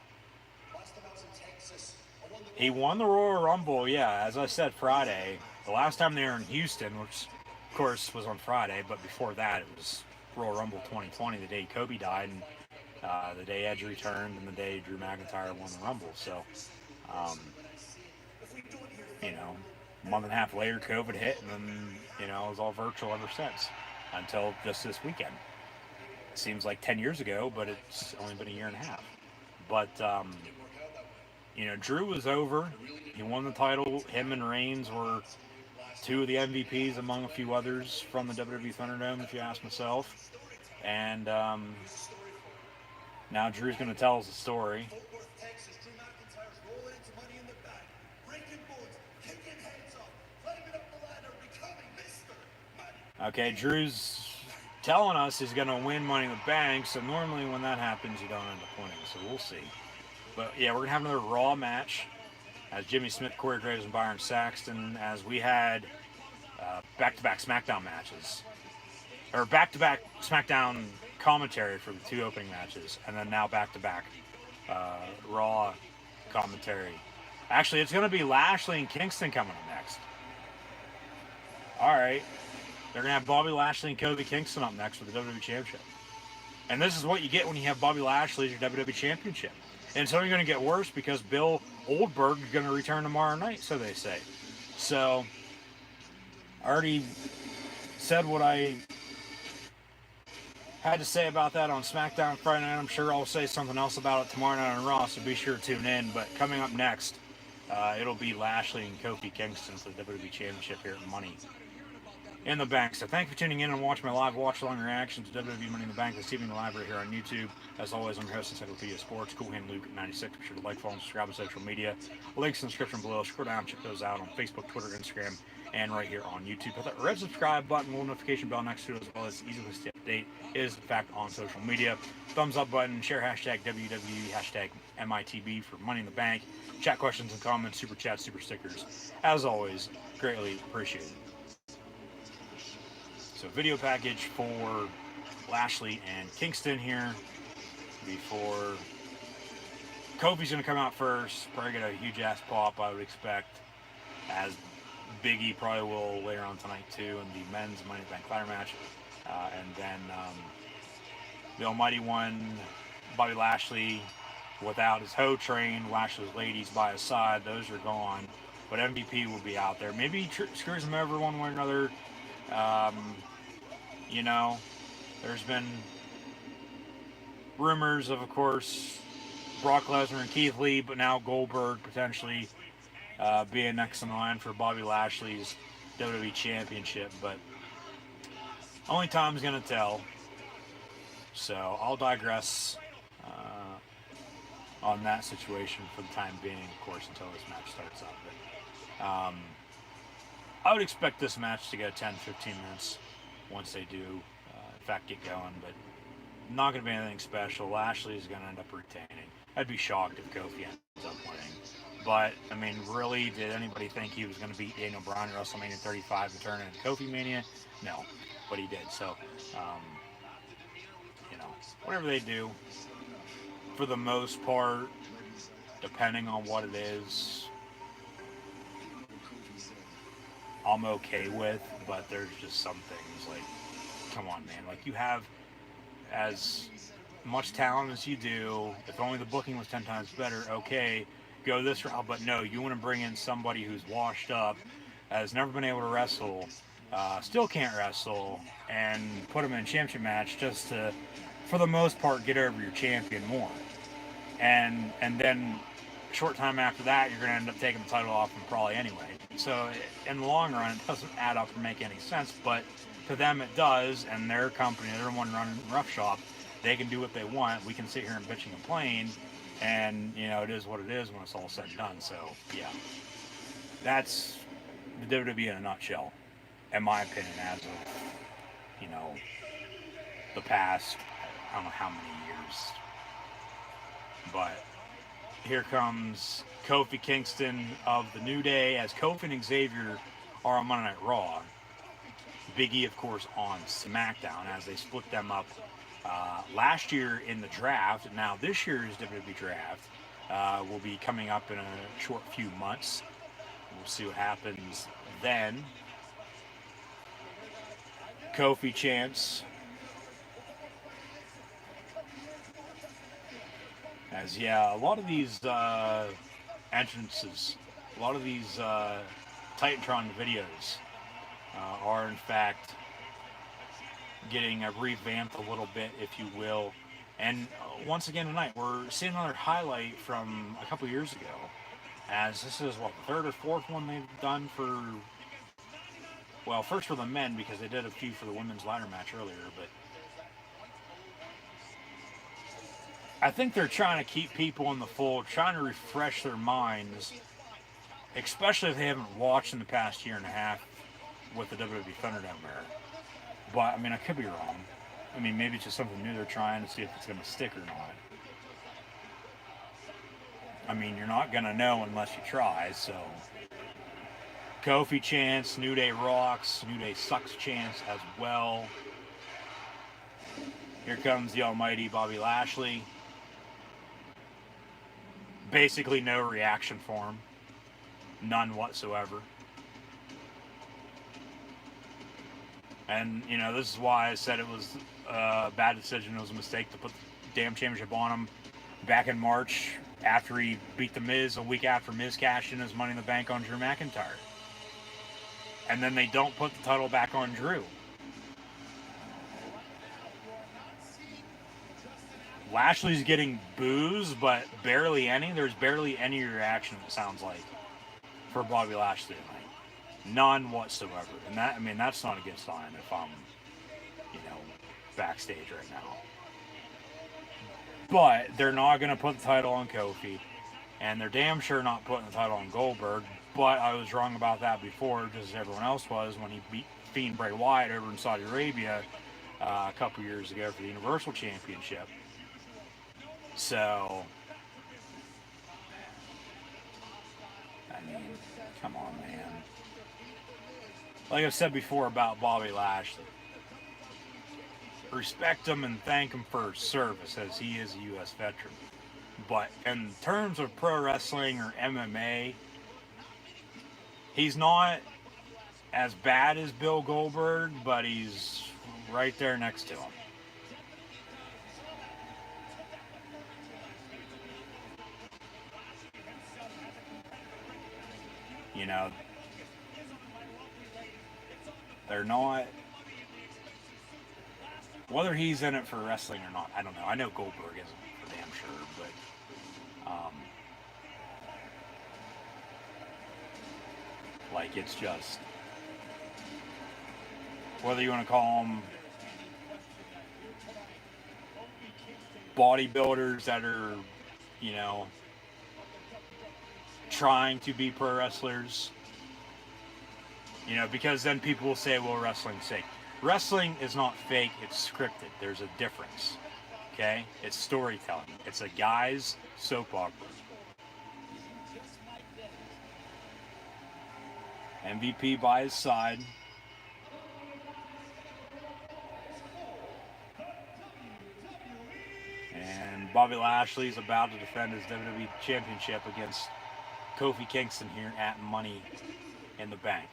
he won the Royal Rumble, as I said Friday. The last time they were in Houston, which of course was on Friday, but before that it was Royal Rumble 2020, the day Kobe died, and the day Edge returned, and the day Drew McIntyre won the Rumble. So, um, a month and a half later, COVID hit, and then, it was all virtual ever since until just this weekend. It seems like 10 years ago, but it's only been a year and a half. But, Drew was over. He won the title. Him and Reigns were two of the MVPs among a few others from the WWE Thunderdome, if you ask myself. And now Drew's going to tell us a story. Okay, Drew's telling us he's going to win Money in the Bank, so normally when that happens, you don't end up winning, so we'll see. But yeah, we're going to have another Raw match as Jimmy Smith, Corey Graves, and Byron Saxton, as we had back-to-back SmackDown matches. Or back-to-back SmackDown commentary for the two opening matches, and then now back-to-back Raw commentary. Actually, it's going to be Lashley and Kingston coming up next. All right. They're going to have Bobby Lashley and Kofi Kingston up next for the WWE Championship. And this is what you get when you have Bobby Lashley as your WWE Championship. And it's only going to get worse because Bill Oldberg is going to return tomorrow night, so they say. So, I already said what I had to say about that on SmackDown Friday night. I'm sure I'll say something else about it tomorrow night on Raw, so be sure to tune in. But coming up next, it'll be Lashley and Kofi Kingston for the WWE Championship here at Money in the Bank. So thank you for tuning in and watching my live watch-along reaction to WWE Money in the Bank this evening live right here on YouTube. As always, I'm your host, Encyclopedia Sports, Cool Hand Luke 96. Be sure to like, follow, and subscribe on social media. Links in the description below. Scroll down, check those out on Facebook, Twitter, Instagram, and right here on YouTube. Hit that red subscribe button, little notification bell next to it, as well as easy to stay update is in fact on social media. Thumbs up button, share hashtag WWE, hashtag MITB for Money in the Bank. Chat questions and comments, super chats, super stickers. As always, greatly appreciated. So video package for Lashley and Kingston here before Kofi's going to come out first. Probably get a huge ass pop, I would expect, as Big E probably will later on tonight too in the men's Money in the Bank ladder match. And then the Almighty One, Bobby Lashley, without his hoe train, Lashley's ladies by his side, those are gone. But MVP will be out there. Maybe he screws him over one way or another. There's been rumors of course, Brock Lesnar and Keith Lee, but now Goldberg potentially being next in line for Bobby Lashley's WWE Championship. But only time's going to tell. So I'll digress on that situation for the time being, of course, until this match starts up. But I would expect this match to go 10-15 minutes once they do, in fact, get going. But not going to be anything special. Lashley is going to end up retaining. I'd be shocked if Kofi ends up winning. But, I mean, really, did anybody think he was going to beat Daniel Bryan at WrestleMania 35 and turn into Kofi Mania? No, but he did. So, whatever they do, for the most part, depending on what it is, I'm okay with. But there's just some things like, come on, man. Like, you have as much talent as you do. If only the booking was 10 times better, okay, go this route. But no, you want to bring in somebody who's washed up, has never been able to wrestle, still can't wrestle, and put him in a championship match just to, for the most part, get over your champion more. And then a short time after that, you're going to end up taking the title off him probably anyway. So in the long run, it doesn't add up or make any sense, but to them it does, and their company, they're the one running rough shop. They can do what they want. We can sit here and bitch and complain, and, it is what it is when it's all said and done. So, yeah. That's the WWE in a nutshell, in my opinion, as of, the past, I don't know how many years. But here comes Kofi Kingston of the New Day, as Kofi and Xavier are on Monday Night Raw. Big E, of course, on SmackDown, as they split them up last year in the draft. Now, this year's WWE draft will be coming up in a short few months. We'll see what happens then. Kofi chants As yeah, a lot of these entrances, a lot of these Titantron videos are in fact getting revamped a little bit, if you will. And once again tonight, we're seeing another highlight from a couple years ago. As this is what, the third or fourth one they've done for, well, first for the men because they did a few for the women's ladder match earlier, but I think they're trying to keep people in the fold, trying to refresh their minds, especially if they haven't watched in the past year and a half with the WWE Thunderdome era. But I mean, I could be wrong. I mean, maybe it's just something new they're trying to see if it's going to stick or not. I mean, you're not going to know unless you try, so. Kofi chants, New Day rocks, New Day sucks chants as well. Here comes the almighty Bobby Lashley. Basically no reaction for him. None whatsoever. And, you know, this is why I said it was a bad decision. It was a mistake to put the damn championship on him back in March after he beat The Miz a week after Miz cashed in his Money in the Bank on Drew McIntyre. And then they don't put the title back on Drew. Lashley's getting boos, but barely any. There's barely any reaction, it sounds like, for Bobby Lashley tonight. None whatsoever. And that, I mean, that's not a good sign if I'm, you know, backstage right now. But they're not going to put the title on Kofi. And they're damn sure not putting the title on Goldberg. But I was wrong about that before, just as everyone else was, when he beat Fiend Bray Wyatt over in Saudi Arabia a couple years ago for the Universal Championship. So, I mean, come on, man. Like I've said before about Bobby Lashley, respect him and thank him for his service, as he is a U.S. veteran. But in terms of pro wrestling or MMA, he's not as bad as Bill Goldberg, but he's right there next to him. You know, they're not, whether he's in it for wrestling or not, I don't know. I know Goldberg isn't for damn sure, but like, it's just, whether you want to call them bodybuilders that are, you know, trying to be pro wrestlers, you know, because then people will say, well, wrestling's fake. Wrestling is not fake, it's scripted. There's a difference, okay? It's storytelling. It's a guy's soap opera. MVP by his side. And Bobby Lashley is about to defend his WWE Championship against Kofi Kingston here at Money in the Bank.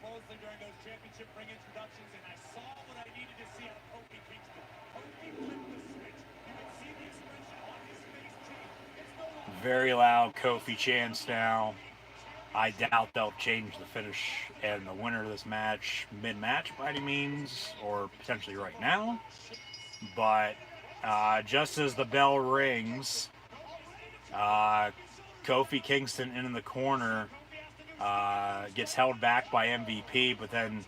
Closely during those championship ring introductions, and I saw what I needed to see out of Kofi Kingston. Kofi flipped the switch. You can see the expression on his face change. It's no longer Very loud Kofi chants now. I doubt they'll change the finish and the winner of this match mid-match by any means, or potentially right now. But just as the bell rings, Kofi Kingston in the corner gets held back by MVP, but then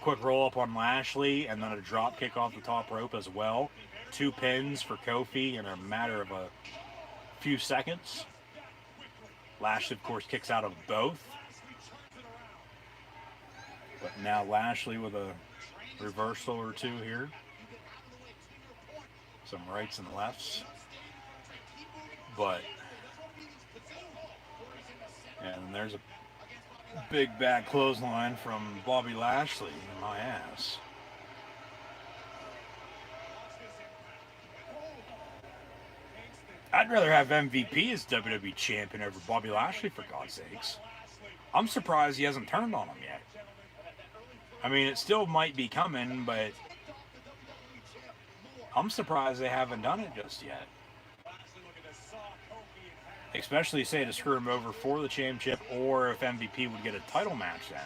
quick roll up on Lashley and then a drop kick off the top rope as well. 2 pins for Kofi in a matter of a few seconds. Lashley, of course, kicks out of both. But now Lashley with a reversal or two here. Some rights and lefts. But, and there's a big back clothesline from Bobby Lashley in my ass. I'd rather have MVP as WWE champion over Bobby Lashley, for God's sakes. I'm surprised he hasn't turned on him yet. I mean, it still might be coming, but I'm surprised they haven't done it just yet. Especially, say, to screw him over for the championship, or if MVP would get a title match then.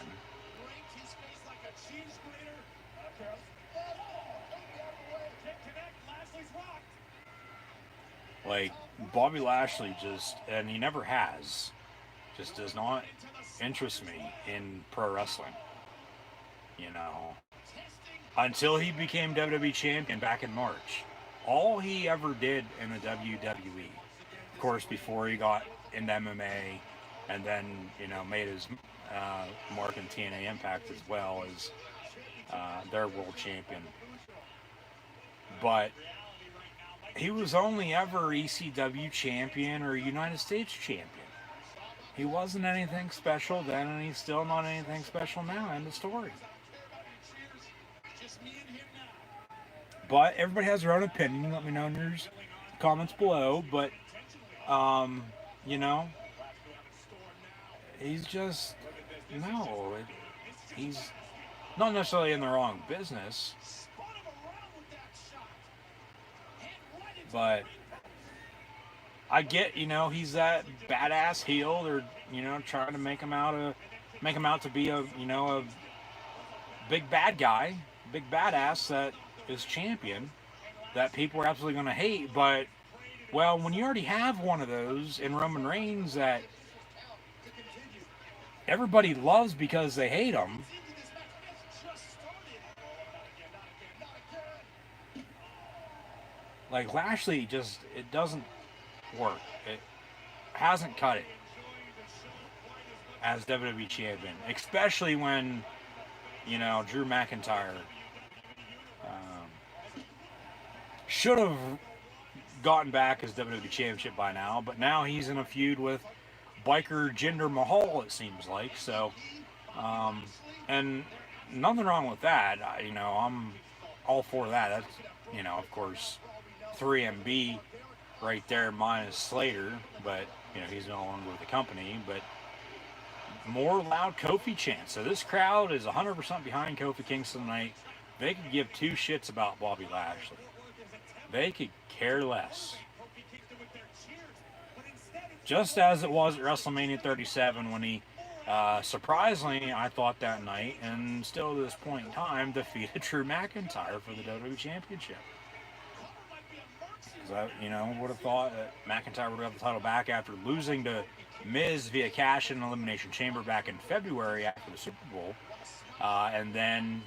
Like, Bobby Lashley just, and he never has, just does not interest me in pro wrestling. You know, until he became WWE champion back in March. All he ever did in the WWE, of course, before he got into MMA, and then, you know, made his mark in TNA Impact as well as their world champion. But he was only ever ECW champion or United States champion. He wasn't anything special then, and he's still not anything special now. End of story. But everybody has their own opinion. Let me know in your comments below. But, you know, he's just, no, he's not necessarily in the wrong business. But I get, you know, he's that badass heel. They're, you know, trying to make him out to be a, you know, a big bad guy, big badass that is champion that people are absolutely going to hate. But, well, when you already have one of those in Roman Reigns that everybody loves because they hate him, like Lashley, just, it doesn't work. It hasn't cut it as WWE champion, especially when, you know, Drew McIntyre should have gotten back his WWE championship by now, but now he's in a feud with biker Jinder Mahal, it seems like. So, and nothing wrong with that. You know, I'm all for that. That's, you know, of course, 3MB right there minus Slater, but, you know, he's no longer with the company. But more loud Kofi chants. So this crowd is 100% behind Kofi Kingston tonight. They could give two shits about Bobby Lashley. They could care less. Just as it was at WrestleMania 37 when he, surprisingly, I thought that night, and still to this point in time, defeated Drew McIntyre for the WWE Championship. Because I, you know, would have thought that McIntyre would have got the title back after losing to Miz via cash in Elimination Chamber back in February after the Super Bowl. And then,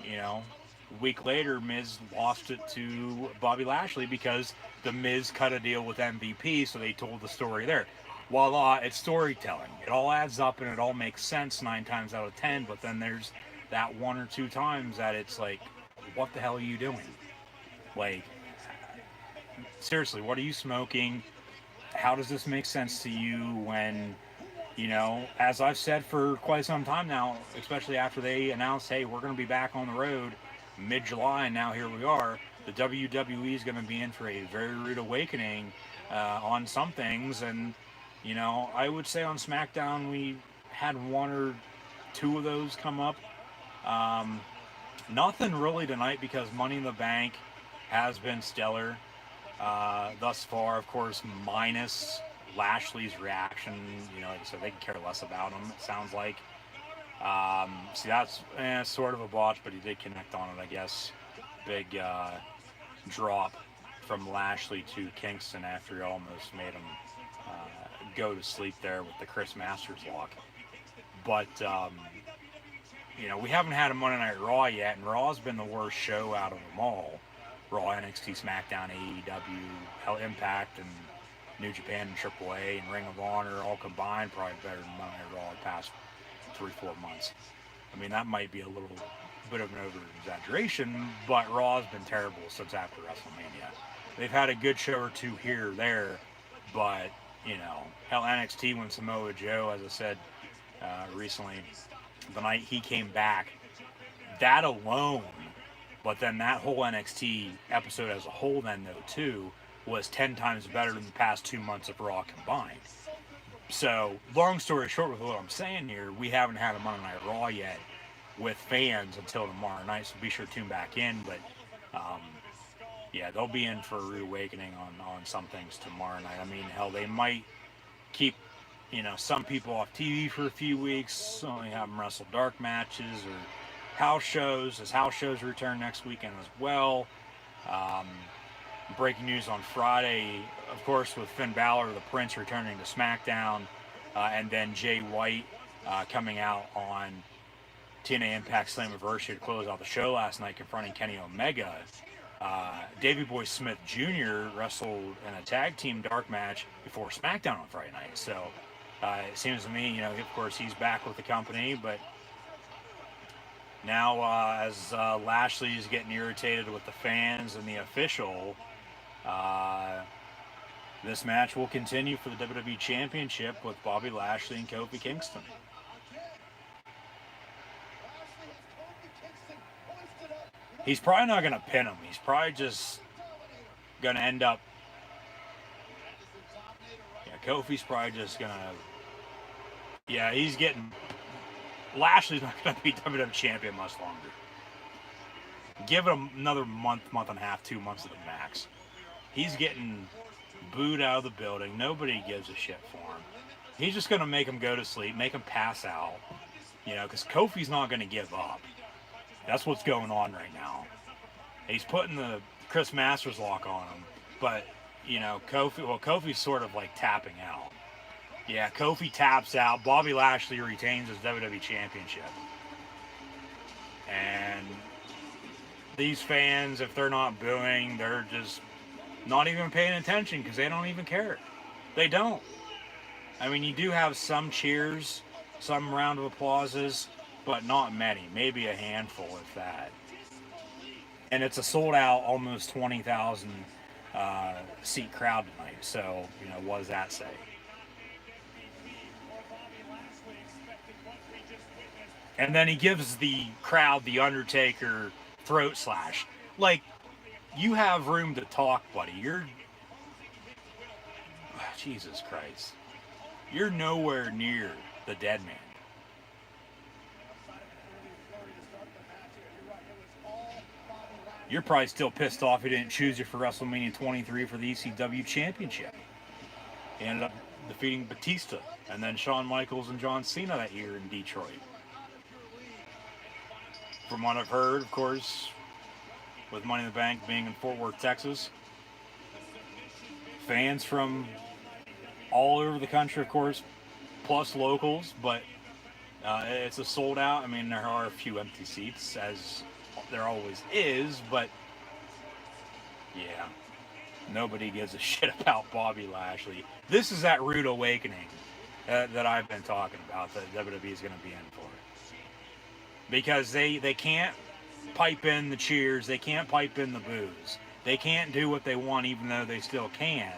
you know, a week later, Miz lost it to Bobby Lashley because the Miz cut a deal with MVP, so they told the story there. Voila, it's storytelling. It all adds up and it all makes sense 9 times out of 10, but then there's that 1 or 2 times that it's like, what the hell are you doing? Like, seriously, what are you smoking? How does this make sense to you when, you know, as I've said for quite some time now, especially after they announced, hey, we're going to be back on the road mid-July, and now here we are, the WWE is going to be in for a very rude awakening on some things. And, you know, I would say on SmackDown we had 1 or 2 of those come up. Nothing really tonight because Money in the Bank has been stellar thus far, of course, minus Lashley's reaction. You know, like I said, they can care less about him, it sounds like. See, that's sort of a botch, but he did connect on it, I guess. Big drop from Lashley to Kingston after he almost made him go to sleep there with the Chris Masters lock. But, you know, we haven't had a Monday Night Raw yet, and Raw's been the worst show out of them all. Raw, NXT, SmackDown, AEW, Impact, and New Japan, and AAA, and Ring of Honor all combined, probably better than Monday Night Raw the past 3-4 months. I mean, that might be a little bit of an over-exaggeration, but Raw's been terrible since after WrestleMania. They've had a good show or two here or there, but, hell, NXT when Samoa Joe, as I said recently, the night he came back, that alone, but then that whole NXT episode as a whole then, though, too, was 10 times better than the past 2 months of Raw combined. So, long story short with what I'm saying here, we haven't had a Monday Night Raw yet with fans until tomorrow night, so be sure to tune back in. But, yeah, they'll be in for a rude awakening on some things tomorrow night. I mean, hell, they might keep, some people off TV for a few weeks, only have them wrestle dark matches or house shows, as house shows return next weekend as well. Breaking news on Friday, of course, with Finn Balor, the Prince, returning to SmackDown, and then Jay White coming out on TNA Impact Slammiversary to close out the show last night, confronting Kenny Omega. Davey Boy Smith Jr. wrestled in a tag team dark match before SmackDown on Friday night. So it seems to me, of course, he's back with the company, but now as Lashley is getting irritated with the fans and the official, this match will continue for the WWE Championship with Bobby Lashley and Kofi Kingston. He's probably not going to pin him. He's probably just going to end up... Yeah, Kofi's probably just going to... Yeah, he's getting... Lashley's not going to be WWE Champion much longer. Give him another month and a half, 2 months at the max. He's getting booed out of the building. Nobody gives a shit for him. He's just going to make him go to sleep, make him pass out. Because Kofi's not going to give up. That's what's going on right now. He's putting the Chris Masters lock on him. But, Kofi's sort of like tapping out. Yeah, Kofi taps out. Bobby Lashley retains his WWE Championship. And these fans, if they're not booing, they're just not even paying attention because they don't even care. They don't. I mean, you do have some cheers, some round of applauses, but not many. Maybe a handful, if that. And it's a sold-out, almost 20,000 seat crowd tonight. So, what does that say? And then he gives the crowd the Undertaker throat slash. Like, you have room to talk, buddy. Jesus Christ. You're nowhere near the dead man. You're probably still pissed off he didn't choose you for WrestleMania 23 for the ECW Championship. He ended up defeating Batista and then Shawn Michaels and John Cena that year in Detroit. From what I've heard, of course, with Money in the Bank being in Fort Worth, Texas, fans from all over the country, of course, plus locals, but it's a sold out. I mean, there are a few empty seats, as there always is, but yeah, nobody gives a shit about Bobby Lashley. This is that rude awakening that I've been talking about that WWE is going to be in for. Because they can't pipe in the cheers, they can't pipe in the boos. They can't do what they want even though they still can.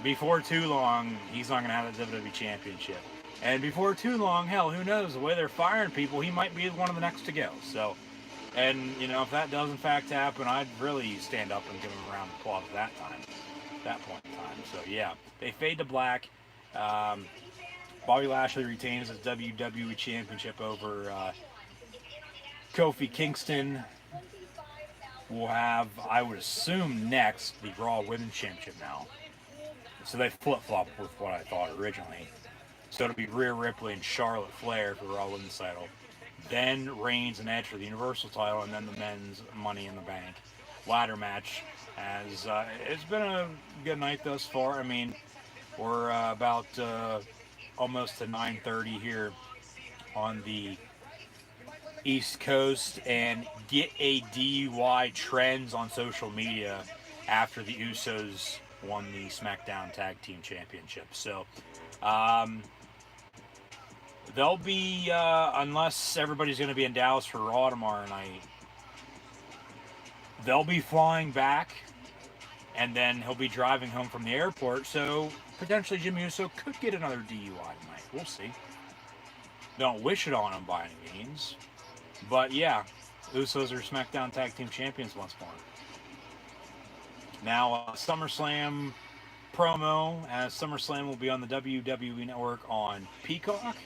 Before too long, he's not going to have the WWE Championship. And before too long, hell, who knows, the way they're firing people, he might be one of the next to go. So, and, if that does in fact happen, I'd really stand up and give him a round of applause at that point in time. So, yeah, they fade to black. Bobby Lashley retains his WWE Championship over Kofi Kingston. We'll have, I would assume, next the Raw Women's Championship now. So they flip-flop with what I thought originally. So it'll be Rhea Ripley and Charlotte Flair for the Raw Women's title. Then Reigns and Edge for the Universal title, and then the men's Money in the Bank ladder match. As it's been a good night thus far. I mean, we're about almost to 9:30 here on the East Coast, and get a DUI trends on social media after the Usos won the SmackDown Tag Team Championship. So They'll be, unless everybody's going to be in Dallas for Raw tomorrow night, they'll be flying back, and then he'll be driving home from the airport, so potentially Jimmy Uso could get another DUI tonight. We'll see. Don't wish it on him by any means. But yeah, Usos are SmackDown Tag Team Champions once more. Now, SummerSlam promo, as SummerSlam will be on the WWE Network on Peacock.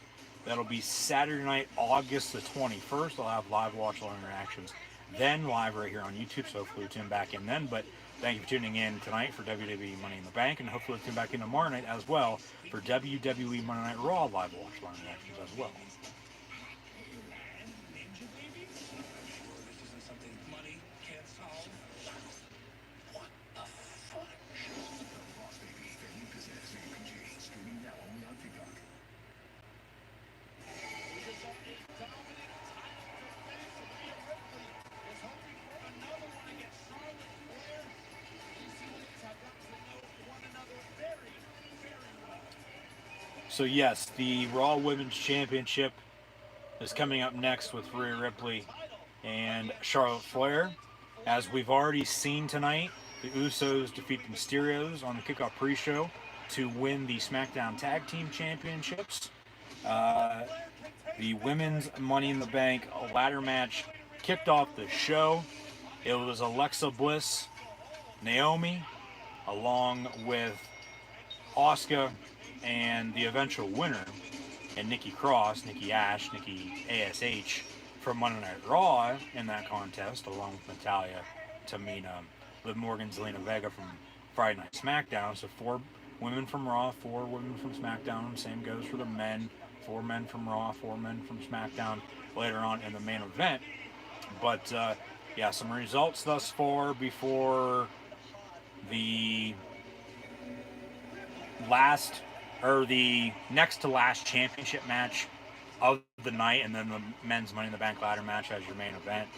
That'll be Saturday night, August the 21st. I'll have live watch-along interactions then live right here on YouTube, so hopefully tune back in then. But thank you for tuning in tonight for WWE Money in the Bank, and hopefully tune back in tomorrow night as well for WWE Monday Night Raw live watch-along interactions as well. So yes, the Raw Women's Championship is coming up next with Rhea Ripley and Charlotte Flair. As we've already seen tonight, the Usos defeat the Mysterios on the kickoff pre-show to win the SmackDown Tag Team Championships. The Women's Money in the Bank ladder match kicked off the show. It was Alexa Bliss, Naomi, along with Asuka, and the eventual winner, and Nikki Cross, Nikki Ash, Nikki ASH from Monday Night Raw in that contest, along with Natalya, Tamina, Liv Morgan, Zelina Vega from Friday Night SmackDown. So 4 women from Raw, 4 women from SmackDown. Same goes for the men. 4 men from Raw, 4 men from SmackDown later on in the main event. But yeah, some results thus far before the the next to last championship match of the night, and then the men's Money in the Bank ladder match as your main event.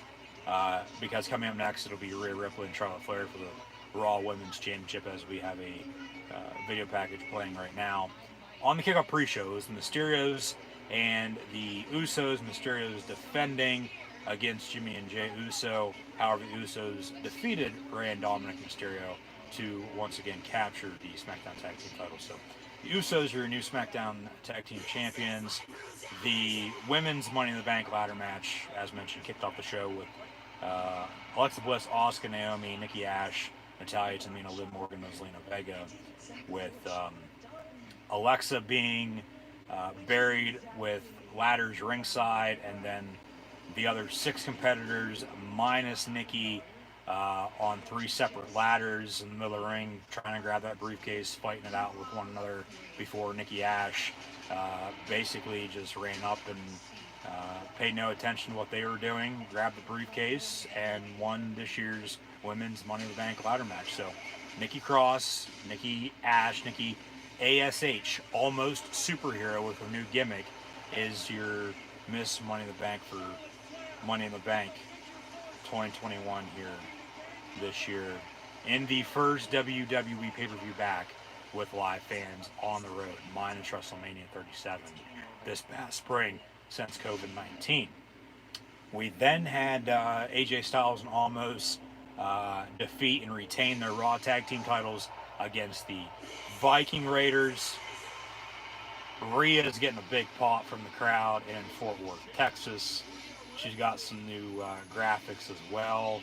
Because coming up next, it'll be Rhea Ripley and Charlotte Flair for the Raw Women's Championship, as we have a video package playing right now. On the kickoff pre-shows, the Mysterios and the Usos. Mysterios defending against Jimmy and Jey Uso. However, the Usos defeated Rey and Dominic Mysterio to once again capture the SmackDown Tag Team title. So the Usos are your new SmackDown Tag Team Champions. The women's Money in the Bank ladder match, as mentioned, kicked off the show with Alexa Bliss, Asuka, Naomi, Nikki Ash, Natalya, Tamina, Liv Morgan, and Zelina Vega, with Alexa being buried with ladders ringside, and then the other 6 competitors minus Nikki on 3 separate ladders in the middle of the ring, trying to grab that briefcase, fighting it out with one another before Nikki Ash basically just ran up and paid no attention to what they were doing, grabbed the briefcase, and won this year's women's Money in the Bank ladder match. So Nikki Cross, Nikki Ash, Nikki ASH, almost superhero with her new gimmick, is your Miss Money in the Bank for Money in the Bank 2021 here this year, in the first WWE pay-per-view back with live fans on the road, minus WrestleMania 37 this past spring since COVID-19. We then had AJ Styles and Almost defeat and retain their Raw Tag Team titles against the Viking Raiders. Rhea is getting a big pop from the crowd in Fort Worth, Texas. She's got some new graphics as well,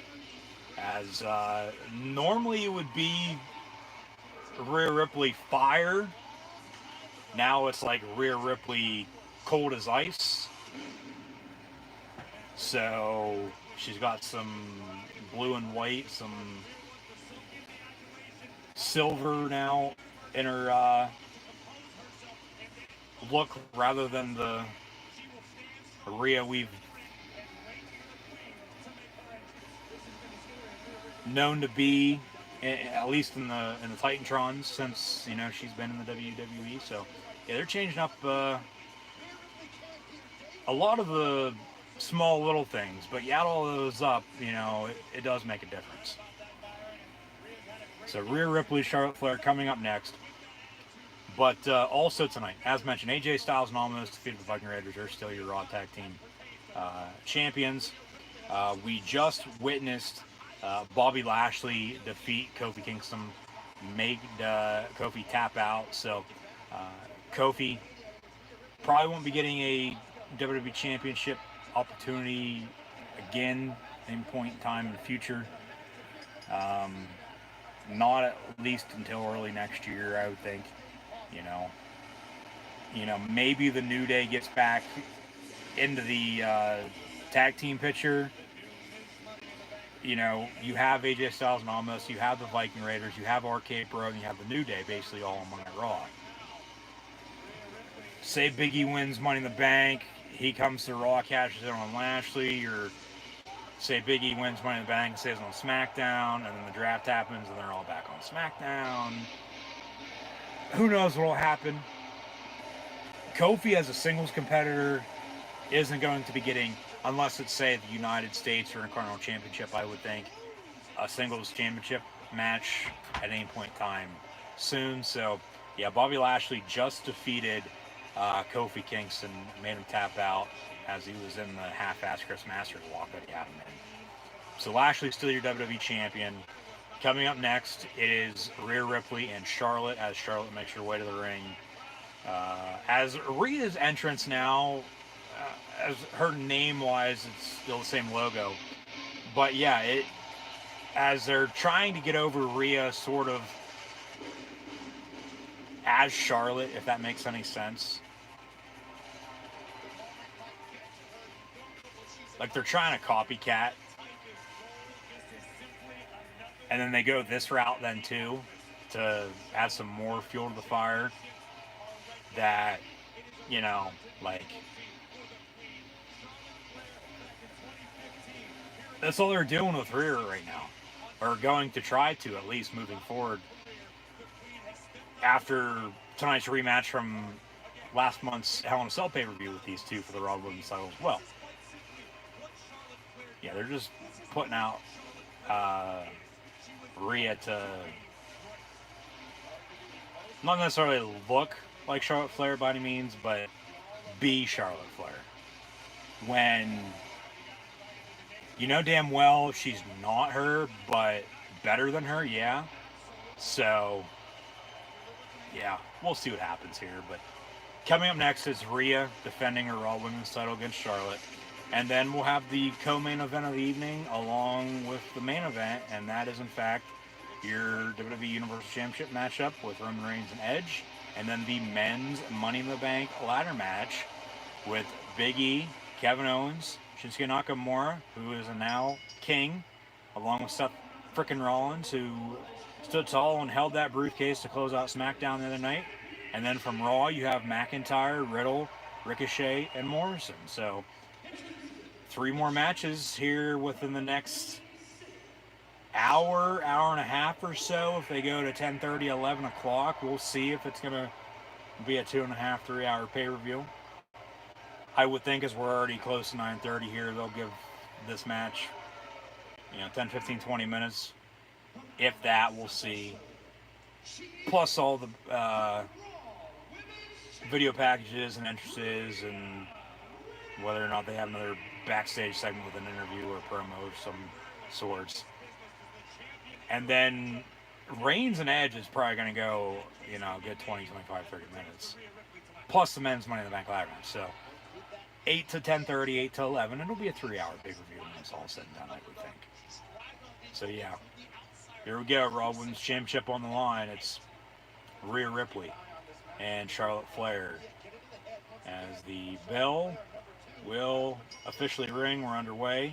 as normally it would be Rhea Ripley Fire. Now it's like Rhea Ripley Cold as Ice. So she's got some blue and white, some silver now in her look, rather than the Rhea we've known to be, at least in the Titantrons, since she's been in the WWE. So yeah, they're changing up a lot of the small little things, but you add all those up, it does make a difference. So Rhea Ripley, Charlotte Flair coming up next. But also tonight, as mentioned, AJ Styles and Almost defeated the Viking Raiders. They're still your Raw Tag Team champions. We just witnessed Bobby Lashley defeat Kofi Kingston, make Kofi tap out. So Kofi probably won't be getting a WWE Championship opportunity again at any point in time in the future. Not at least until early next year, I would think. Maybe the New Day gets back into the tag team picture. You have AJ Styles and Almost, you have the Viking Raiders, you have RK Bro, and you have the New Day basically all on Monday Raw. Say Big E wins Money in the Bank, he comes to Raw, cashes in on Lashley, or say Big E wins Money in the Bank, stays on SmackDown, and then the draft happens and they're all back on SmackDown. Who knows what will happen? Kofi as a singles competitor isn't going to be getting, unless it's, say, the United States or Intercontinental Championship, I would think, a singles championship match at any point in time soon. So, yeah, Bobby Lashley just defeated Kofi Kingston, made him tap out as he was in the half-assed Chris Masters walk that he had him in. So Lashley's still your WWE champion. Coming up next, it is Rhea Ripley and Charlotte, as Charlotte makes her way to the ring. As Rhea's entrance now, as her name-wise, it's still the same logo. But yeah, as they're trying to get over Rhea sort of as Charlotte, if that makes any sense. Like they're trying to copycat. And then they go this route then too, to add some more fuel to the fire. That, that's all they're doing with Rhea right now. Or going to try to, at least, moving forward. After tonight's rematch from last month's Hell in a Cell pay-per-view with these two for the Raw Women's title as well. Yeah, they're just putting out Rhea to not necessarily look like Charlotte Flair by any means, but be Charlotte Flair. When you know damn well she's not her, but better than her, yeah. So, yeah, we'll see what happens here. But coming up next is Rhea defending her Raw Women's title against Charlotte. And then we'll have the co-main event of the evening along with the main event, and that is, in fact, your WWE Universal Championship matchup with Roman Reigns and Edge. And then the men's Money in the Bank ladder match with Big E, Kevin Owens, Shinsuke Nakamura, who is a now king, along with Seth frickin' Rollins, who stood tall and held that briefcase to close out SmackDown the other night. And then from Raw, you have McIntyre, Riddle, Ricochet, and Morrison. So 3 more matches here within the next hour and a half or so. If they go to 10:30, 11 o'clock, we'll see if it's going to be a 2.5, 3 hour pay-per-view. I would think as we're already close to 9:30 here, they'll give this match, 10, 15, 20 minutes. If that, we'll see. Plus all the video packages and entrances, and whether or not they have another backstage segment with an interview or promo of some sorts. And then Reigns and Edge is probably going to go, good 20, 25, 30 minutes. Plus the men's Money in the Bank ladder match. So 8 to 10:30, 8 to 11. It'll be a 3-hour pay-per-view when it's all said and done, I would think. So yeah, here we go. Raw Women's Championship on the line. It's Rhea Ripley and Charlotte Flair. As the bell will officially ring, we're underway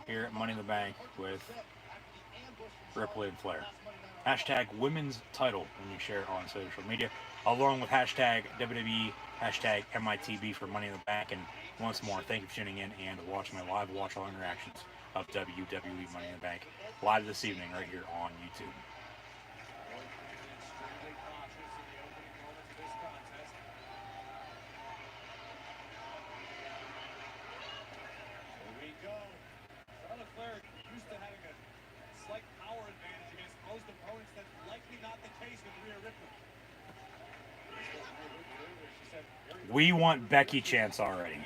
here at Money in the Bank with Ripley and Flair. Hashtag women's title when you share it on social media, along with hashtag WWE, hashtag MITB for Money in the Bank. And once more, thank you for tuning in and watching my live watch-all interactions of WWE Money in the Bank live this evening right here on YouTube. We want Becky chance already.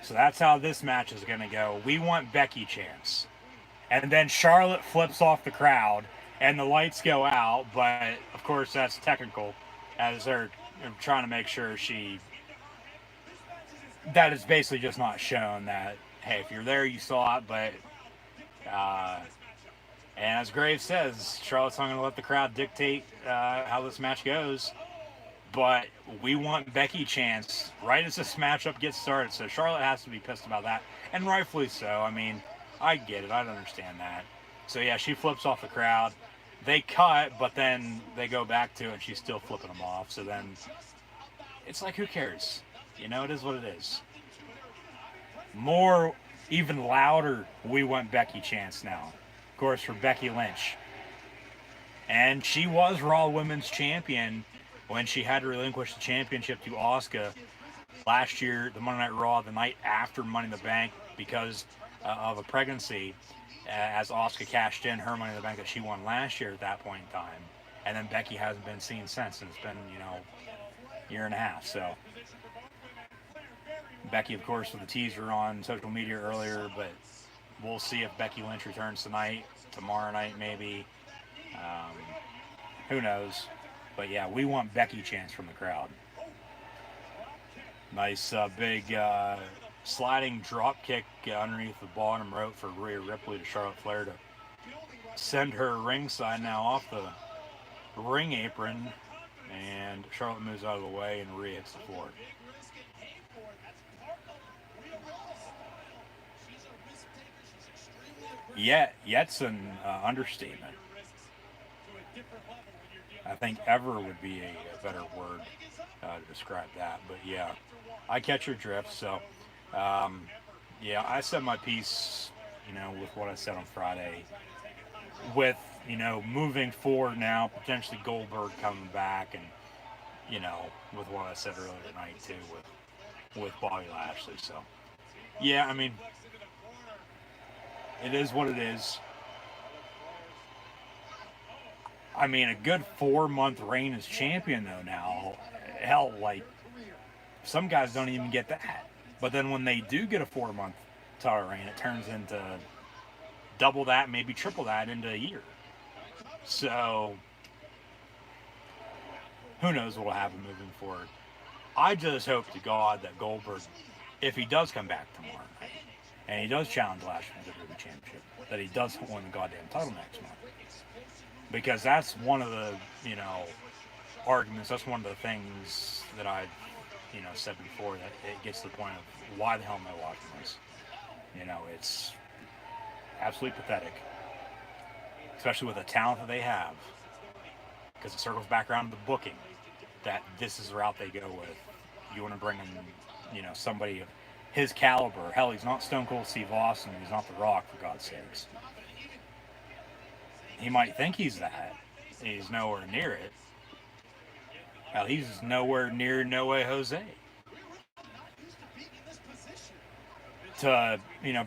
So that's how this match is going to go. We want Becky chance. And then Charlotte flips off the crowd and the lights go out, but of course that's technical as they're trying to make sure that is basically just not shown that, hey, if you're there, you saw it, but, and as Graves says, Charlotte's not going to let the crowd dictate how this match goes. But we want Becky chance right as this matchup gets started. So Charlotte has to be pissed about that. And rightfully so. I mean, I get it. I understand that. So yeah, she flips off the crowd. They cut, but then they go back to it and she's still flipping them off. So then it's like, who cares? You know, it is what it is. More, even louder, we want Becky chance now. Of course, for Becky Lynch. And she was Raw Women's Champion when she had to relinquish the championship to Asuka last year, the Monday Night Raw, the night after Money in the Bank, because of a pregnancy, as Asuka cashed in her Money in the Bank that she won last year at that point in time. And then Becky hasn't been seen since, and it's been, a year and a half. So Becky, of course, with the teaser on social media earlier, but we'll see if Becky Lynch returns tonight, tomorrow night maybe. Who knows? But yeah, we want Becky chance from the crowd. Nice big sliding drop kick underneath the bottom rope for Rhea Ripley to Charlotte Flair to send her ringside now off the ring apron. And Charlotte moves out of the way and Rhea hits the floor. Yet's an understatement. I think ever would be a better word to describe that. But yeah, I catch your drift. So, yeah, I said my piece, with what I said on Friday. With, moving forward now, potentially Goldberg coming back and, with what I said earlier tonight too with Bobby Lashley. So, yeah, I mean, it is what it is. I mean, a good 4-month reign as champion, though, now. Hell, like, some guys don't even get that. But then when they do get a 4-month title reign, it turns into double that, maybe triple that into a year. So, who knows what will happen moving forward. I just hope to God that Goldberg, if he does come back tomorrow night, and he does challenge Lashley for the WWE Championship, that he doesn't win the goddamn title next month. Because that's one of the, arguments, that's one of the things that I've, said before, that it gets to the point of why the hell am I watching this? It's absolutely pathetic. Especially with the talent that they have. Because it circles back around to the booking, that this is the route they go with. You want to bring in, somebody of his caliber. Hell, he's not Stone Cold Steve Austin, he's not The Rock, for God's sakes. He might think he's that. He's nowhere near it. Hell, he's nowhere near No Way Jose. To,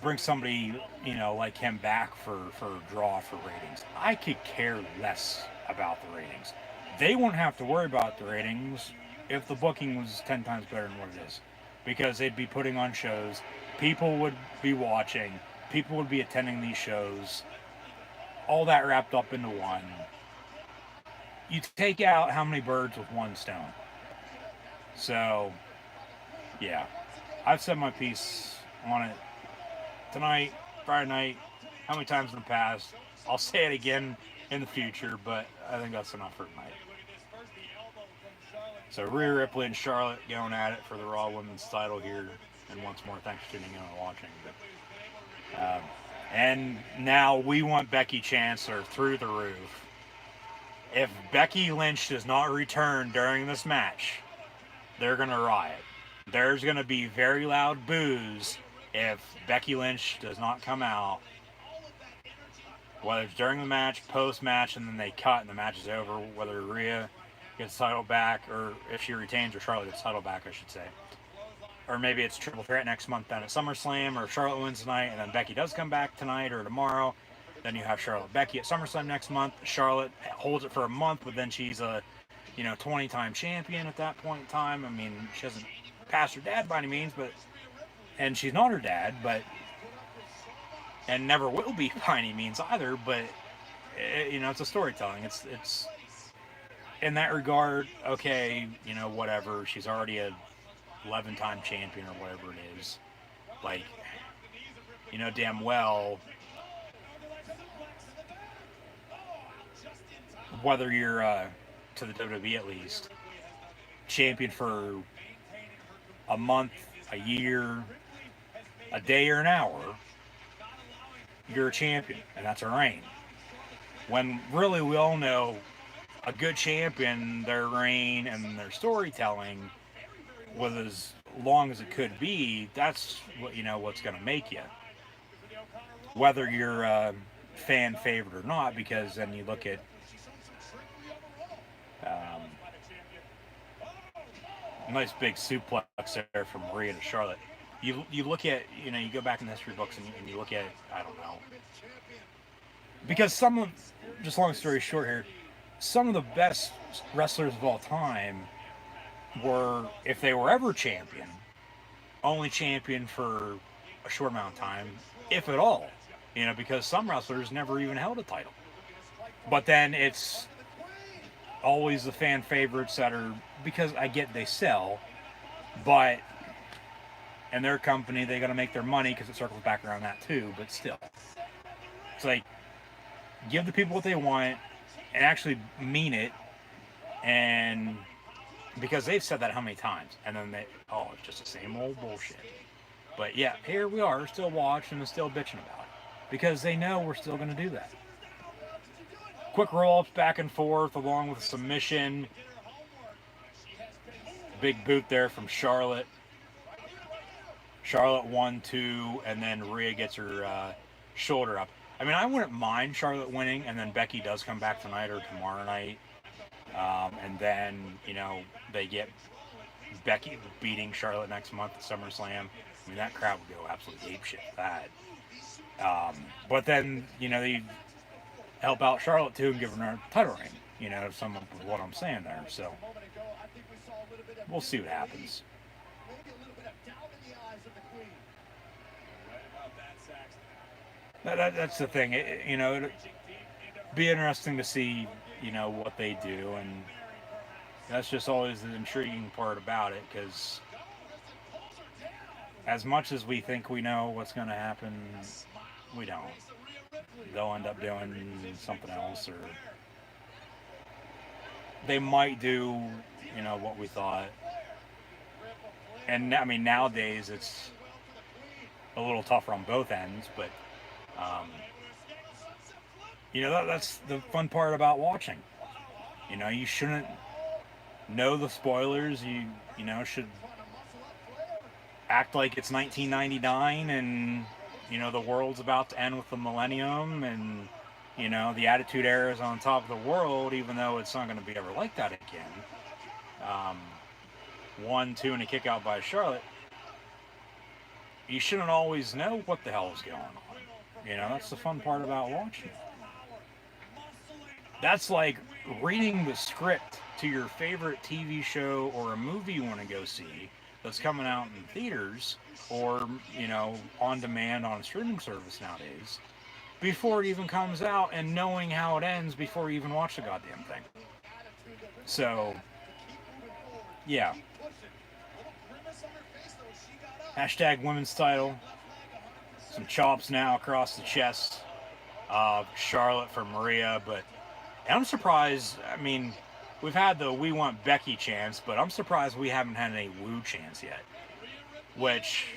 bring somebody, like him back for draw for ratings. I could care less about the ratings. They won't have to worry about the ratings if the booking was 10 times better than what it is. Because they'd be putting on shows. People would be watching. People would be attending these shows. All that wrapped up into one. You take out how many birds with one stone. So, yeah. I've said my piece on it tonight, Friday night, how many times in the past. I'll say it again in the future, but I think that's enough for tonight. So, Rhea Ripley and Charlotte going at it for the Raw Women's title here. And once more, thanks for tuning in and watching. But, and now we want Becky Chancellor through the roof. If Becky Lynch does not return during this match, they're going to riot. There's going to be very loud boos if Becky Lynch does not come out. Whether it's during the match, post-match, and then they cut and the match is over. Whether Rhea gets the title back, or if she retains, or Charlotte gets the title back, I should say. Or maybe it's triple threat next month down at SummerSlam, or Charlotte wins tonight, and then Becky does come back tonight or tomorrow. Then you have Charlotte Becky at SummerSlam next month. Charlotte holds it for a month, but then she's a 20-time champion at that point in time. I mean, she hasn't passed her dad by any means, and she's not her dad, and never will be by any means either. But it's a storytelling. It's in that regard, okay. Whatever. She's already a 11-time champion or whatever it is. Like, damn well, whether you're to the WWE at least champion for a month, a year, a day, or an hour, you're a champion, and that's a reign. When really we all know a good champion, their reign and their storytelling was as long as it could be. That's what's going to make you, whether you're a fan favorite or not. Because then you look at nice big suplex there from Maria to Charlotte. You look at you go back in the history books and you look at, I don't know, because just long story short here, some of the best wrestlers of all time were, if they were ever champion, only champion for a short amount of time, if at all. Because some wrestlers never even held a title. But then it's always the fan favorites that are, because I get they sell, but in their company they got to make their money because it circles back around that too. But still, it's like, give the people what they want and actually mean it, and because they've said that how many times, and then it's just the same old bullshit. But yeah, here we are, still watching and still bitching about it because they know we're still going to do that. Quick roll-ups back and forth along with a submission. Big boot there from Charlotte. Charlotte 1-2, and then Rhea gets her shoulder up. I mean, I wouldn't mind Charlotte winning, and then Becky does come back tonight or tomorrow night. And then, they get Becky beating Charlotte next month at SummerSlam. I mean, that crowd would go absolutely apeshit for that. But then, they help out Charlotte too and give her a title reign. Some of what I'm saying there. So we'll see what happens. That's the thing. It'd be interesting to see, what they do, and that's just always the intriguing part about it, because as much as we think we know what's going to happen, we don't. They'll end up doing something else, or they might do, what we thought. And I mean, nowadays it's a little tougher on both ends, but that's the fun part about watching. You shouldn't know the spoilers. You should act like it's 1999 and the world's about to end with the millennium, and the Attitude Era is on top of the world, even though it's not going to be ever like that again. 1-2 and a kick out by Charlotte. You shouldn't always know what the hell is going on. That's the fun part about watching. That's like reading the script to your favorite TV show or a movie you want to go see that's coming out in theaters or, on demand on a streaming service nowadays, before it even comes out, and knowing how it ends before you even watch the goddamn thing. So, yeah. Hashtag women's title. Some chops now across the chest of Charlotte for Maria, but I'm surprised. I mean, we've had the "we want Becky" chance, but I'm surprised we haven't had any woo chance yet. Which,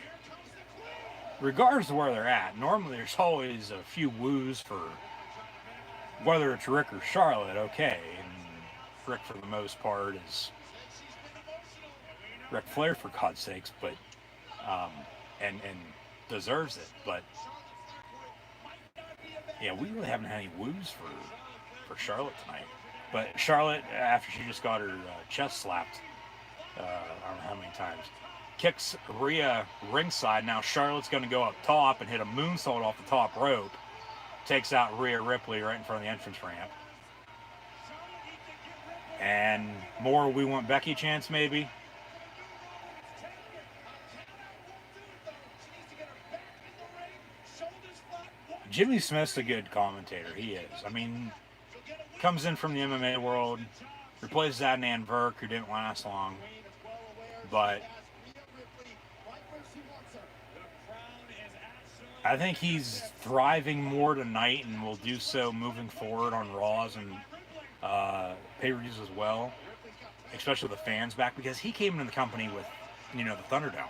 regardless of where they're at, normally there's always a few woos for whether it's Rick or Charlotte, okay. And Rick, for the most part, is Ric Flair, for God's sakes, but and deserves it. But yeah, we really haven't had any woos for Charlotte tonight. But Charlotte, after she just got her chest slapped, I don't know how many times, kicks Rhea ringside. Now Charlotte's going to go up top and hit a moonsault off the top rope. Takes out Rhea Ripley right in front of the entrance ramp. And more We Want Becky chants, maybe. Jimmy Smith's a good commentator. He is. I mean, comes in from the MMA world, replaces Adnan Virk, who didn't last long. But I think he's thriving more tonight and will do so moving forward on Raws and pay-per-views as well, especially with the fans back, because he came into the company with, the Thunderdome.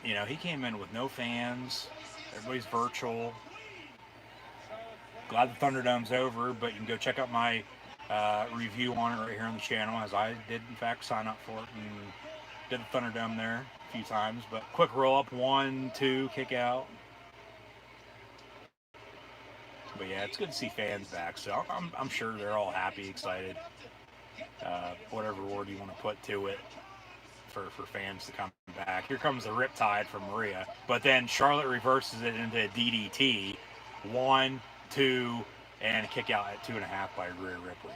He came in with no fans. Everybody's virtual. Glad the Thunderdome's over, but you can go check out my review on it right here on the channel, as I did, in fact, sign up for it and did the Thunderdome there a few times. But quick roll-up, 1, 2, kick out. But yeah, it's good to see fans back, so I'm sure they're all happy, excited, whatever word you want to put to it for fans to come back. Here comes the Riptide from Maria, but then Charlotte reverses it into a DDT. 1, 2, and a kick out at 2.5 by Rhea Ripley.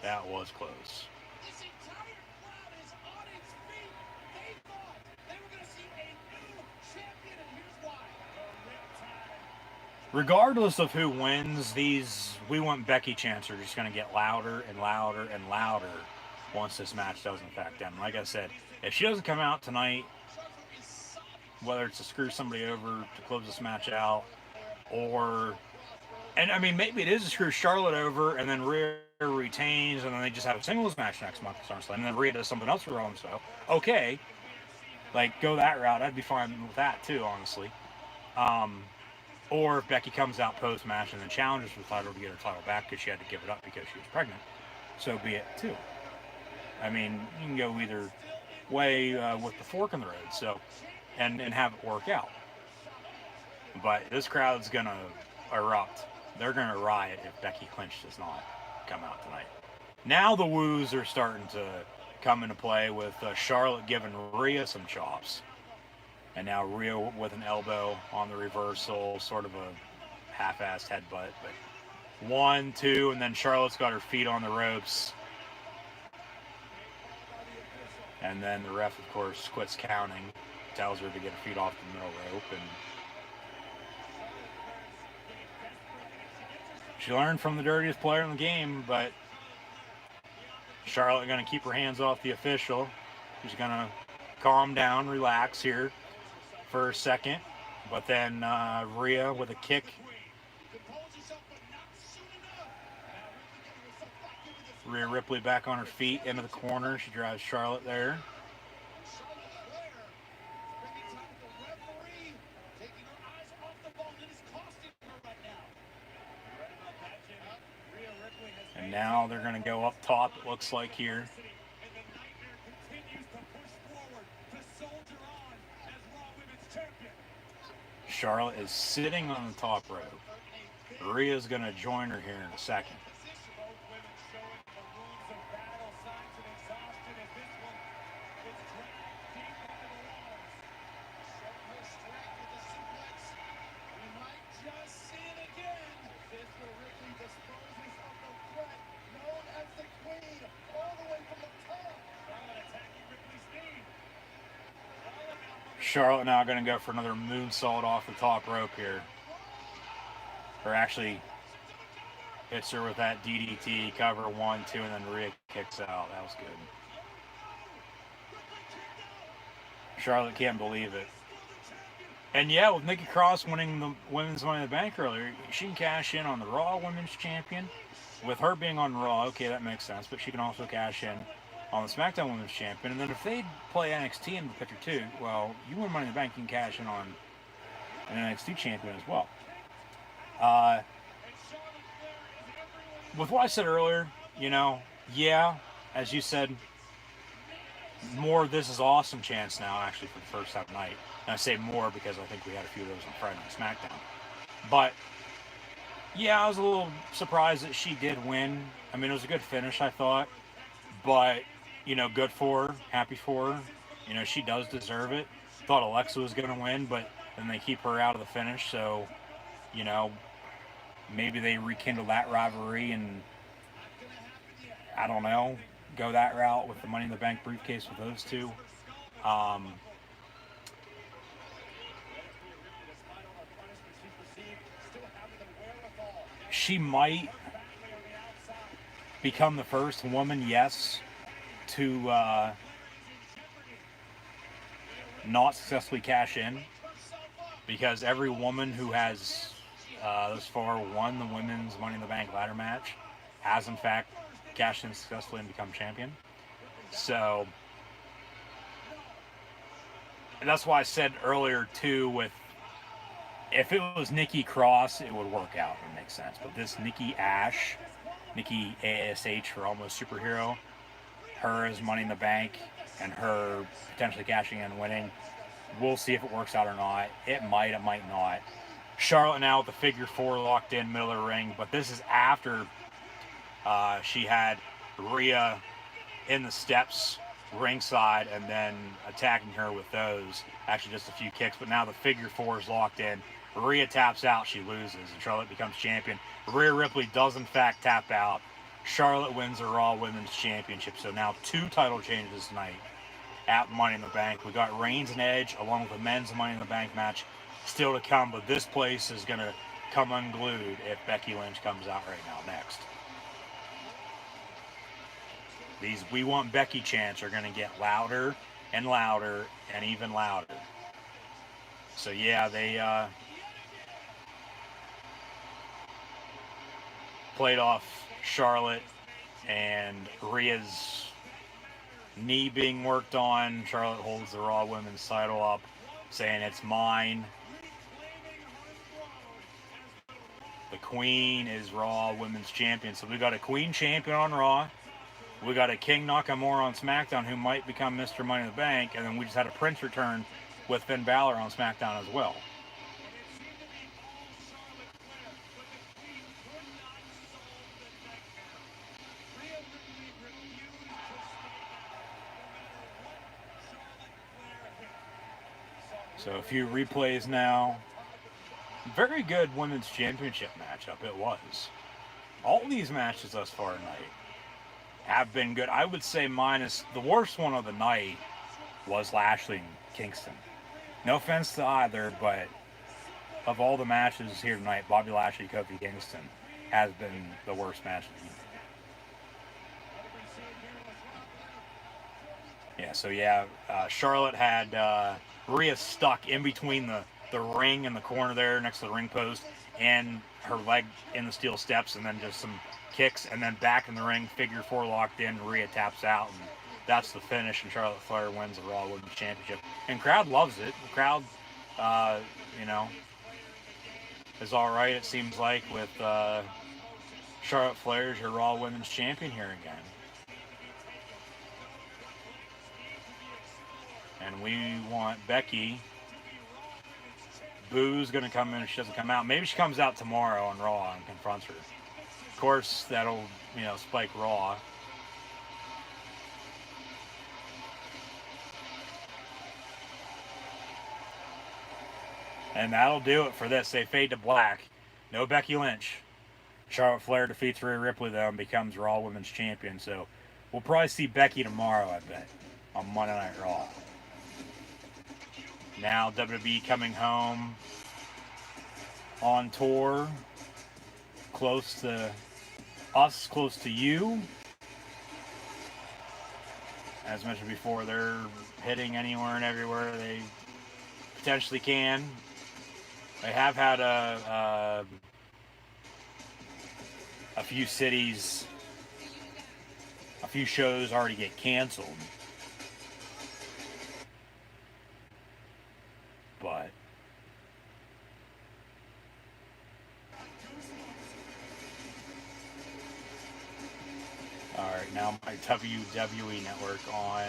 That was close. Regardless of who wins, these We Want Becky chants are just going to get louder and louder and louder once this match does in fact end. Like I said, if she doesn't come out tonight, whether it's to screw somebody over to close this match out, or, and I mean, maybe it is to screw Charlotte over and then Rhea retains and then they just have a singles match next month at SummerSlam and then Rhea does something else for Raw, so okay, like, go that route. I'd be fine with that too, honestly. Or if Becky comes out post-match and then challenges for the title to get her title back because she had to give it up because she was pregnant, so be it too. I mean, you can go either way with the fork in the road, so, and have it work out. But this crowd's going to erupt. They're going to riot if Becky Lynch does not come out tonight. Now the woos are starting to come into play with Charlotte giving Rhea some chops. And now Rhea with an elbow on the reversal, sort of a half-assed headbutt. But 1, 2, and then Charlotte's got her feet on the ropes. And then the ref, of course, quits counting, tells her to get her feet off the middle rope. And she learned from the dirtiest player in the game, but Charlotte going to keep her hands off the official. She's going to calm down, relax here for a second, but then Rhea with a kick. Rhea Ripley back on her feet into the corner. She drives Charlotte there. And now they're going to go up top, it looks like here. Charlotte is sitting on the top rope. Rhea's going to join her here in a second. Charlotte now going to go for another moonsault off the top rope here. Or actually hits her with that DDT, cover 1, 2, and then Rhea kicks out. That was good. Charlotte can't believe it. And yeah, with Nikki Cross winning the Women's Money in the Bank earlier, she can cash in on the Raw Women's Champion. With her being on Raw, okay, that makes sense, but she can also cash in on the SmackDown Women's Champion. And then if they play NXT in the picture too, well, you win Money in the Bank, you can cash in on an NXT Champion as well. With what I said earlier, yeah, as you said, more This Is Awesome chants now, actually, for the first half night. And I say more because I think we had a few of those on Friday Night SmackDown. But yeah, I was a little surprised that she did win. I mean, it was a good finish, I thought. But, good for her, happy for her. She does deserve it. Thought Alexa was going to win, but then they keep her out of the finish. So, maybe they rekindle that rivalry and I don't know, go that route with the Money in the Bank briefcase with those two. Um, she might become the first woman, yes, to not successfully cash in, because every woman who has thus far won the women's Money in the Bank ladder match has in fact cashed in successfully and become champion. So that's why I said earlier too, with if it was Nikki Cross, it would work out and make sense. But this Nikki ASH for Almost Superhero, her as Money in the Bank, and her potentially cashing in and winning. We'll see if it works out or not. It might not. Charlotte now with the figure four locked in, middle of the ring, but this is after she had Rhea in the steps ringside and then attacking her with those. Actually, just a few kicks, but now the figure four is locked in. Rhea taps out, she loses, and Charlotte becomes champion. Rhea Ripley does in fact tap out. Charlotte wins the Raw Women's Championship. So now 2 title changes tonight at Money in the Bank. We got Reigns and Edge along with the men's Money in the Bank match still to come, but this place is going to come unglued if Becky Lynch comes out right now next. These "We Want Becky" chants are going to get louder and louder and even louder. So yeah, they played off Charlotte and Rhea's knee being worked on. Charlotte holds the Raw Women's title up, saying it's mine. The Queen is Raw Women's Champion. So we got a Queen Champion on Raw. We got a King Nakamura on SmackDown who might become Mr. Money in the Bank. And then we just had a Prince return with Finn Balor on SmackDown as well. So a few replays now. Very good women's championship matchup it was. All these matches thus far tonight have been good. I would say minus the worst one of the night was Lashley and Kingston. No offense to either, but of all the matches here tonight, Bobby Lashley, Kofi Kingston has been the worst match of the evening. Yeah, so yeah, Charlotte had Rhea stuck in between the ring and the corner there next to the ring post and her leg in the steel steps, and then just some kicks, and then back in the ring, figure four locked in, Rhea taps out, and that's the finish, and Charlotte Flair wins the Raw Women's Championship. And crowd loves it. The crowd, is all right, it seems like, with Charlotte Flair as your Raw Women's Champion here again. And we want Becky. Boo's going to come in if she doesn't come out. Maybe she comes out tomorrow on Raw and confronts her. Of course, that'll, spike Raw. And that'll do it for this. They fade to black. No Becky Lynch. Charlotte Flair defeats Rhea Ripley, though, and becomes Raw Women's Champion. So we'll probably see Becky tomorrow, I bet, on Monday Night Raw. Now WWE coming home on tour, close to us, close to you. As mentioned before, they're hitting anywhere and everywhere they potentially can. They have had a few cities, a few shows already get canceled. But alright, now my WWE network on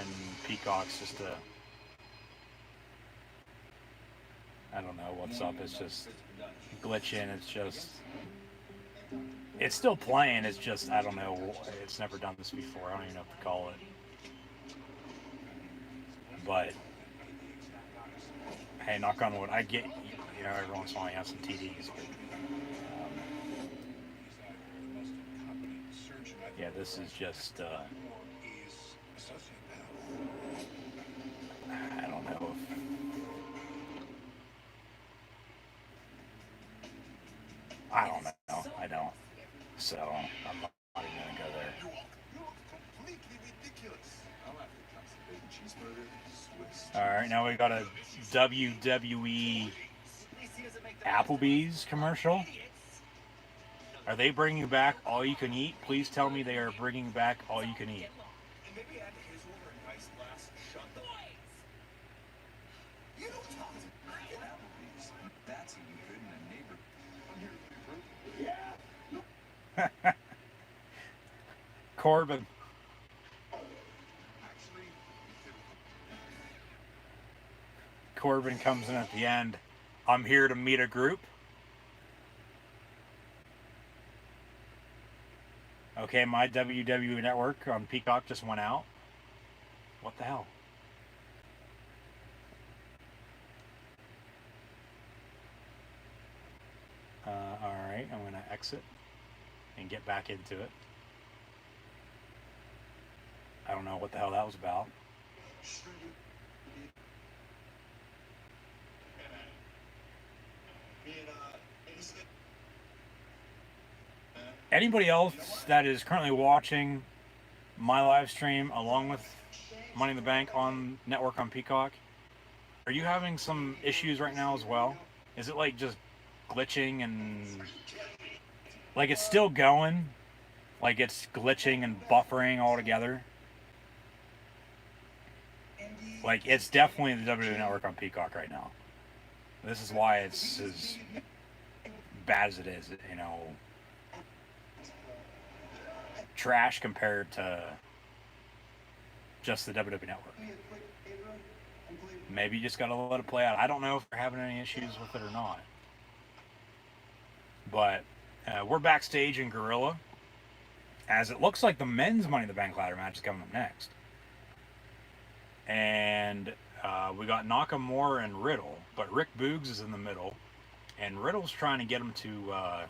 Peacock's just I don't know what's up, it's just glitching, it's still playing, it's just, I don't know, it's never done this before, I don't even know what to call it. But hey, knock on wood, I get, every once in a while you have some TDs, but, Yeah, this is just, I don't know if, I don't know. I don't. So, I'm not even going to go there. You look completely ridiculous. I'll have the Constipated cheeseburger, Swiss. Alright, now we got a WWE Applebee's commercial. Are they bringing back all you can eat? Please tell me they are bringing back all you can eat. And maybe add to his order a nice glass of shut the You know what's wrong with Applebee's? That's even good in a neighbor. I'm here to be fruit. Yeah. Corbin. Actually, Corbin comes in at the end. I'm here to meet a group. Okay, my WWE network on Peacock just went out. What the hell? Alright, I'm going to exit and get back into it. I don't know what the hell that was about. Anybody else that is currently watching my live stream along with Money in the Bank on network on Peacock, are you having some issues right now as well? Is it like just glitching and like it's still going, like it's glitching and buffering all together? Like it's definitely the WWE network on Peacock right now. This is why it's as bad as it is, you know. Trash compared to just the WWE network. Maybe you just gotta let it play out. I don't know if they're having any issues with it or not. But we're backstage in Gorilla, as it looks like the men's Money in the Bank ladder match is coming up next. And we got Nakamura and Riddle, but Rick Boogs is in the middle, and Riddle's trying to get him to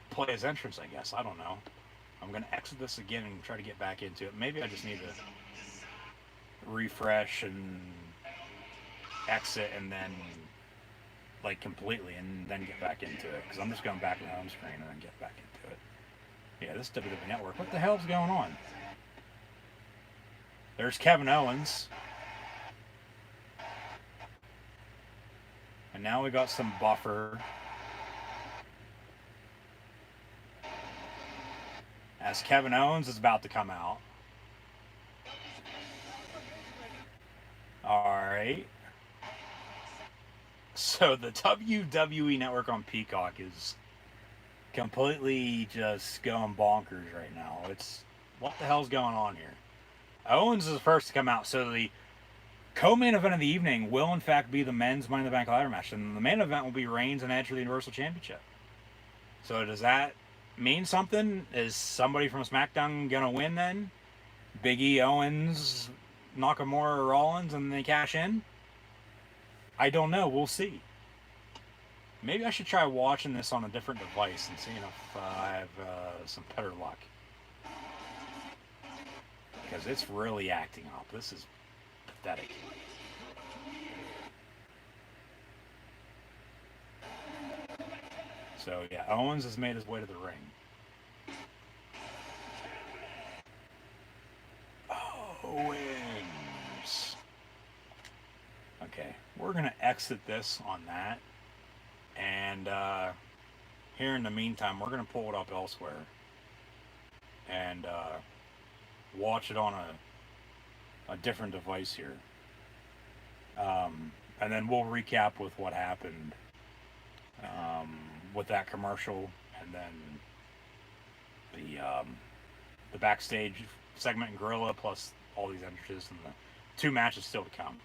play his entrance, I guess. I don't know. I'm going to exit this again and try to get back into it. Maybe I just need to refresh and exit and then, like, completely and then get back into it. Because I'm just going back to the home screen and then get back into it. Yeah, this WWE Network. What the hell's going on? There's Kevin Owens. And now we got some buffer. As Kevin Owens is about to come out. Alright. So the WWE Network on Peacock is completely just going bonkers right now. It's, what the hell's going on here? Owens is the first to come out. So the co-main event of the evening will in fact be the men's Money in the Bank ladder match. And the main event will be Reigns and Edge for the Universal Championship. So does that mean something? Is somebody from SmackDown gonna win then? Big E, Owens, Nakamura, or Rollins, and they cash in? I don't know. We'll see. Maybe I should try watching this on a different device and seeing if I have some better luck. Because it's really acting up. This is pathetic. So yeah, Owens has made his way to the ring. Owens. Okay, we're gonna exit this on that, and here in the meantime, we're gonna pull it up elsewhere and watch it on a different device here, and then we'll recap with what happened with that commercial, and then the backstage segment in Gorilla, plus all these entrances and the 2 matches still to come.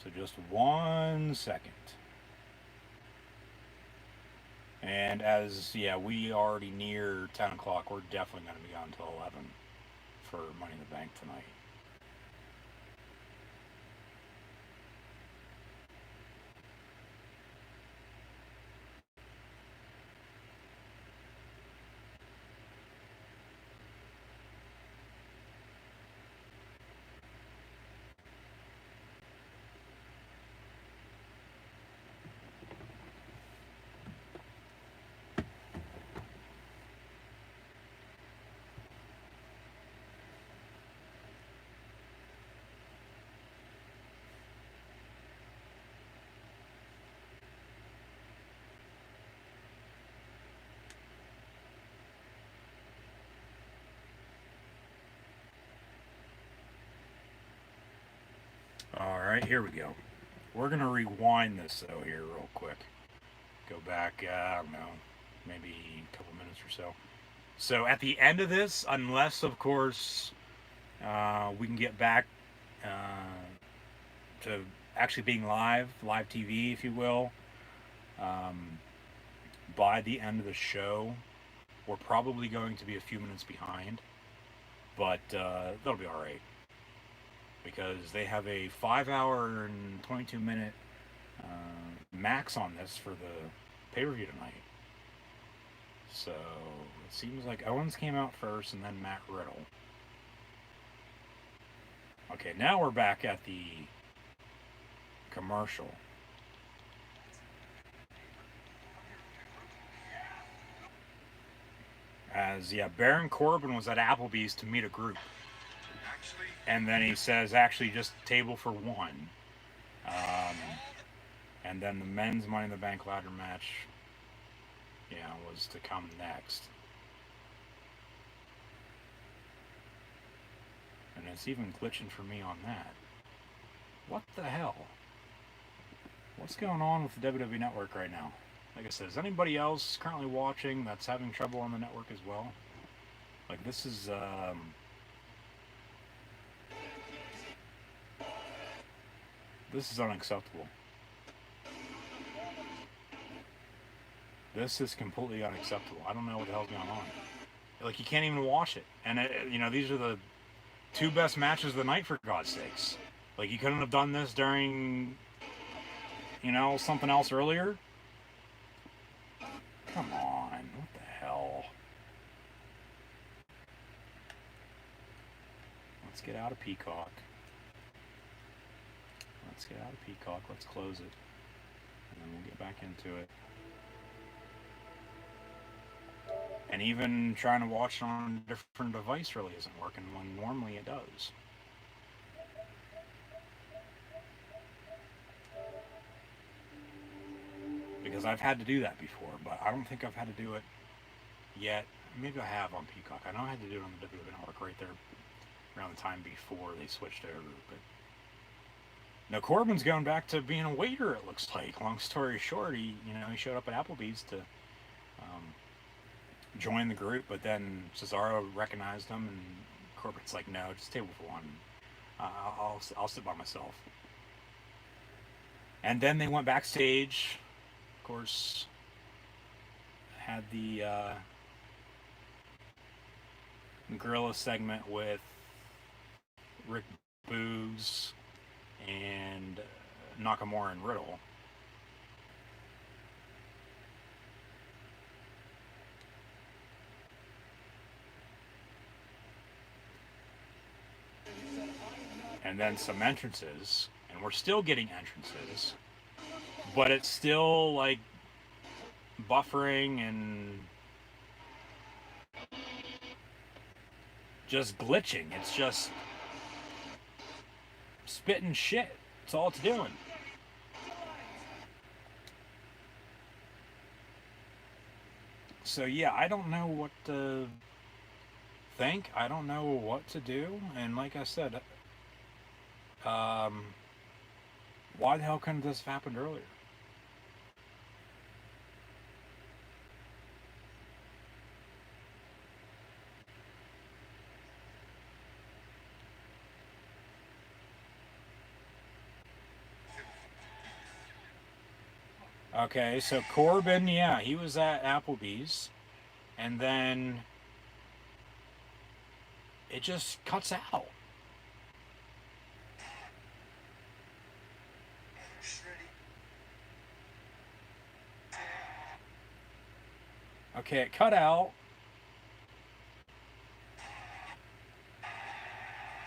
So just 1 second. And as, yeah, we already near 10 o'clock, we're definitely going to be on until 11 for Money in the Bank tonight. Alright, here we go. We're going to rewind this, though, here real quick. Go back, I don't know, maybe a couple minutes or so. So at the end of this, unless, of course, we can get back to actually being live TV, if you will, by the end of the show, we're probably going to be a few minutes behind. But that'll be alright. Because they have a 5-hour and 22-minute max on this for the pay-per-view tonight. So it seems like Owens came out first and then Matt Riddle. Okay, now we're back at the commercial. As, yeah, Baron Corbin was at Applebee's to meet a group. And then he says, actually, just table for one. And then the men's Money in the Bank ladder match, yeah, was to come next. And it's even glitching for me on that. What the hell? What's going on with the WWE Network right now? Like I said, is anybody else currently watching that's having trouble on the network as well? Like, this is, this is unacceptable. This is completely unacceptable. I don't know what the hell's going on. Like, you can't even watch it. And, you know, these are the two best matches of the night, for God's sakes. Like, you couldn't have done this during, you know, something else earlier? Come on. What the hell? Let's get out of Peacock. Let's get out of Peacock. Let's close it. And then we'll get back into it. And even trying to watch it on a different device really isn't working when normally it does. Because I've had to do that before, but I don't think I've had to do it yet. Maybe I have on Peacock. I know I had to do it on the WWE Network right there around the time before they switched over. But now Corbin's going back to being a waiter, it looks like. Long story short, he showed up at Applebee's to join the group, but then Cesaro recognized him, and Corbin's like, no, just table for one. I'll sit by myself. And then they went backstage. Of course, had the Gorilla segment with Rick Boogs and Nakamura and Riddle. And then some entrances, and we're still getting entrances, but it's still like buffering and just glitching. It's just spitting shit. That's all it's doing. So yeah, I don't know what to think. I don't know what to do. And like I said, why the hell couldn't this have happened earlier? Okay, so Corbin, yeah, he was at Applebee's, and then it just cuts out. Okay, it cut out.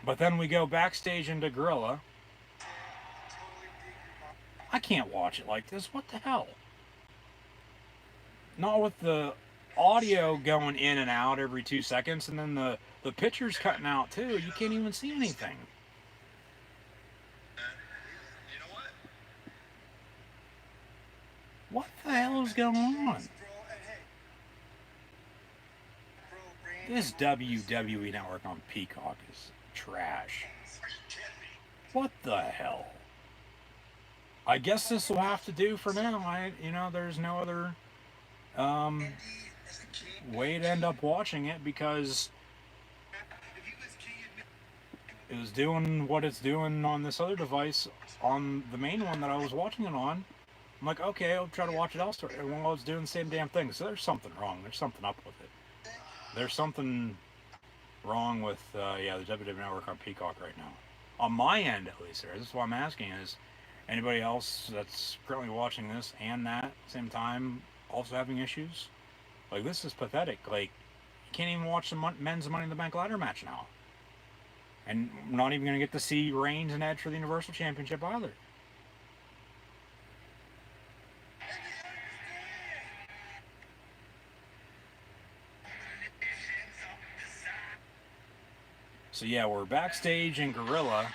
But then we go backstage into Gorilla. I can't watch it like this. What the hell? Not with the audio going in and out every 2 seconds, and then the picture's cutting out too. You can't even see anything. What the hell is going on? This WWE Network on Peacock is trash. What the hell? I guess this will have to do for now. There's no other um, way to end up watching it because it was doing what it's doing on this other device on the main one that I was watching it on. I'm like, okay, I'll try to watch it elsewhere. And while it's doing the same damn thing, so there's something wrong. There's something up with it. There's something wrong with the WWE Network on Peacock right now. On my end, at least, there. This is what I'm asking: is anybody else that's currently watching this and that same time also having issues? Like, this is pathetic. Like, you can't even watch the men's Money in the Bank ladder match now, and we're not even going to get to see Reigns and Edge for the Universal Championship either. So yeah, we're backstage in Gorilla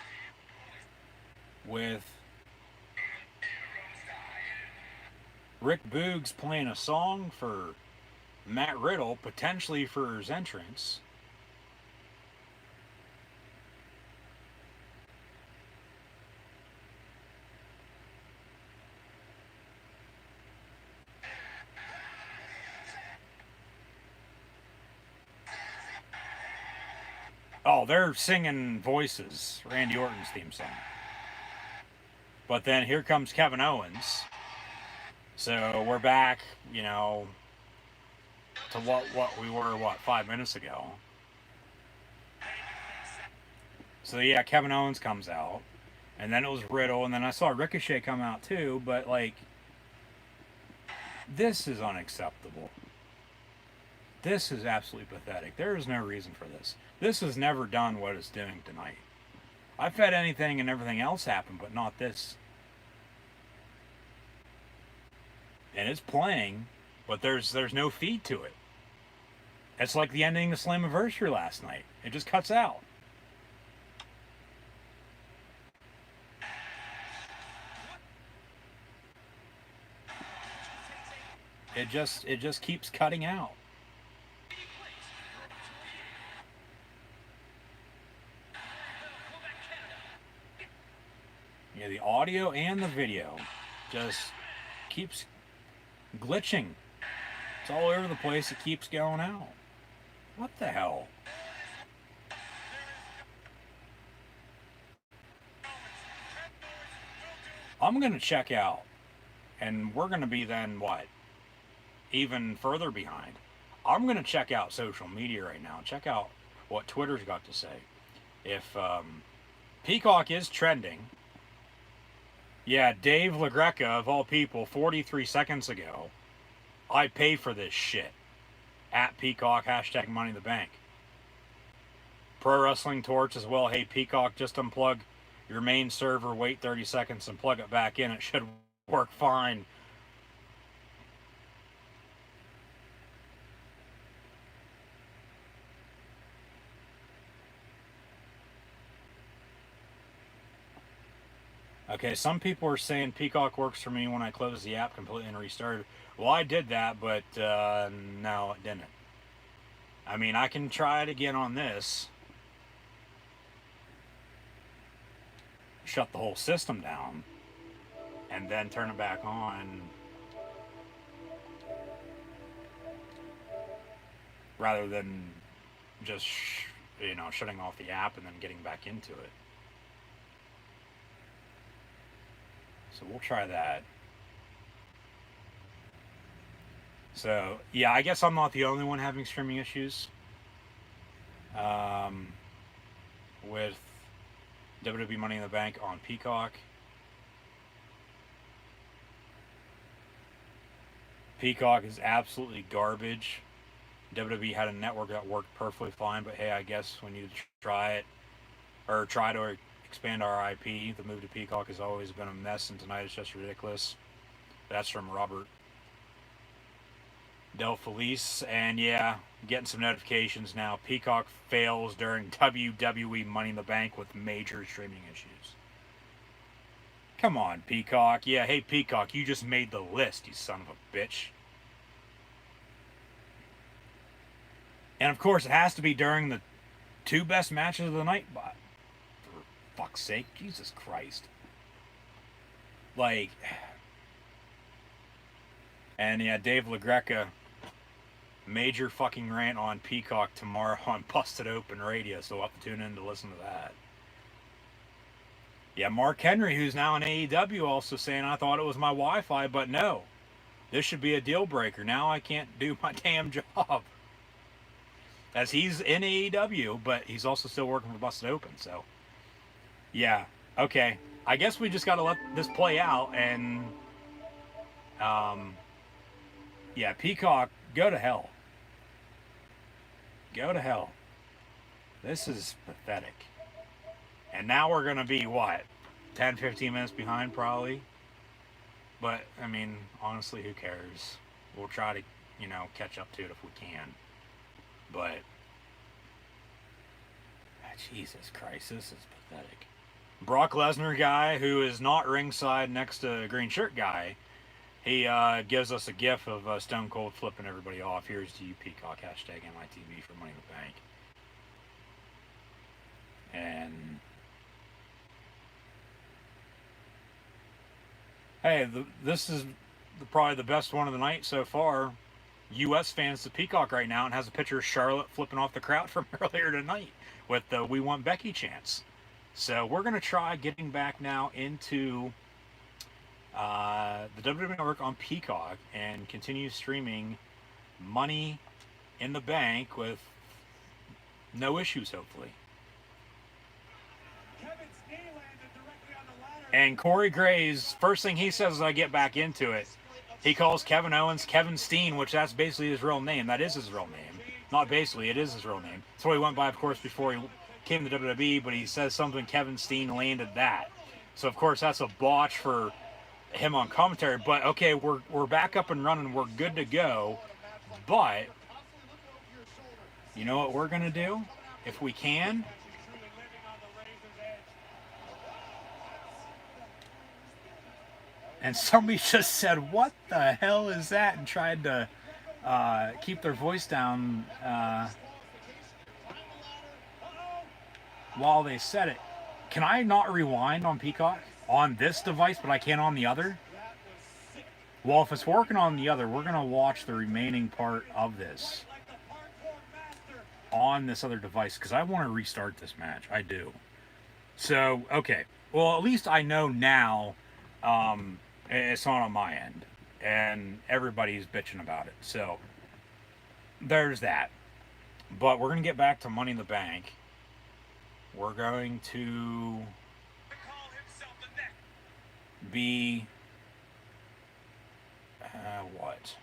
with Rick Boogs playing a song for Matt Riddle, potentially for his entrance. Oh, they're singing Voices, Randy Orton's theme song. But then here comes Kevin Owens. So we're back, to what we were 5 minutes ago. So yeah, Kevin Owens comes out, and then it was Riddle, and then I saw Ricochet come out too. But like, this is unacceptable. This is absolutely pathetic. There is no reason for this. This has never done what it's doing tonight. I've had anything and everything else happen, but not this. And it's playing, but there's no feed to it. It's like the ending of Slammiversary last night. It just cuts out. It just keeps cutting out. Yeah, the audio and the video just keeps glitching. It's all over the place. It keeps going out. What the hell? I'm going to check out. And we're going to be then what? Even further behind. I'm going to check out social media right now. Check out what Twitter's got to say. If Peacock is trending. Yeah, Dave LaGreca, of all people, 43 seconds ago. I pay for this shit. At Peacock, hashtag Money in the Bank. Pro Wrestling Torch as well. Hey, Peacock, just unplug your main server, wait 30 seconds, and plug it back in. It should work fine. Okay, some people are saying Peacock works for me when I close the app completely and restart. Well, I did that, but no, it didn't. I mean, I can try it again on this. Shut the whole system down. And then turn it back on. Rather than just, shutting off the app and then getting back into it. So we'll try that. So, yeah, I guess I'm not the only one having streaming issues with WWE Money in the Bank on Peacock. Peacock is absolutely garbage. WWE had a network that worked perfectly fine, but hey, I guess we need to try it, or try to expand our IP. The move to Peacock has always been a mess, and tonight is just ridiculous. That's from Robert Del Felice, and yeah, getting some notifications now. Peacock fails during WWE Money in the Bank with major streaming issues. Come on, Peacock. Yeah, hey, Peacock, you just made the list, you son of a bitch. And of course, it has to be during the two best matches of the night, fuck's sake. Jesus Christ. Like, and yeah, Dave LaGreca, major fucking rant on Peacock tomorrow on Busted Open Radio, so we'll have to tune in to listen to that. Yeah, Mark Henry, who's now in AEW, also saying, I thought it was my Wi-Fi, but no. This should be a deal breaker. Now I can't do my damn job. As he's in AEW, but he's also still working for Busted Open, so. Yeah, okay. I guess we just gotta let this play out, and yeah, Peacock, go to hell. Go to hell. This is pathetic. And now we're gonna be, what, 10, 15 minutes behind, probably? But, I mean, honestly, who cares? We'll try to, catch up to it if we can. But, Jesus Christ, this is pathetic. Brock Lesnar guy, who is not ringside next to Green Shirt guy, he gives us a gif of Stone Cold flipping everybody off. Here's to you, Peacock, hashtag MITV for Money in the Bank. And, hey, this is probably the best one of the night so far. U.S. fans to Peacock right now, and has a picture of Charlotte flipping off the crowd from earlier tonight with the We Want Becky chants. So we're going to try getting back now into the WWE Network on Peacock and continue streaming Money in the Bank with no issues, hopefully. And Corey Gray's first thing he says as I get back into it, he calls Kevin Owens Kevin Steen, which that's basically his real name. That is his real name. Not basically, it is his real name. That's what he went by, of course, before he came to WWE, but he says something, Kevin Steen landed that. So, of course, that's a botch for him on commentary. But, okay, we're back up and running. We're good to go. But, you know what we're going to do? If we can... And somebody just said, what the hell is that? And tried to keep their voice down while they said it. Can I not rewind on Peacock on this device, but I can on the other? Well, if it's working on the other, we're going to watch the remaining part of this on this other device, because I want to restart this match. I do. So, okay. Well, at least I know now... it's not on my end, and everybody's bitching about it. So, there's that. But we're going to get back to Money in the Bank. We're going to be... what?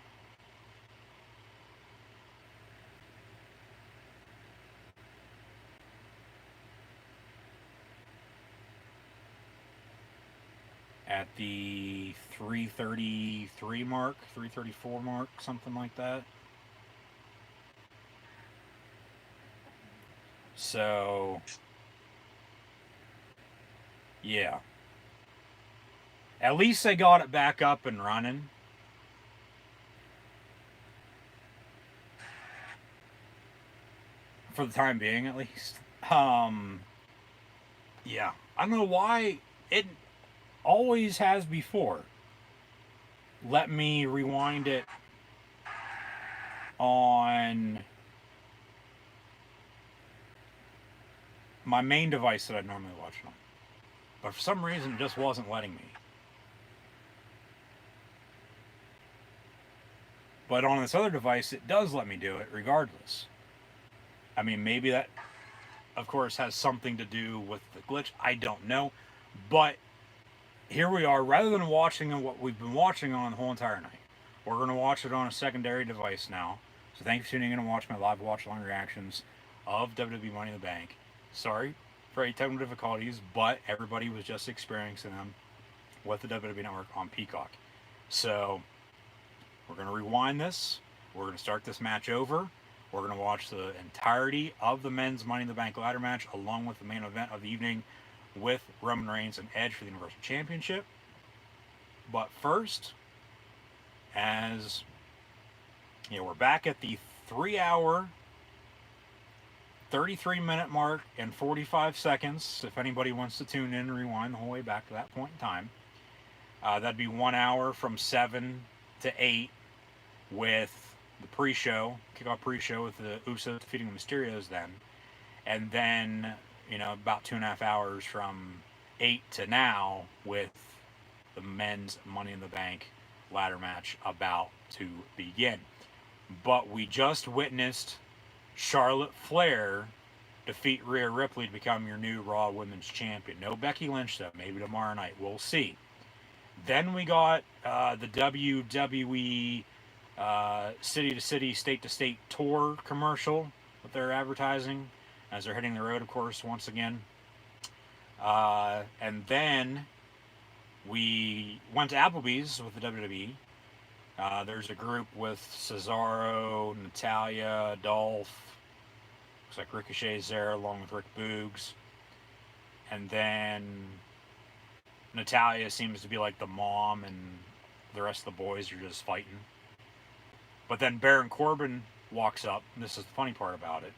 At the 3:33 mark, 3:34 mark, something like that. So, yeah. At least they got it back up and running. For the time being, at least. Yeah. I don't know why it... always has before. Let me rewind it on my main device that I normally watch it on. But for some reason, it just wasn't letting me. But on this other device, it does let me do it regardless. I mean, maybe that, of course, has something to do with the glitch. I don't know. But here we are, rather than watching what we've been watching on the whole entire night, we're going to watch it on a secondary device now. So thank you for tuning in and watching my live watch-along reactions of WWE Money in the Bank. Sorry for any technical difficulties, but everybody was just experiencing them with the WWE Network on Peacock. So we're going to rewind this. We're going to start this match over. We're going to watch the entirety of the men's Money in the Bank ladder match, along with the main event of the evening, with Roman Reigns and Edge for the Universal Championship. But first, as we're back at the 3-hour 33-minute mark and 45 seconds. If anybody wants to tune in and rewind the whole way back to that point in time, that'd be 1 hour from 7 to 8 with the pre-show, kickoff pre-show with the Usos defeating the Mysterios then. And then, about 2.5 hours from 8 to now with the men's Money in the Bank ladder match about to begin. But we just witnessed Charlotte Flair defeat Rhea Ripley to become your new Raw Women's Champion. No Becky Lynch, though. Maybe tomorrow night. We'll see. Then we got the WWE city to city, state to state tour commercial that they're advertising as they're hitting the road, of course, once again. And then we went to Applebee's with the WWE. There's a group with Cesaro, Natalya, Dolph. Looks like Ricochet's there along with Rick Boogs. And then Natalya seems to be like the mom, and the rest of the boys are just fighting. But then Baron Corbin walks up, and this is the funny part about it.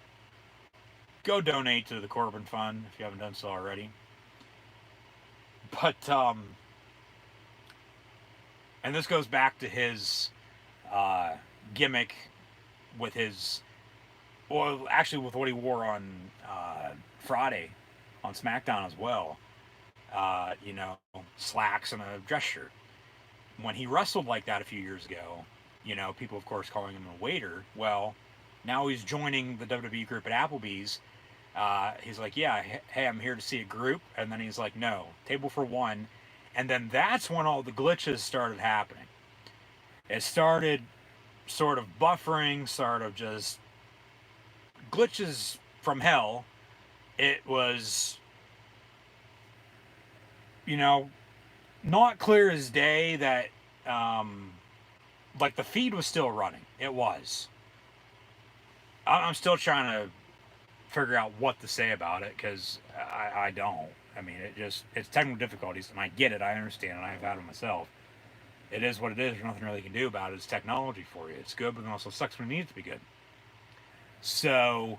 Go donate to the Corbin Fund if you haven't done so already. But, and this goes back to his gimmick with his, well, actually with what he wore on Friday on SmackDown as well. Slacks and a dress shirt. When he wrestled like that a few years ago, people, of course, calling him a waiter. Well, now he's joining the WWE group at Applebee's. He's like, yeah, hey, I'm here to see a group. And then he's like, no, table for one. And then that's when all the glitches started happening. It started sort of buffering, sort of just glitches from hell. It was, not clear as day that, like the feed was still running. It was. I'm still trying to figure out what to say about it because I don't. I mean, it's technical difficulties, and I get it. I understand, and I've had them myself. It is what it is. There's nothing really you can do about it. It's technology for you. It's good, but it also sucks when it needs to be good. So,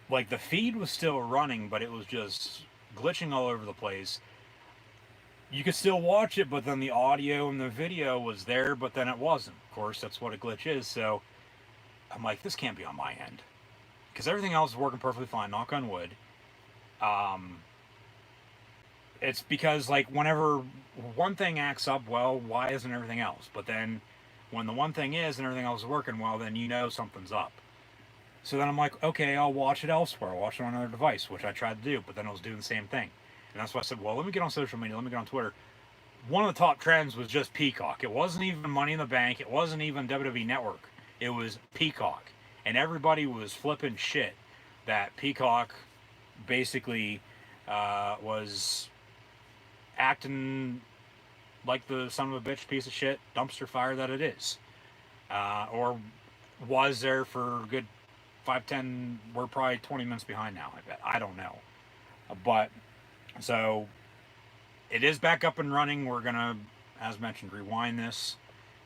like the feed was still running, but it was just glitching all over the place. You could still watch it, but then the audio and the video was there, but then it wasn't. Of course, that's what a glitch is. So I'm like, this can't be on my end. Because everything else is working perfectly fine, knock on wood. It's because, like, whenever one thing acts up well, why isn't everything else? But then when the one thing is and everything else is working well, then something's up. So then I'm like, okay, I'll watch it elsewhere. I'll watch it on another device, which I tried to do, but then it was doing the same thing. And that's why I said, well, let me get on social media. Let me get on Twitter. One of the top trends was just Peacock. It wasn't even Money in the Bank. It wasn't even WWE Network. It was Peacock. And everybody was flipping shit that Peacock basically was acting like the son of a bitch piece of shit dumpster fire that it is. Or was there for a good 5-10, we're probably 20 minutes behind now, I bet. I don't know. But, so, it is back up and running. We're going to, as mentioned, rewind this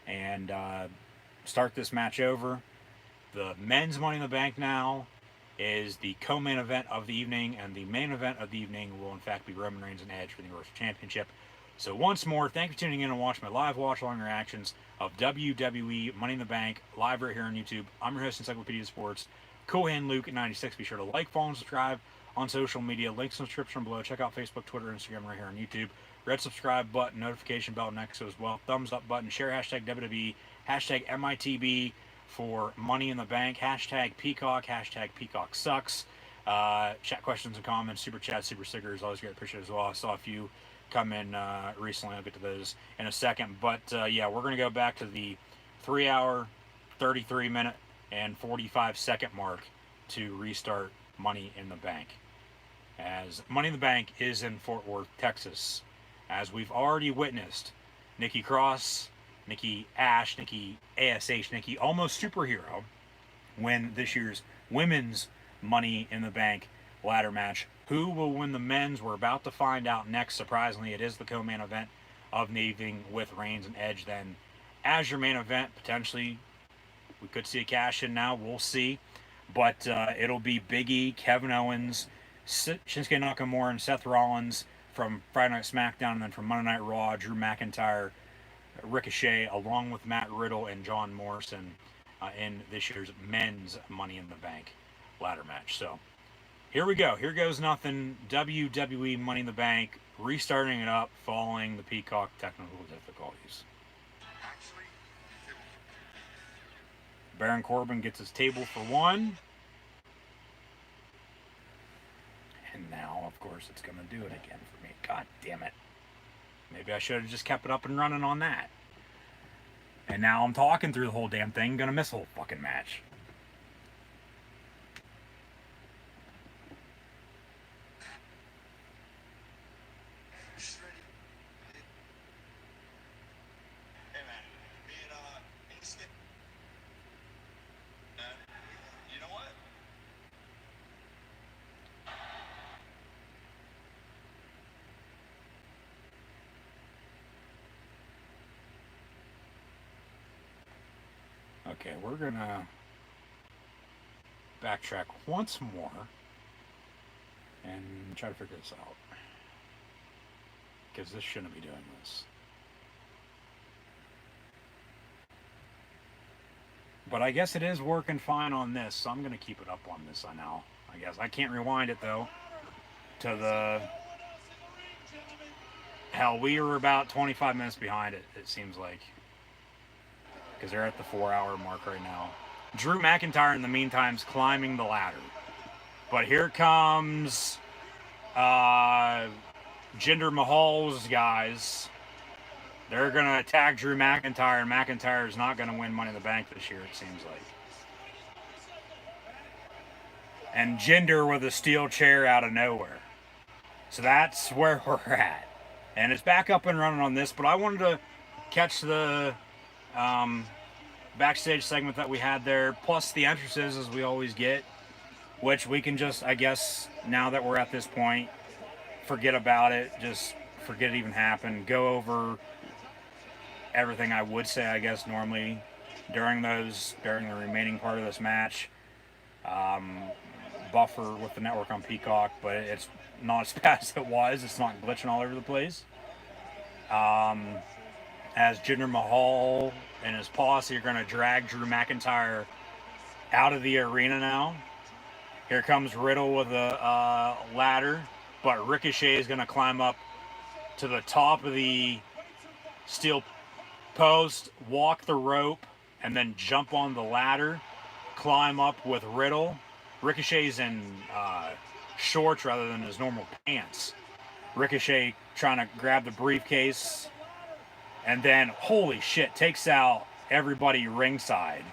and start this match over. The men's Money in the Bank now is the co-main event of the evening, and the main event of the evening will, in fact, be Roman Reigns and Edge for the Universal Championship. So once more, thank you for tuning in and watching my live watch-along reactions of WWE Money in the Bank live right here on YouTube. I'm your host, Encyclopedia Sports, Cool Hand Luke at 96. Be sure to like, follow, and subscribe on social media. Links in the description below. Check out Facebook, Twitter, Instagram right here on YouTube. Red subscribe button, notification bell next to as well. Thumbs up button, share hashtag WWE, hashtag MITB for Money in the Bank, hashtag Peacock, hashtag Peacock sucks. Chat questions and comments, super chat, super stickers, always great appreciate as well. I saw a few come in recently. I'll get to those in a second. But yeah, we're going to go back to the 3 hour, 33 minute, and 45 second mark to restart Money in the Bank. As Money in the Bank is in Fort Worth, Texas. As we've already witnessed, Nikki Cross, Nikki Ash, Nikki ASH, Nikki Almost Superhero win this year's Women's Money in the Bank ladder match. Who will win the men's? We're about to find out next. Surprisingly, it is the co-main event of the evening with Reigns and Edge then as your main event. Potentially, we could see a cash in now. We'll see. But it'll be Big E, Kevin Owens, Shinsuke Nakamura, and Seth Rollins from Friday Night SmackDown, and then from Monday Night Raw, Drew McIntyre, Ricochet, along with Matt Riddle and John Morrison in this year's men's Money in the Bank ladder match. So here we go. Here goes nothing. WWE Money in the Bank, restarting it up following the Peacock technical difficulties. Baron Corbin gets his table for one. And now, of course, it's going to do it again for me. God damn it. Maybe I should have just kept it up and running on that. And now I'm talking through the whole damn thing. Gonna miss the whole fucking match. Okay, we're gonna backtrack once more and try to figure this out. Because this shouldn't be doing this. But I guess it is working fine on this, so I'm gonna keep it up on this now. I guess I can't rewind it though to the... Hell, we were about 25 minutes behind it seems like. Because they're at the 4-hour mark right now. Drew McIntyre, in the meantime, is climbing the ladder. But here comes Jinder Mahal's guys. They're going to attack Drew McIntyre, and McIntyre is not going to win Money in the Bank this year, it seems like. And Jinder with a steel chair out of nowhere. So that's where we're at. And it's back up and running on this, but I wanted to catch the... backstage segment that we had there, plus the entrances as we always get, which we can just, I guess, now that we're at this point, forget about it, just forget it even happened, go over everything I would say, I guess, normally during the remaining part of this match. Buffer with the network on Peacock, but it's not as bad as it was. It's not glitching all over the place. As Jinder Mahal and his posse are going to drag Drew McIntyre out of the arena now. Here comes Riddle with a ladder, but Ricochet is going to climb up to the top of the steel post, walk the rope, and then jump on the ladder, climb up with Riddle. Ricochet's in shorts rather than his normal pants. Ricochet trying to grab the briefcase, and then, holy shit, takes out everybody ringside.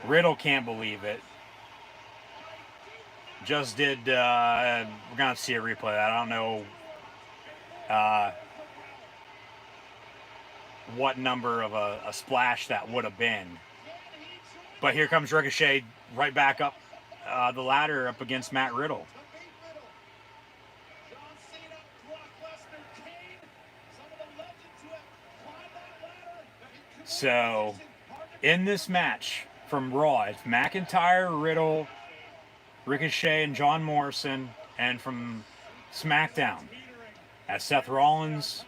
Riddle can't believe it. Just did, we're going to see a replay of that. I don't know what number of a splash that would have been. But here comes Ricochet right back up the ladder up against Matt Riddle. So, in this match from Raw, it's McIntyre, Riddle, Ricochet, and John Morrison. And from SmackDown, as Seth Rollins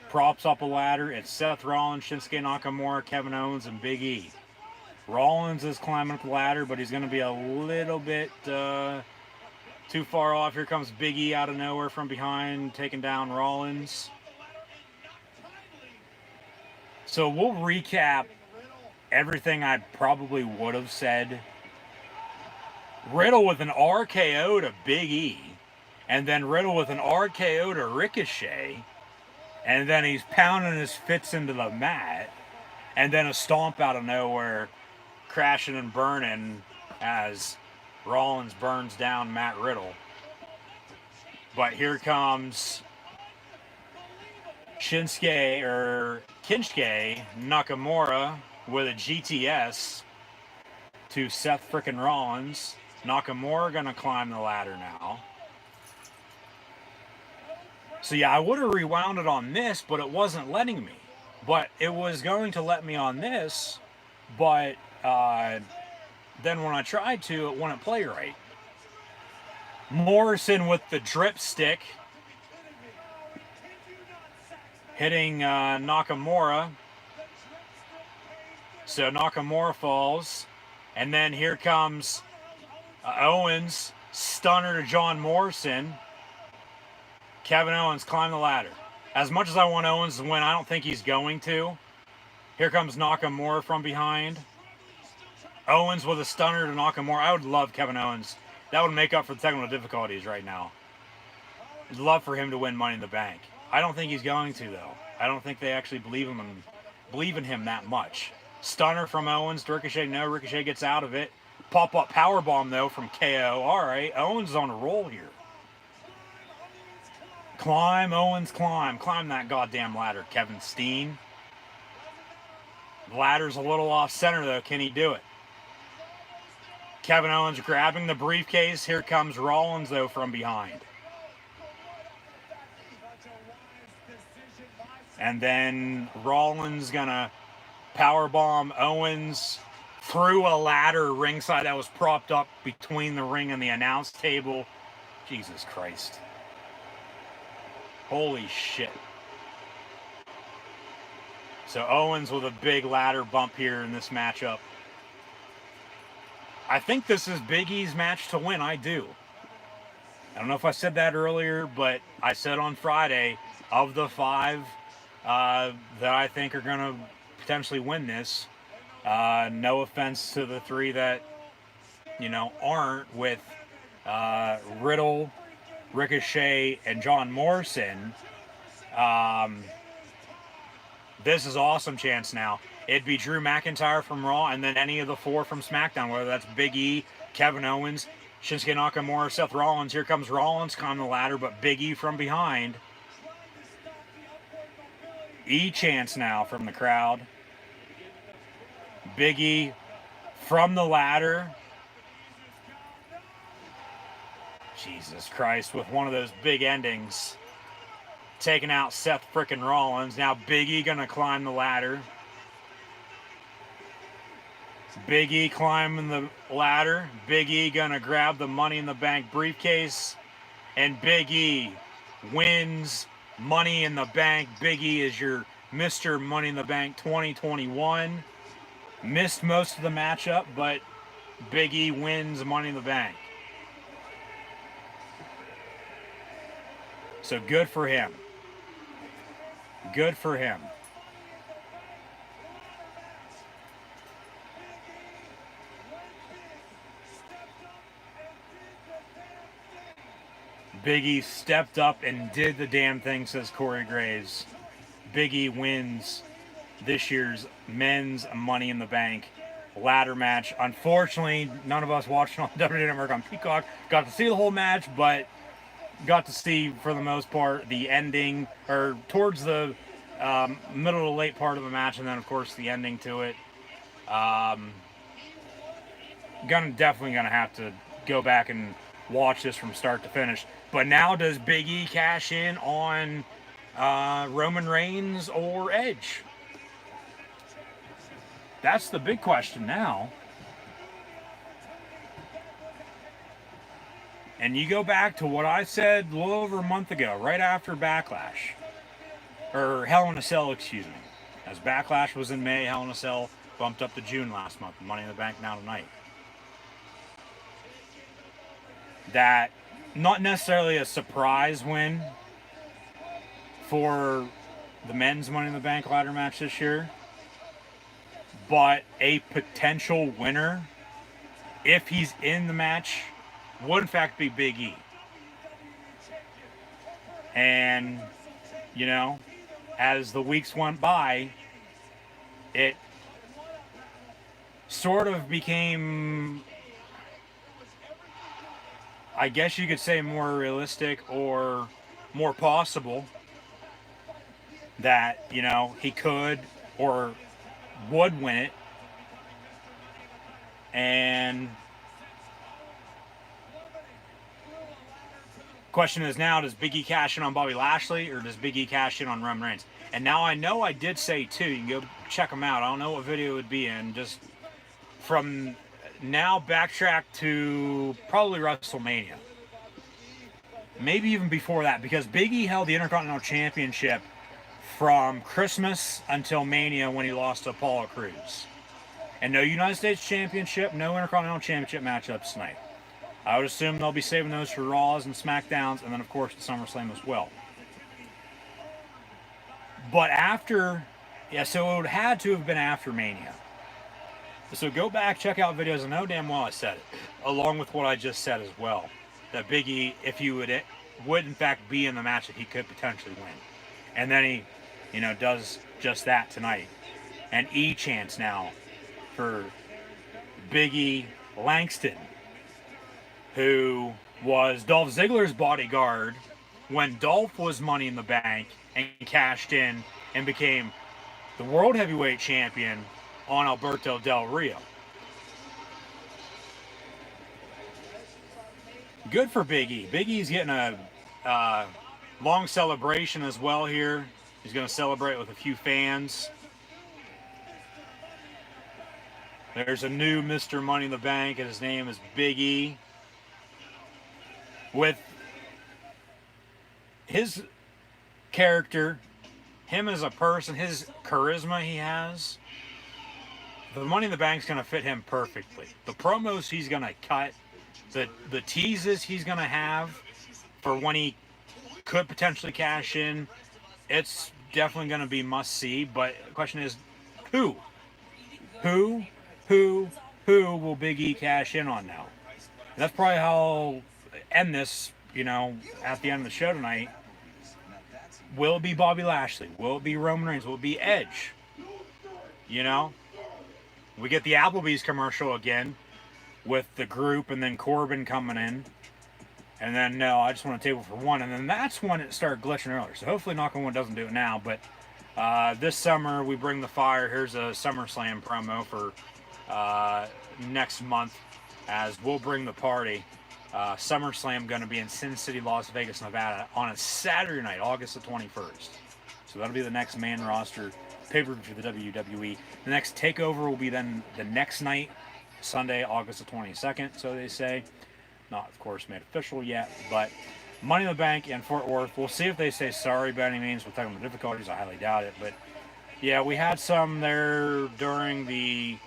props up a ladder, it's Seth Rollins, Shinsuke Nakamura, Kevin Owens, and Big E. Rollins is climbing up the ladder, but he's going to be a little bit too far off. Here comes Big E out of nowhere from behind, taking down Rollins. So we'll recap everything I probably would have said. Riddle with an RKO to Big E, and then Riddle with an RKO to Ricochet, and then he's pounding his fists into the mat, and then a stomp out of nowhere, crashing and burning as Rollins burns down Matt Riddle. But here comes Shinsuke Nakamura with a GTS to Seth frickin' Rollins. Nakamura gonna climb the ladder now. So yeah, I would have rewound it on this, but it wasn't letting me. But it was going to let me on this, but then when I tried to, it wouldn't play right. Morrison with the drip stick, hitting Nakamura. So Nakamura falls. And then here comes Owens, stunner to John Morrison. Kevin Owens climbed the ladder. As much as I want Owens to win, I don't think he's going to. Here comes Nakamura from behind. Owens with a stunner to Nakamura. I would love Kevin Owens. That would make up for the technical difficulties right now. I'd love for him to win Money in the Bank. I don't think he's going to, though. I don't think they actually believe in him that much. Stunner from Owens to Ricochet. No, Ricochet gets out of it. Pop-up powerbomb, though, from KO. All right, Owens is on a roll here. Climb, Owens, climb. Climb that goddamn ladder, Kevin Steen. The ladder's a little off-center, though. Can he do it? Kevin Owens grabbing the briefcase. Here comes Rollins, though, from behind. And then Rollins gonna powerbomb Owens through a ladder ringside that was propped up between the ring and the announce table. Jesus Christ. Holy shit. So Owens with a big ladder bump here in this matchup. I think this is Big E's match to win. I do. I don't know if I said that earlier, but I said on Friday, of the 5 that I think are going to potentially win this, no offense to the 3 that, aren't, with Riddle, Ricochet, and John Morrison. This is awesome chance now. It'd be Drew McIntyre from Raw, and then any of the 4 from SmackDown, whether that's Big E, Kevin Owens, Shinsuke Nakamura, Seth Rollins. Here comes Rollins, climbing the ladder, but Big E from behind. E chance now from the crowd. Big E from the ladder. Jesus Christ, with one of those big endings. Taking out Seth frickin' Rollins. Now Big E gonna climb the ladder. Big E climbing the ladder. Big E gonna grab the Money in the Bank briefcase. And Big E wins Money in the Bank. Big E is your Mr. Money in the Bank 2021. Missed most of the matchup, but Big E wins Money in the Bank. So good for him. Good for him. Big E stepped up and did the damn thing, says Corey Graves. Big E wins this year's men's Money in the Bank ladder match. Unfortunately, none of us watching on WWE Network on Peacock got to see the whole match, but got to see, for the most part, the ending, or towards the middle to late part of the match, and then, of course, the ending to it. Definitely gonna have to go back and watch this from start to finish. But now, does Big E cash in on Roman Reigns or Edge? That's the big question now. And you go back to what I said a little over a month ago, right after Backlash. Or Hell in a Cell, excuse me. As Backlash was in May, Hell in a Cell bumped up to June last month. Money in the Bank now tonight. That, not necessarily a surprise win for the men's Money in the Bank ladder match this year, but a potential winner, if he's in the match, would in fact be Big E. And, as the weeks went by, it sort of became, I guess you could say, more realistic or more possible that, he could or would win it. And question is now, does Big E cash in on Bobby Lashley, or does Big E cash in on Roman Reigns? And now I know I did say too, you can go check them out. I don't know what video it would be in, just from now backtrack to probably WrestleMania. Maybe even before that, because Big E held the Intercontinental Championship from Christmas until Mania when he lost to Apollo Crews. And no United States Championship, no Intercontinental Championship matchups tonight. I would assume they'll be saving those for Raws and SmackDowns, and then of course the SummerSlam as well. But after, so it would had to have been after Mania. So go back, check out videos. I know damn well I said it, along with what I just said as well. That Big E, if he would in fact be in the match, that he could potentially win. And then he, does just that tonight. And E chance now for Big E Langston, who was Dolph Ziggler's bodyguard when Dolph was Money in the Bank and cashed in and became the World Heavyweight Champion on Alberto Del Rio. Good for Big E. Big E's getting a long celebration as well here. He's going to celebrate with a few fans. There's a new Mr. Money in the Bank, and his name is Big E. With his character, him as a person, his charisma he has, the Money in the Bank's going to fit him perfectly. The promos he's going to cut, the teases he's going to have for when he could potentially cash in, it's definitely going to be must-see. But the question is, who will Big E cash in on now? And that's probably how I'll end this, at the end of the show tonight. Will it be Bobby Lashley? Will it be Roman Reigns? Will it be Edge? We get the Applebee's commercial again with the group, and then Corbin coming in. And then, no, I just want a table for one. And then that's when it started glitching earlier. So hopefully, knock on wood, doesn't do it now. But this summer, we bring the fire. Here's a SummerSlam promo for next month, as we'll bring the party. SummerSlam going to be in Sin City, Las Vegas, Nevada on a Saturday night, August the 21st. So that'll be the next main roster pay-per-view for the WWE. The next takeover will be then the next night, Sunday, August the 22nd, so they say. Not, of course, made official yet, but Money in the Bank in Fort Worth. We'll see if they say sorry by any means with technical difficulties. I highly doubt it, but yeah, we had some there during the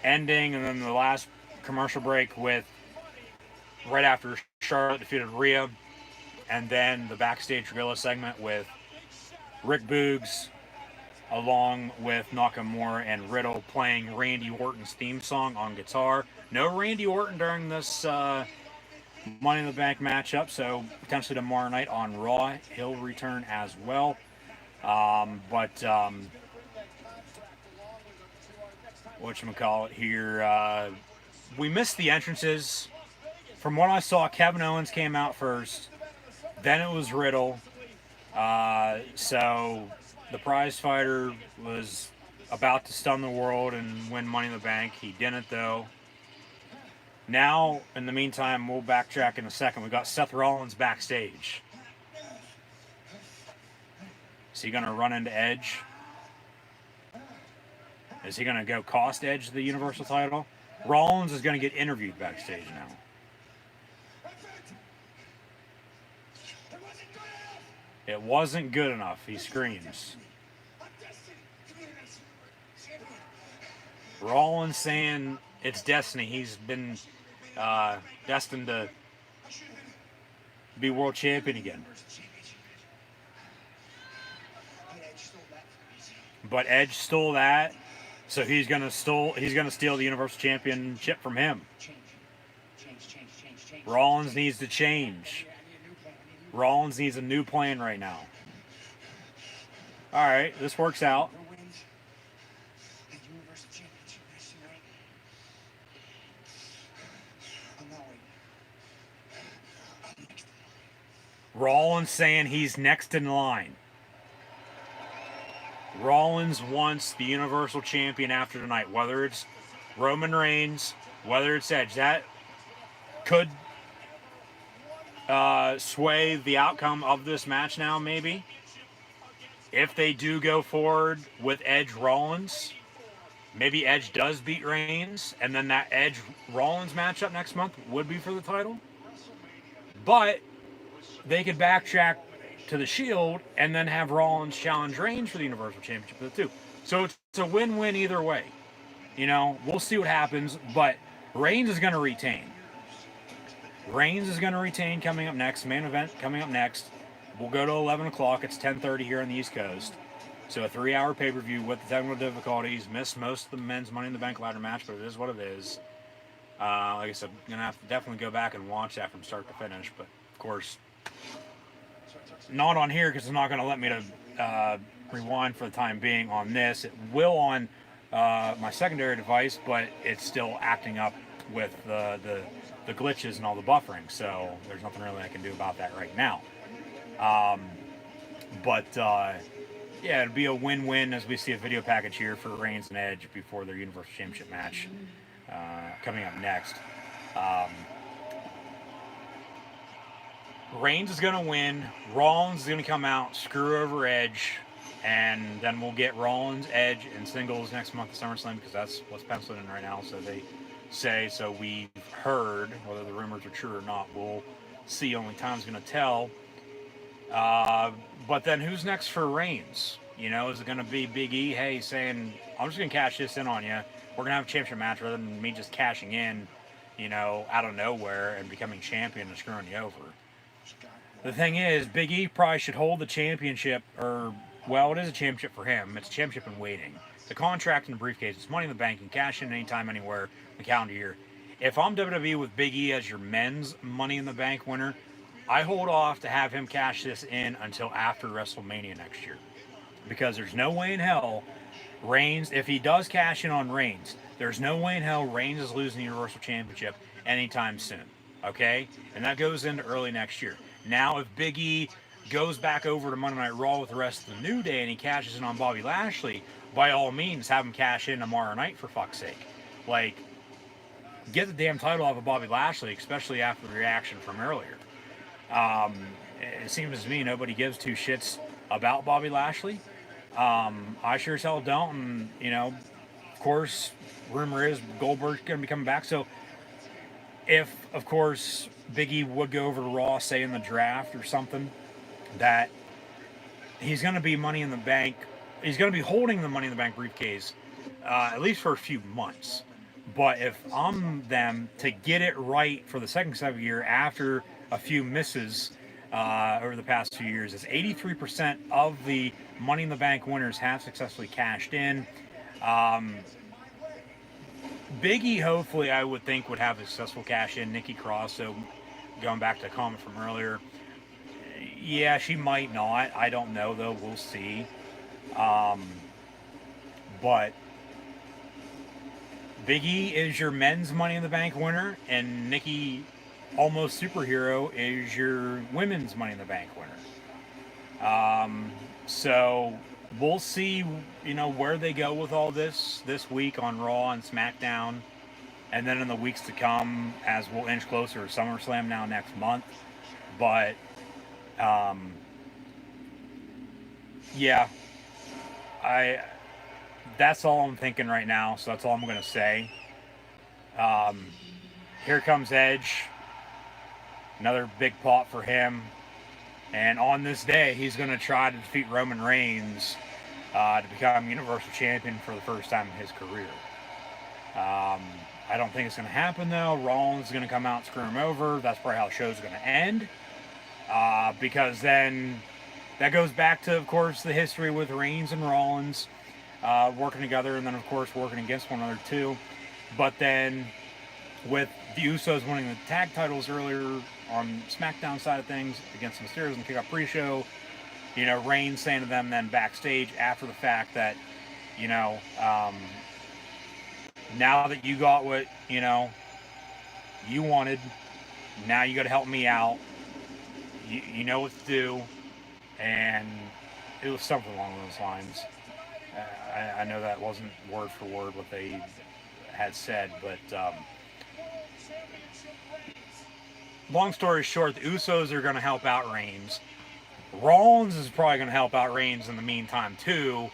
ending and then the last commercial break with right after Charlotte defeated Rhea, and then the backstage gorilla segment with Rick Boogs along with Nakamura and Riddle playing Randy Orton's theme song on guitar. No Randy Orton during this Money in the Bank matchup, so potentially tomorrow night on Raw he'll return as well. Whatchamacallit here, we missed the entrances. From what I saw, Kevin Owens came out first, then it was Riddle. So the prize fighter was about to stun the world and win Money in the Bank. He didn't, though. Now, in the meantime, we'll backtrack in a second. We got Seth Rollins backstage. Is he going to run into Edge? Is he going to go cost Edge the Universal title? Rollins is going to get interviewed backstage now. It wasn't good enough, he screams. Rollins saying it's destiny. He's been destined to be world champion again. But Edge stole that, so he's gonna steal the Universal Championship from him. Rollins needs to change. Rollins needs a new plan right now. All right, this works out. Rollins saying he's next in line. Rollins wants the Universal Champion after tonight, whether it's Roman Reigns, whether it's Edge. That could sway the outcome of this match now, maybe. If they do go forward with Edge Rollins, Maybe Edge does beat Reigns, and then that Edge Rollins matchup next month would be for the title. But they could backtrack to the Shield and then have Rollins challenge Reigns for the Universal Championship too. So it's a win-win either way. You know, we'll see what happens, but Reigns is going to retain. Reigns is going to retain coming up next. Main event coming up next. We'll go to 11 o'clock. It's 10:30 here on the East Coast. So a 3-hour pay-per-view with the technical difficulties. Missed most of the men's Money in the Bank ladder match, but it is what it is. Like I said, I'm going to have to definitely go back and watch that from start to finish. But, of course, not on here because it's not going to let me to rewind for the time being on this. It will on my secondary device, but it's still acting up with the glitches and all the buffering. So there's nothing really I can do about that right now. Yeah, it'll be a win-win as we see a video package here for Reigns and Edge before their Universal Championship match coming up next. Reigns is going to win. Rollins is going to come out, screw over Edge, and then we'll get Rollins, Edge, and singles next month at SummerSlam because that's what's penciled in right now. So they say, so we've heard, whether the rumors are true or not, we'll see. Only time's going to tell. But then who's next for Reigns? You know, is it going to be Big E, hey, saying, I'm just going to cash this in on you. We're going to have a championship match rather than me just cashing in, you know, out of nowhere and becoming champion and screwing you over. The thing is, Big E probably should hold the championship, or, well, it is a championship for him. It's a championship in waiting. The contract and the briefcase, it's Money in the Bank. You can cash in anytime, anywhere in the calendar year. If I'm WWE with Big E as your men's Money in the Bank winner, I hold off to have him cash this in until after WrestleMania next year. Because there's no way in hell Reigns, if he does cash in on Reigns, there's no way in hell Reigns is losing the Universal Championship anytime soon. Okay? And that goes into early next year. Now, if Big E goes back over to Monday Night Raw with the rest of the New Day and he cashes in on Bobby Lashley, by all means, have him cash in tomorrow night, for fuck's sake. Like, get the damn title off of Bobby Lashley, especially after the reaction from earlier. It seems to me nobody gives two shits about Bobby Lashley. I sure as hell don't, and, you know, of course, rumor is Goldberg's going to be coming back, so if, of course, Big E would go over to Raw, say in the draft or something, that he's going to be Money in the Bank, he's going to be holding the Money in the Bank briefcase, at least for a few months. But if I'm them, to get it right for the second consecutive year after a few misses over the past 2 years, is 83% of the Money in the Bank winners have successfully cashed in. Big E, hopefully, I would think, would have a successful cash in. Nikki Cross, so going back to a comment from earlier, yeah, she might not. I don't know, though. We'll see. But Big E is your men's Money in the Bank winner, and Nikki, almost superhero, is your women's Money in the Bank winner. So we'll see, you know, where they go with all this week on Raw and SmackDown, and then in the weeks to come as we'll inch closer to SummerSlam now next month. But yeah, that's all I'm thinking right now, so that's all I'm going to say. Here comes Edge. Another big pop for him. And on this day, he's going to try to defeat Roman Reigns to become Universal Champion for the first time in his career. I don't think it's going to happen, though. Rollins is going to come out and screw him over. That's probably how the show's going to end. Because then that goes back to, of course, the history with Reigns and Rollins working together, and then, of course, working against one another, too. But then with the Usos winning the tag titles earlier on SmackDown side of things against the Mysterios in the Kickoff pre-show, you know, Reigns saying to them then backstage after the fact that, you know, now that you got what, you know, you wanted, now you got to help me out. You know what to do. And it was something along those lines. I know that wasn't word for word what they had said, but long story short, the Usos are going to help out Reigns. Rollins is probably going to help out Reigns in the meantime, too.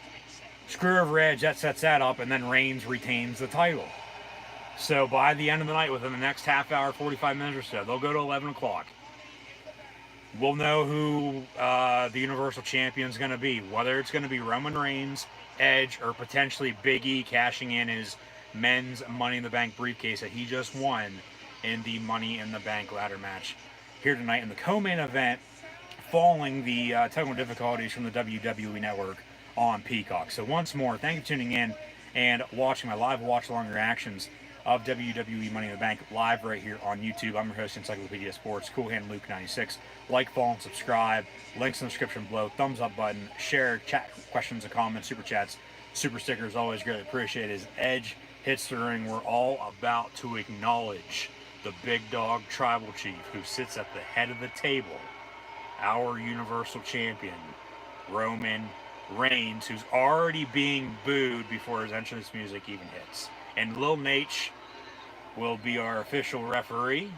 screw over Edge, that sets that up, and then Reigns retains the title. So by the end of the night, within the next half hour, 45 minutes or so, they'll go to 11 o'clock. We'll know who the Universal Champion is going to be, whether it's going to be Roman Reigns, Edge, or potentially Big E cashing in his men's Money in the Bank briefcase that he just won in the Money in the Bank ladder match here tonight in the co-main event, following the technical difficulties from the WWE Network on Peacock. So once more, thank you for tuning in and watching my live watch-along reactions of WWE Money in the Bank live right here on YouTube. I'm your host, Encyclopedia Sports, Cool Hand Luke 96. Like, follow, and subscribe. Links in the description below. Thumbs up button. Share, chat, questions and comments, super chats, super stickers. Always greatly appreciated. As Edge hits the ring, we're all about to acknowledge the big dog tribal chief who sits at the head of the table, our Universal Champion, Roman Reigns, who's already being booed before his entrance music even hits. And Lil Nate will be our official referee.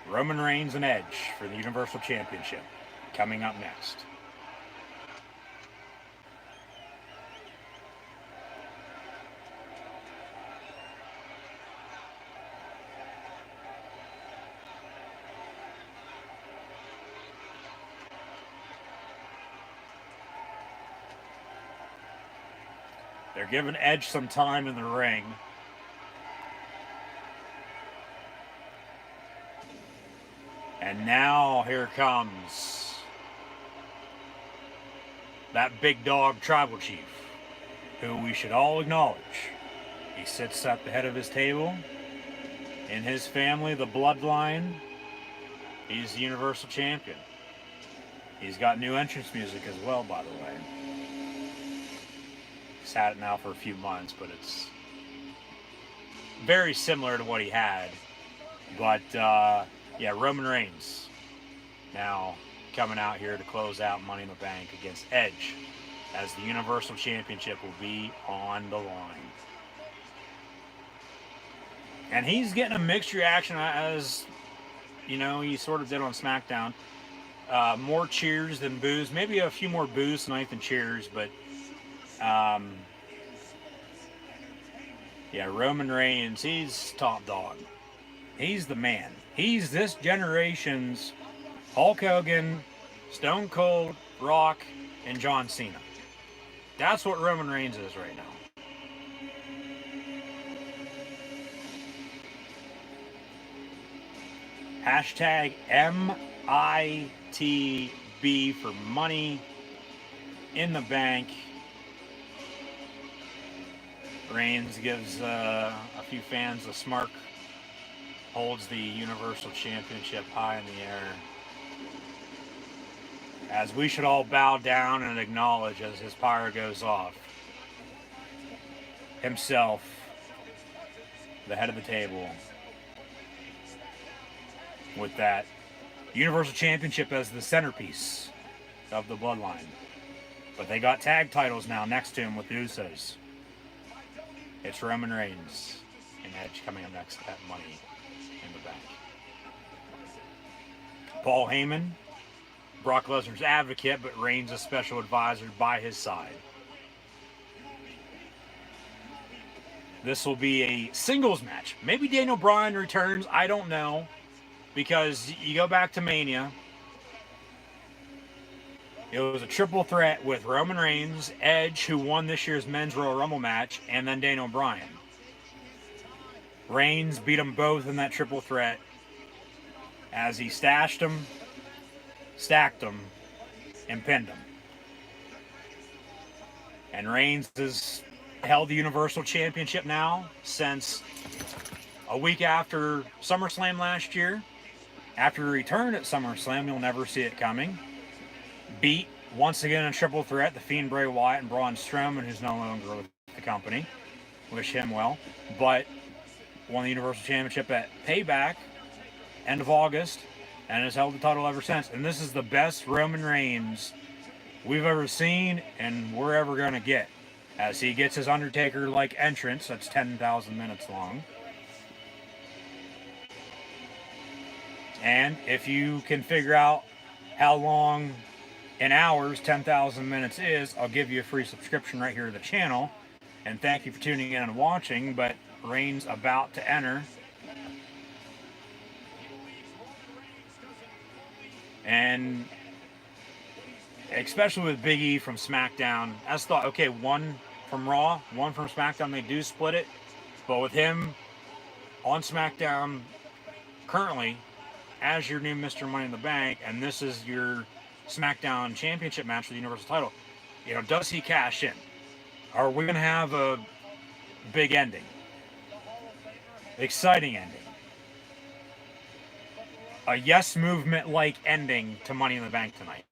Roman Reigns and Edge for the Universal Championship coming up next. They're giving Edge some time in the ring. And now here comes that big dog tribal chief, who we should all acknowledge. He sits at the head of his table. In his family, the bloodline, he's the Universal Champion. He's got new entrance music as well, by the way. He's had it now for a few months, but it's very similar to what he had. But, yeah, Roman Reigns now coming out here to close out Money in the Bank against Edge, as the Universal Championship will be on the line. And he's getting a mixed reaction, as, you know, he sort of did on SmackDown. More cheers than boos. Maybe a few more boos tonight than cheers, but yeah, Roman Reigns, he's top dog. He's the man. He's this generation's Hulk Hogan, Stone Cold, Rock, and John Cena. That's what Roman Reigns is right now. Hashtag MITB for Money in the Bank. Reigns gives a few fans a smirk, holds the Universal Championship high in the air, as we should all bow down and acknowledge as his pyre goes off. Himself, the head of the table, with that Universal Championship as the centerpiece of the bloodline. But they got tag titles now next to him with the Usos. It's Roman Reigns and Edge coming up next at Money in the Bank. Paul Heyman, Brock Lesnar's advocate, but Reigns a special advisor by his side. This will be a singles match. Maybe Daniel Bryan returns, I don't know. Because you go back to Mania, it was a triple threat with Roman Reigns, Edge, who won this year's Men's Royal Rumble match, and then Daniel Bryan. Reigns beat them both in that triple threat as he stashed them, stacked them, and pinned them. And Reigns has held the Universal Championship now since a week after SummerSlam last year. After he returned at SummerSlam, you'll never see it coming. Beat, once again, a triple threat, The Fiend Bray Wyatt and Braun Strowman, who's no longer with the company. Wish him well. But won the Universal Championship at Payback, end of August, and has held the title ever since. And this is the best Roman Reigns we've ever seen and we're ever going to get, as he gets his Undertaker-like entrance that's 10,000 minutes long. And if you can figure out how long in hours 10,000 minutes is, I'll give you a free subscription right here to the channel. And thank you for tuning in and watching. But Reigns about to enter. And especially with Big E from SmackDown, I just thought, okay, one from Raw, one from SmackDown, they do split it. But with him on SmackDown currently as your new Mr. Money in the Bank, and this is your SmackDown Championship match for the Universal title, you know, does he cash in? Are we going to have a big ending? Exciting ending. A yes movement-like ending to Money in the Bank tonight.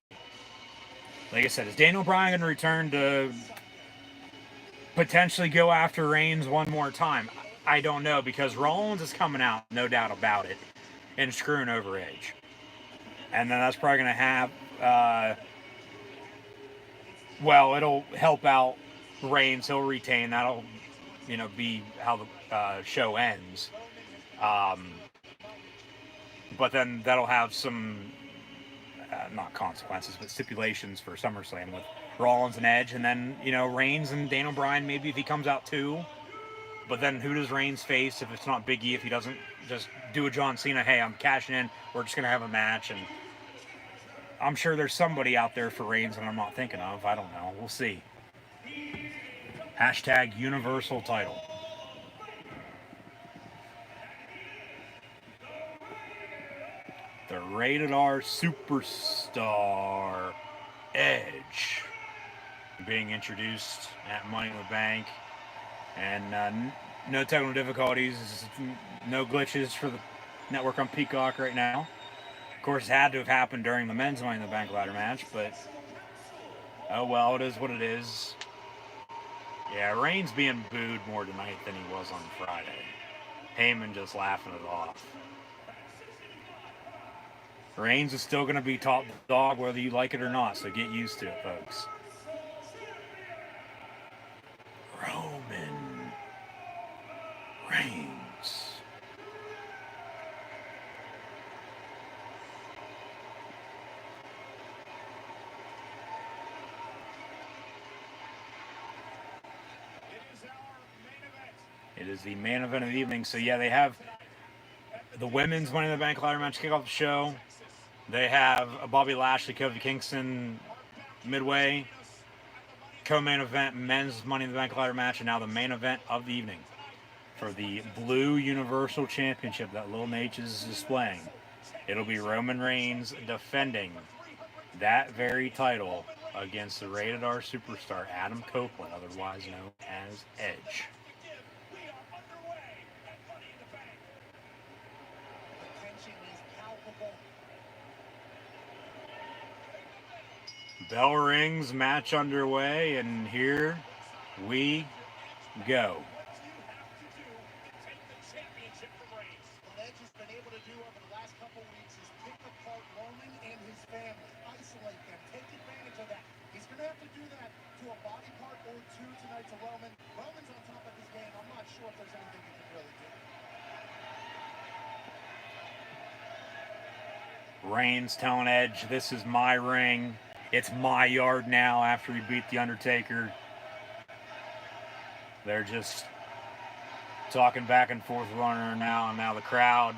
Like I said, is Daniel Bryan going to return to potentially go after Reigns one more time? I don't know, because Rollins is coming out, no doubt about it, and screwing over Edge. And then that's probably going to have, well, it'll help out Reigns. He'll retain. That'll, you know, be how the show ends. But then that'll have some, not consequences, but stipulations for SummerSlam with Rollins and Edge. And then, you know, Reigns and Daniel Bryan, maybe if he comes out too. But then who does Reigns face if it's not Big E, if he doesn't just do a John Cena, hey, I'm cashing in, we're just going to have a match. And I'm sure there's somebody out there for Reigns that I'm not thinking of. I don't know. We'll see. Hashtag Universal title. The Rated R Superstar Edge being introduced at Money in the Bank. And no technical difficulties, no glitches for the network on Peacock right now. Of course, it had to have happened during the men's Money in the Bank ladder match, but oh well, it is what it is. Yeah, Reigns being booed more tonight than he was on Friday. Heyman just laughing it off. Reigns is still going to be top dog whether you like it or not, so get used to it, folks. Roman Reigns. It is the main event of the evening. So yeah, they have the women's Money in the Bank ladder match kick off the show. They have a Bobby Lashley, Kofi Kingston midway. Co-main event, men's Money in the Bank ladder match, and now the main event of the evening for the Blue Universal Championship that Lil Nate is displaying. It'll be Roman Reigns defending that very title against the Rated R Superstar Adam Copeland, otherwise known as Edge. Bell rings, match underway, and here we go. What Edge has been able to do over the last couple weeks is pick apart Roman and his family, isolate them, take advantage of that. He's going to have to do that to a body part or two tonight to Roman. Roman's on top of his game. I'm not sure if there's anything he can really do. Reigns telling Edge, this is my ring. It's my yard now after he beat The Undertaker. They're just talking back and forth with one another now, and now the crowd.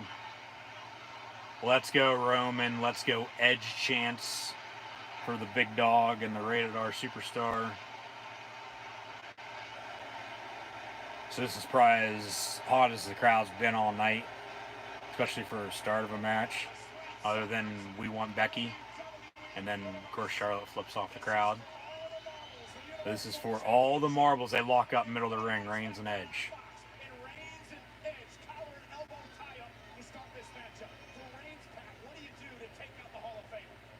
Let's go Roman, let's go Edge chants for the big dog and the Rated R Superstar. So this is probably as hot as the crowd's been all night, especially for a start of a match, other than we want Becky. And then, of course, Charlotte flips off the crowd. This is for all the marbles. They lock up middle of the ring, Reigns and Edge.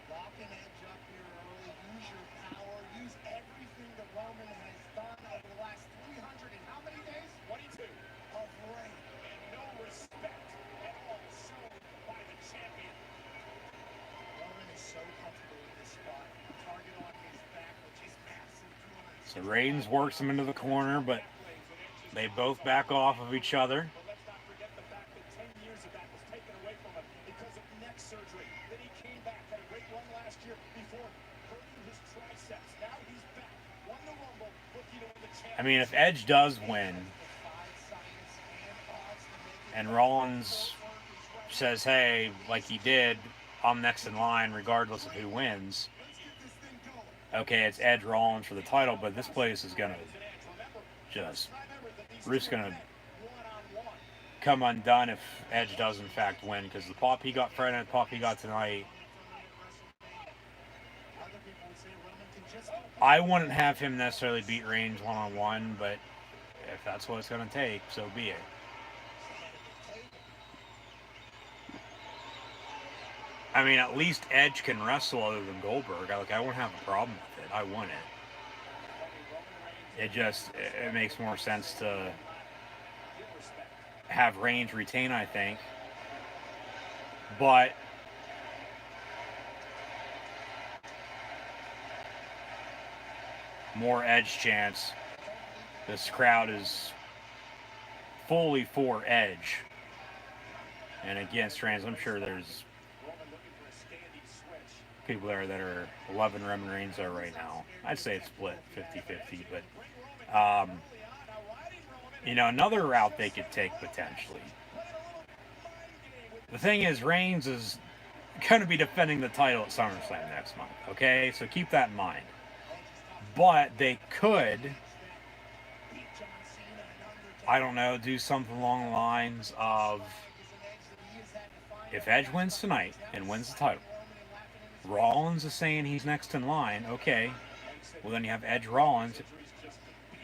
Lock an Edge up here early. Use your power. Use everything that Roman has done over the last 300 and how many days? 22. Of reign. And no respect at all shown by the champion. Roman is so comfortable in this spot. Target on his back, which is massive. So Reigns works him into the corner, but they both back off of each other. But let's not forget the fact that 10 years of that was taken away from him because of I mean, if Edge does win, and Rollins says, hey, like he did, I'm next in line regardless of who wins, okay, it's Edge Rollins for the title, but this place is going to just, we're just going to come undone if Edge does in fact win, because the pop he got Friday night, the pop he got tonight, I wouldn't have him necessarily beat Reigns one-on-one, but if that's what it's going to take, so be it. I mean, at least Edge can wrestle other than Goldberg. Like, I wouldn't have a problem with it. I want it. It makes more sense to have Reigns retain, I think. But more Edge chance. This crowd is fully for Edge. And against Reigns, I'm sure there's people there that are 11 Roman Reigns are right now. I'd say it's split 50-50, but another route they could take potentially. The thing is, Reigns is going to be defending the title at SummerSlam next month, okay? So keep that in mind. But they could, I don't know, do something along the lines of, if Edge wins tonight and wins the title, Rollins is saying he's next in line, okay, well then you have Edge Rollins.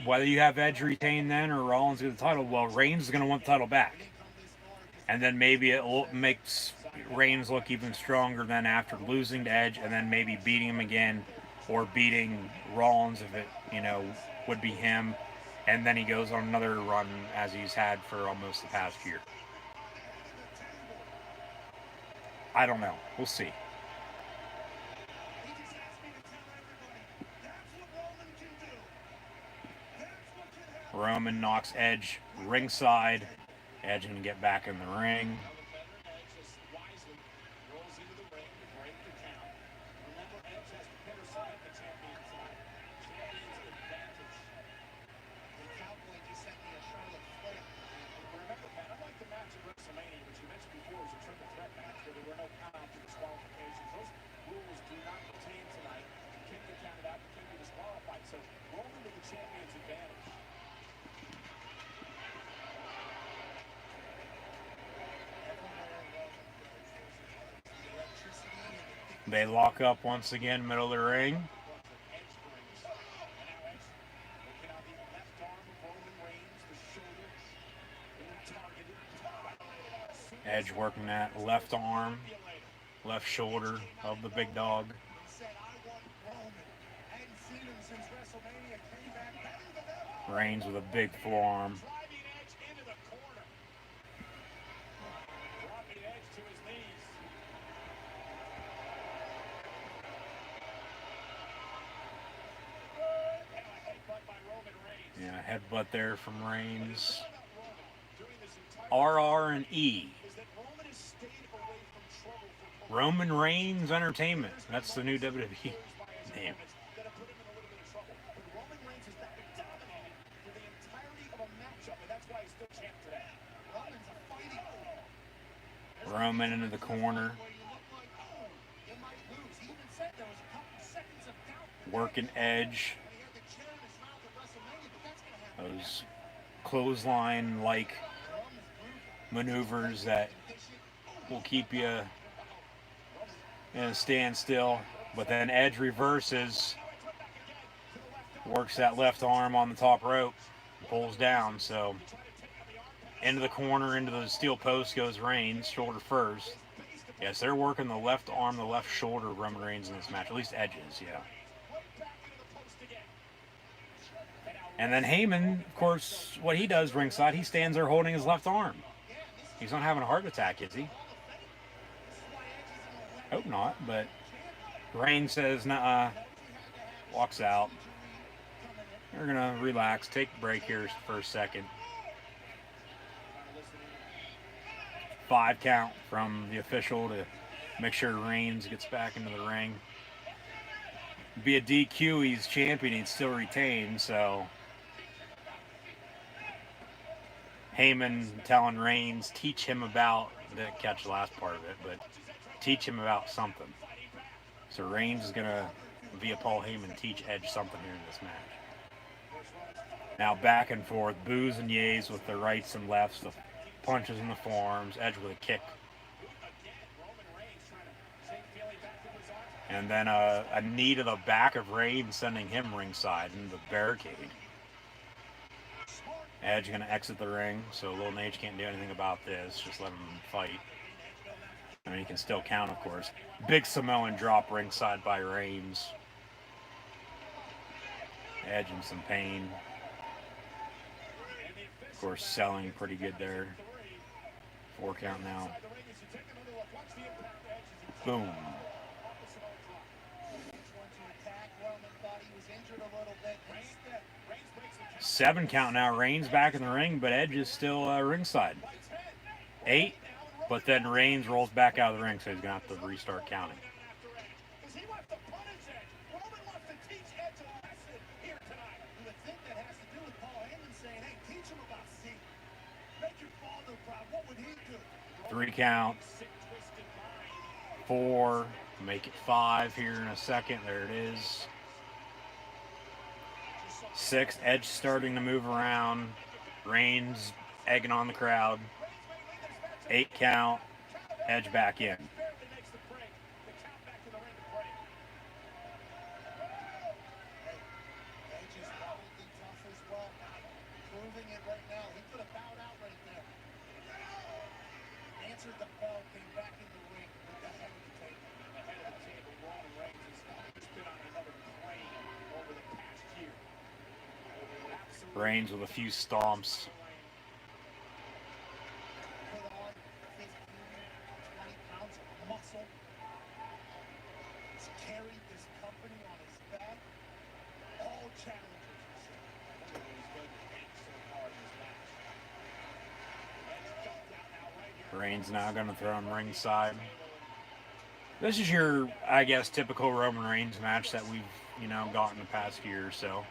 Whether you have Edge retain then or Rollins get the title, well, Reigns is going to want the title back. And then maybe it makes Reigns look even stronger than after losing to Edge, and then maybe beating him again, or beating Rollins if it, would be him. And then he goes on another run as he's had for almost the past year. I don't know. We'll see. Roman knocks Edge ringside. Edge can get back in the ring. They lock up once again, middle of the ring. Edge working that left arm, left shoulder of the big dog. Reigns with a big forearm. Yeah, headbutt there from Reigns. RR and E. Roman Reigns Entertainment. That's the new WWE name. Roman into the corner. Working Edge. Those clothesline-like maneuvers that will keep you in a standstill. But then Edge reverses, works that left arm on the top rope, pulls down. So into the corner, into the steel post goes Reigns, shoulder first. Yes, they're working the left arm, the left shoulder of Roman Reigns in this match. At least Edge's, yeah. And then Heyman, of course, what he does ringside, he stands there holding his left arm. He's not having a heart attack, is he? Hope not, but Reigns says, nuh-uh, walks out. We're going to relax, take a break here for a second. 5 count from the official to make sure Reigns gets back into the ring. Be a DQ, he's champion, he'd still retain, so Heyman telling Reigns, teach him about, didn't catch the last part of it, but teach him about something. So Reigns is going to, via Paul Heyman, teach Edge something here in this match. Now back and forth, boos and yays with the rights and lefts, the punches and the forearms, Edge with a kick. And then a knee to the back of Reigns, sending him ringside into the barricade. Edge going to exit the ring, so Lil Nate can't do anything about this. Just let him fight. I mean, he can still count, of course. Big Samoan drop ringside by Reigns. Edge in some pain. Of course, selling pretty good there. 4 count now. Boom. 7 count now. Reigns back in the ring, but Edge is still ringside. 8, but then Reigns rolls back out of the ring, so he's going to have to restart counting. Three count. 4. Make it 5 here in a second. There it is. 6. Edge starting to move around. Reigns egging on the crowd. 8 count. Edge back in. Reigns with a few stomps. Reigns now going to throw him ringside. This is your, I guess, typical Roman Reigns match that we've, got in the past year or so.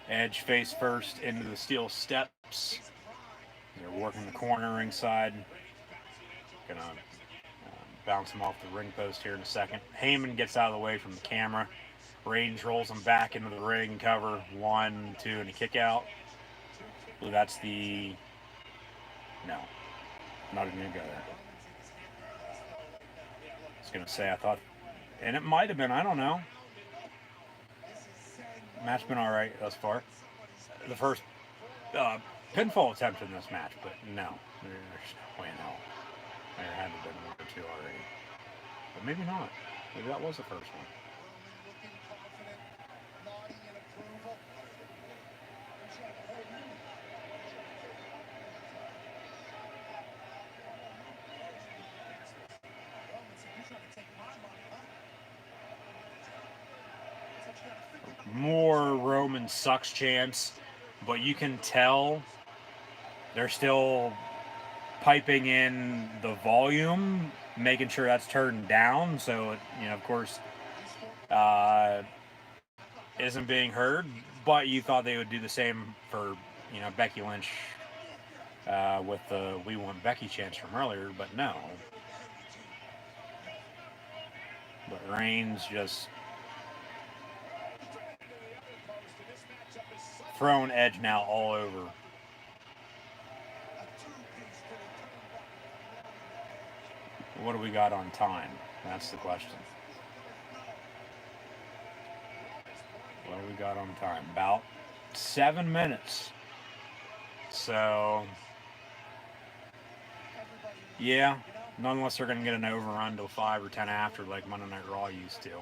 Edge face first into the steel steps. They're working the corner ringside. Gonna bounce him off the ring post here in a second. Heyman gets out of the way from the camera. Reigns rolls him back into the ring cover. 1, 2, and a kick out. Well, that's the... No. Not even gonna go there. I was gonna say, I thought... And it might have been, I don't know. Match been alright thus far. The first pinfall attempt in this match, but no. There's no way in hell. There had to have been 1 or 2 already. But maybe not. Maybe that was the first one. More Roman sucks chants, but you can tell they're still piping in the volume, making sure that's turned down, so it, of course, isn't being heard. But you thought they would do the same for, Becky Lynch with the "We Want Becky" chants from earlier, but no. But Reigns just throwing Edge now all over. What do we got on time? That's the question. What do we got on time? About 7 minutes. So, yeah, not unless they're going to get an overrun till 5 or 10 after, like Monday Night Raw used to.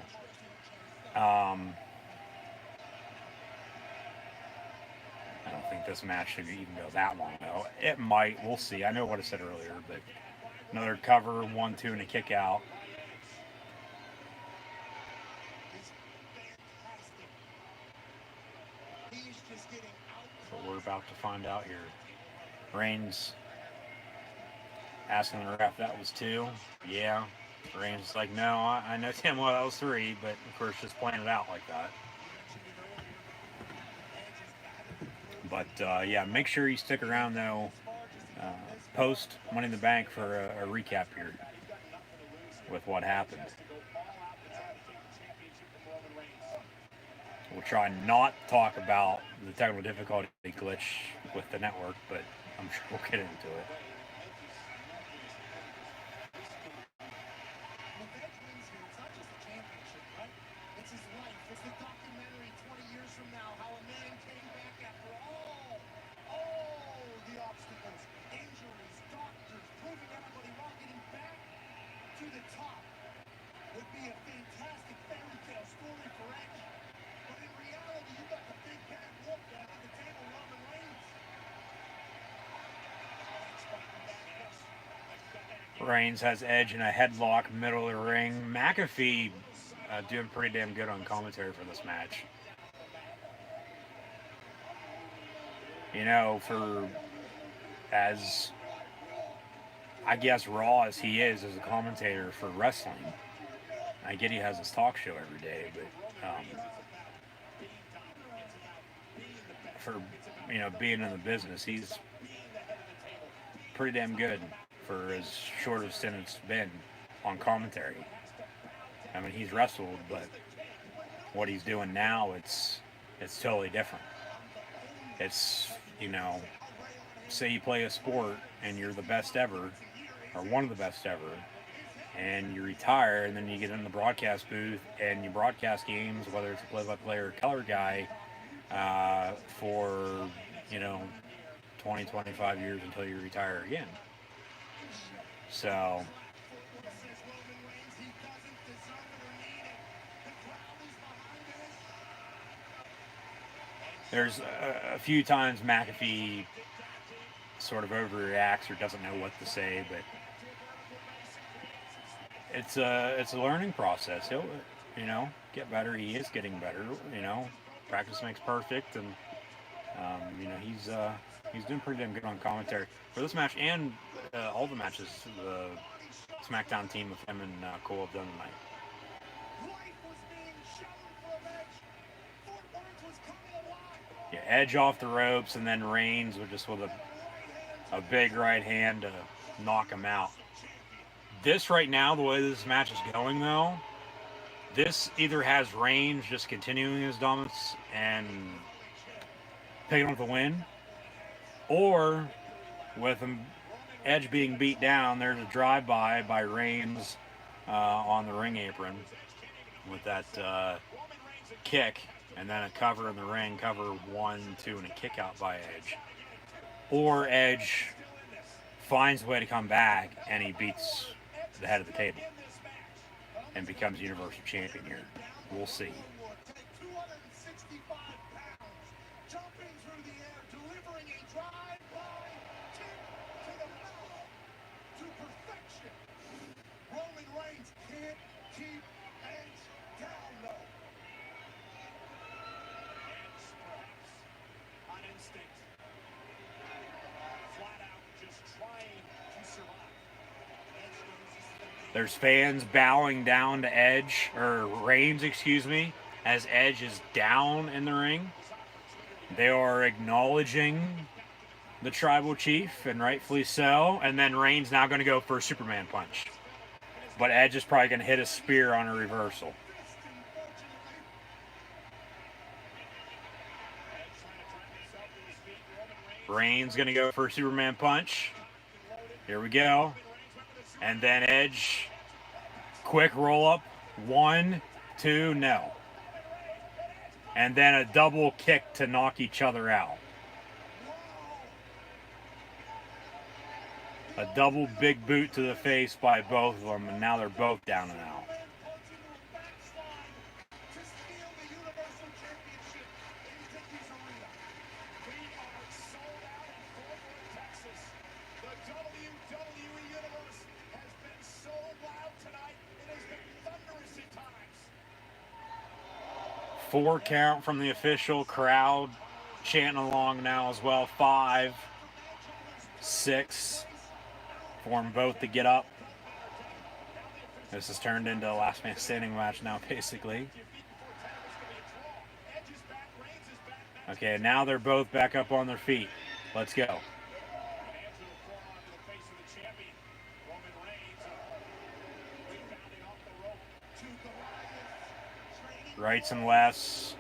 don't think this match should even go that long, though. It might. We'll see. I know what I said earlier, but another cover, 1-2, and a kick out. What we're about to find out here. Reigns asking the ref, that was 2. Yeah. Reigns is like, no, I know damn well that was 3, but of course just playing it out like that. But yeah, make sure you stick around though. Post Money in the Bank for a recap here with what happened. We'll try not to talk about the technical difficulty glitch with the network, but I'm sure we'll get into it. Reigns has Edge in a headlock middle of the ring. McAfee doing pretty damn good on commentary for this match. You know, for as I guess raw as he is as a commentator for wrestling, I get he has his talk show every day, but for being in the business, he's pretty damn good for as short a stint it's been on commentary. I mean, he's wrestled, but what he's doing now, it's totally different. It's, say you play a sport and you're the best ever, or one of the best ever, and you retire, and then you get in the broadcast booth and you broadcast games, whether it's a play-by-play or color guy, for 20, 25 years until you retire again. So there's a few times McAfee sort of overreacts or doesn't know what to say, but it's a learning process. He'll get better. He is getting better. Practice makes perfect, and he's doing pretty damn good on commentary for this match and all the matches the SmackDown team with him and Cole have done tonight. Yeah, Edge off the ropes, and then Reigns with a big right hand to knock him out. This right now, the way this match is going though, this either has Reigns just continuing his dominance and picking up the win, or with him Edge being beat down, there's a drive-by by Reigns on the ring apron with that kick, and then a cover in the ring, cover 1, 2, and a kick out by Edge. Or Edge finds a way to come back and he beats the head of the table and becomes Universal Champion here. We'll see. There's fans bowing down to Edge, or Reigns, excuse me, as Edge is down in the ring. They are acknowledging the tribal chief, and rightfully so. And then Reigns now going to go for a Superman punch. But Edge is probably going to hit a spear on a reversal. Reigns going to go for a Superman punch. Here we go. And then Edge, quick roll up, 1, 2, no. And then a double kick to knock each other out. A double big boot to the face by both of them, and now they're both down and out. 4 count from the official. Crowd chanting along now as well. 5, 6 for them both to get up. This has turned into a last man standing match now, basically. Okay, now they're both back up on their feet. Let's go. Rights and lefts.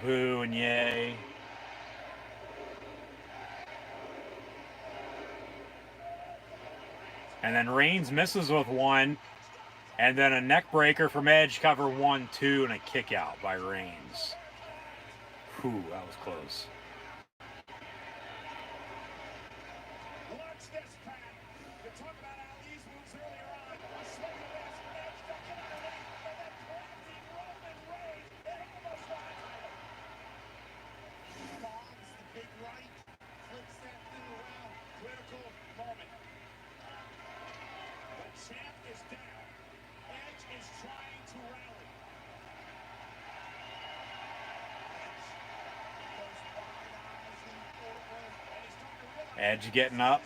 Boo and yay. And then Reigns misses with one. And then a neck breaker from Edge, cover 1, 2, and a kick out by Reigns. Whew, that was close. Edge getting up.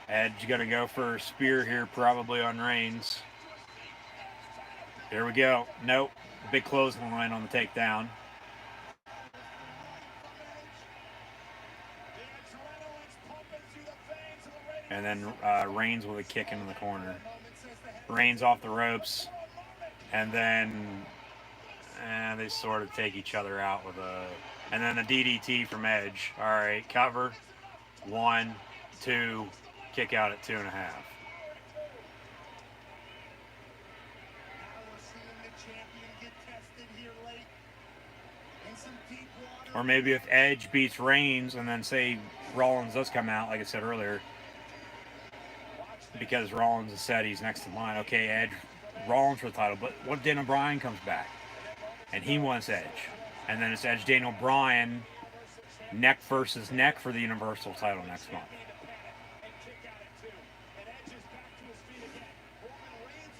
Edge gonna go for a spear here, probably on Reigns. Here we go. Nope. Big clothesline on the takedown. And then Reigns with a kick into the corner. Reigns off the ropes. And then they sort of take each other out with a... And then a DDT from Edge. All right, cover. 1, 2, kick out at 2.5. Or maybe if Edge beats Reigns and then say Rollins does come out, like I said earlier, because Rollins has said he's next in line. Okay, Edge, Rollins for the title, but what if Daniel Bryan comes back and he wants Edge? And then it's Edge, Daniel Bryan, neck versus neck for the Universal title next month.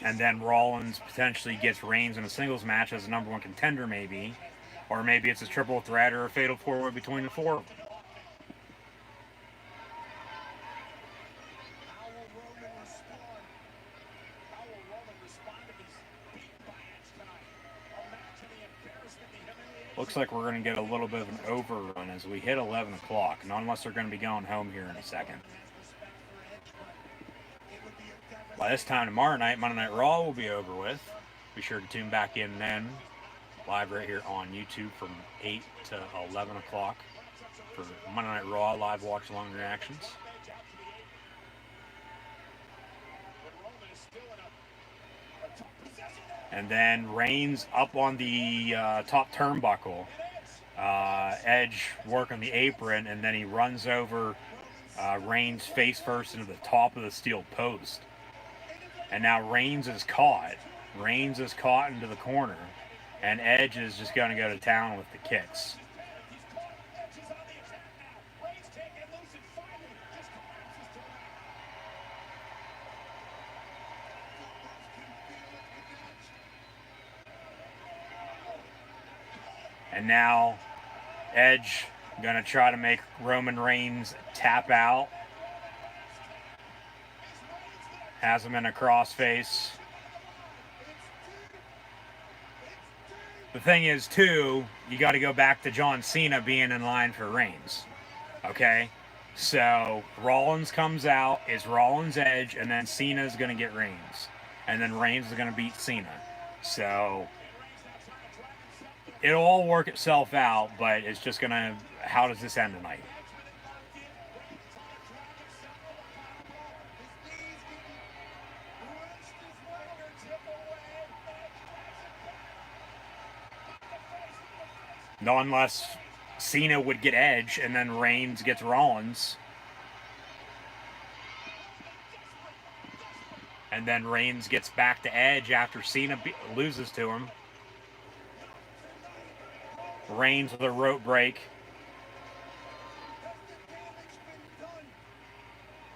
And then Rollins potentially gets Reigns in a singles match as a number 1 contender, maybe. Or maybe it's a triple threat or a fatal 4-way between the 4 of them. Looks like we're going to get a little bit of an overrun as we hit 11 o'clock. Not unless they're going to be going home here in a second. By this time tomorrow night, Monday Night Raw will be over with. Be sure to tune back in then. Live right here on YouTube from 8 to 11 o'clock for Monday Night Raw live watch-along reactions. And then Reigns up on the top turnbuckle. Edge working the apron, and then he runs over Reigns face first into the top of the steel post. And now Reigns is caught. Reigns is caught into the corner. And Edge is just going to go to town with the kicks. And now Edge going to try to make Roman Reigns tap out. Has him in a crossface. The thing is, too, you got to go back to John Cena being in line for Reigns. Okay? So, Rollins comes out, it's Rollins Edge, and then Cena's going to get Reigns. And then Reigns is going to beat Cena. So, it'll all work itself out, but it's just going to... How does this end tonight? No, unless Cena would get Edge and then Reigns gets Rollins. And then Reigns gets back to Edge after Cena loses to him. Reigns with a rope break.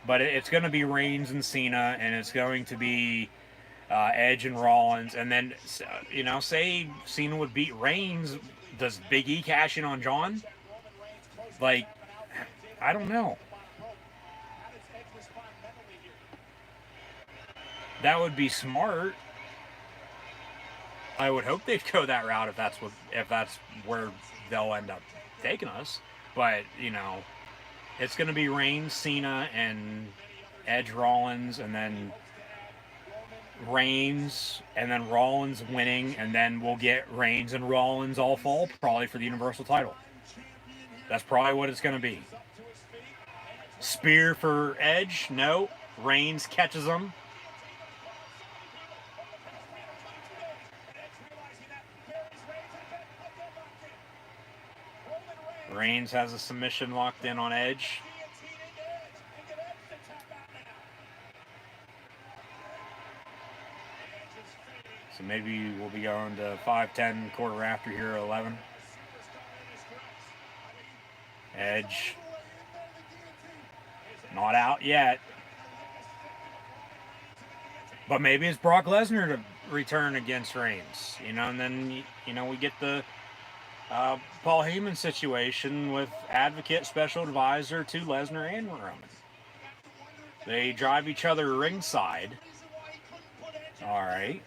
But it's going to be Reigns and Cena, and it's going to be Edge and Rollins, and then say Cena would beat Reigns. Does Big E cash in on John? Like, I don't know. That would be smart. I would hope they'd go that route if that's where they'll end up taking us. But it's going to be Reigns, Cena, and Edge, Rollins, and then Reigns, and then Rollins winning, and then we'll get Reigns and Rollins all fall probably for the Universal title. That's probably what it's going to be. Spear for Edge? No. Reigns catches him. Reigns has a submission locked in on Edge. So maybe we'll be going to 5, 10, quarter after here, 11. Edge. Not out yet. But maybe it's Brock Lesnar to return against Reigns. And then, we get the Paul Heyman situation with advocate, special advisor to Lesnar and Roman. They drive each other ringside. All right.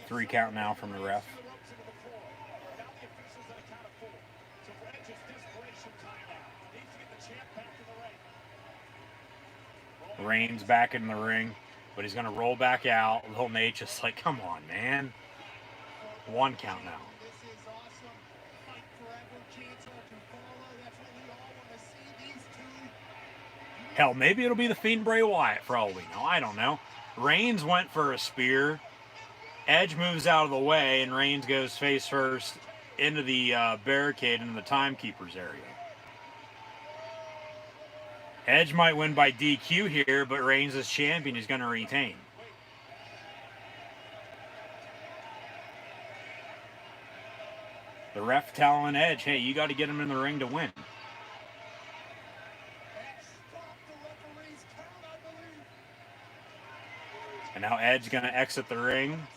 Three count now from the ref. Reigns back in the ring, but he's going to roll back out. Little Nate just like, come on, man. One count now. Hell, maybe it'll be the Fiend Bray Wyatt for all we know. I don't know. Reigns went for a spear. Edge moves out of the way, and Reigns goes face first into the barricade into the timekeeper's area. Edge might win by DQ here, but Reigns as champion is going to retain. The ref telling Edge, hey, you got to get him in the ring to win. And now Edge going to exit the ring.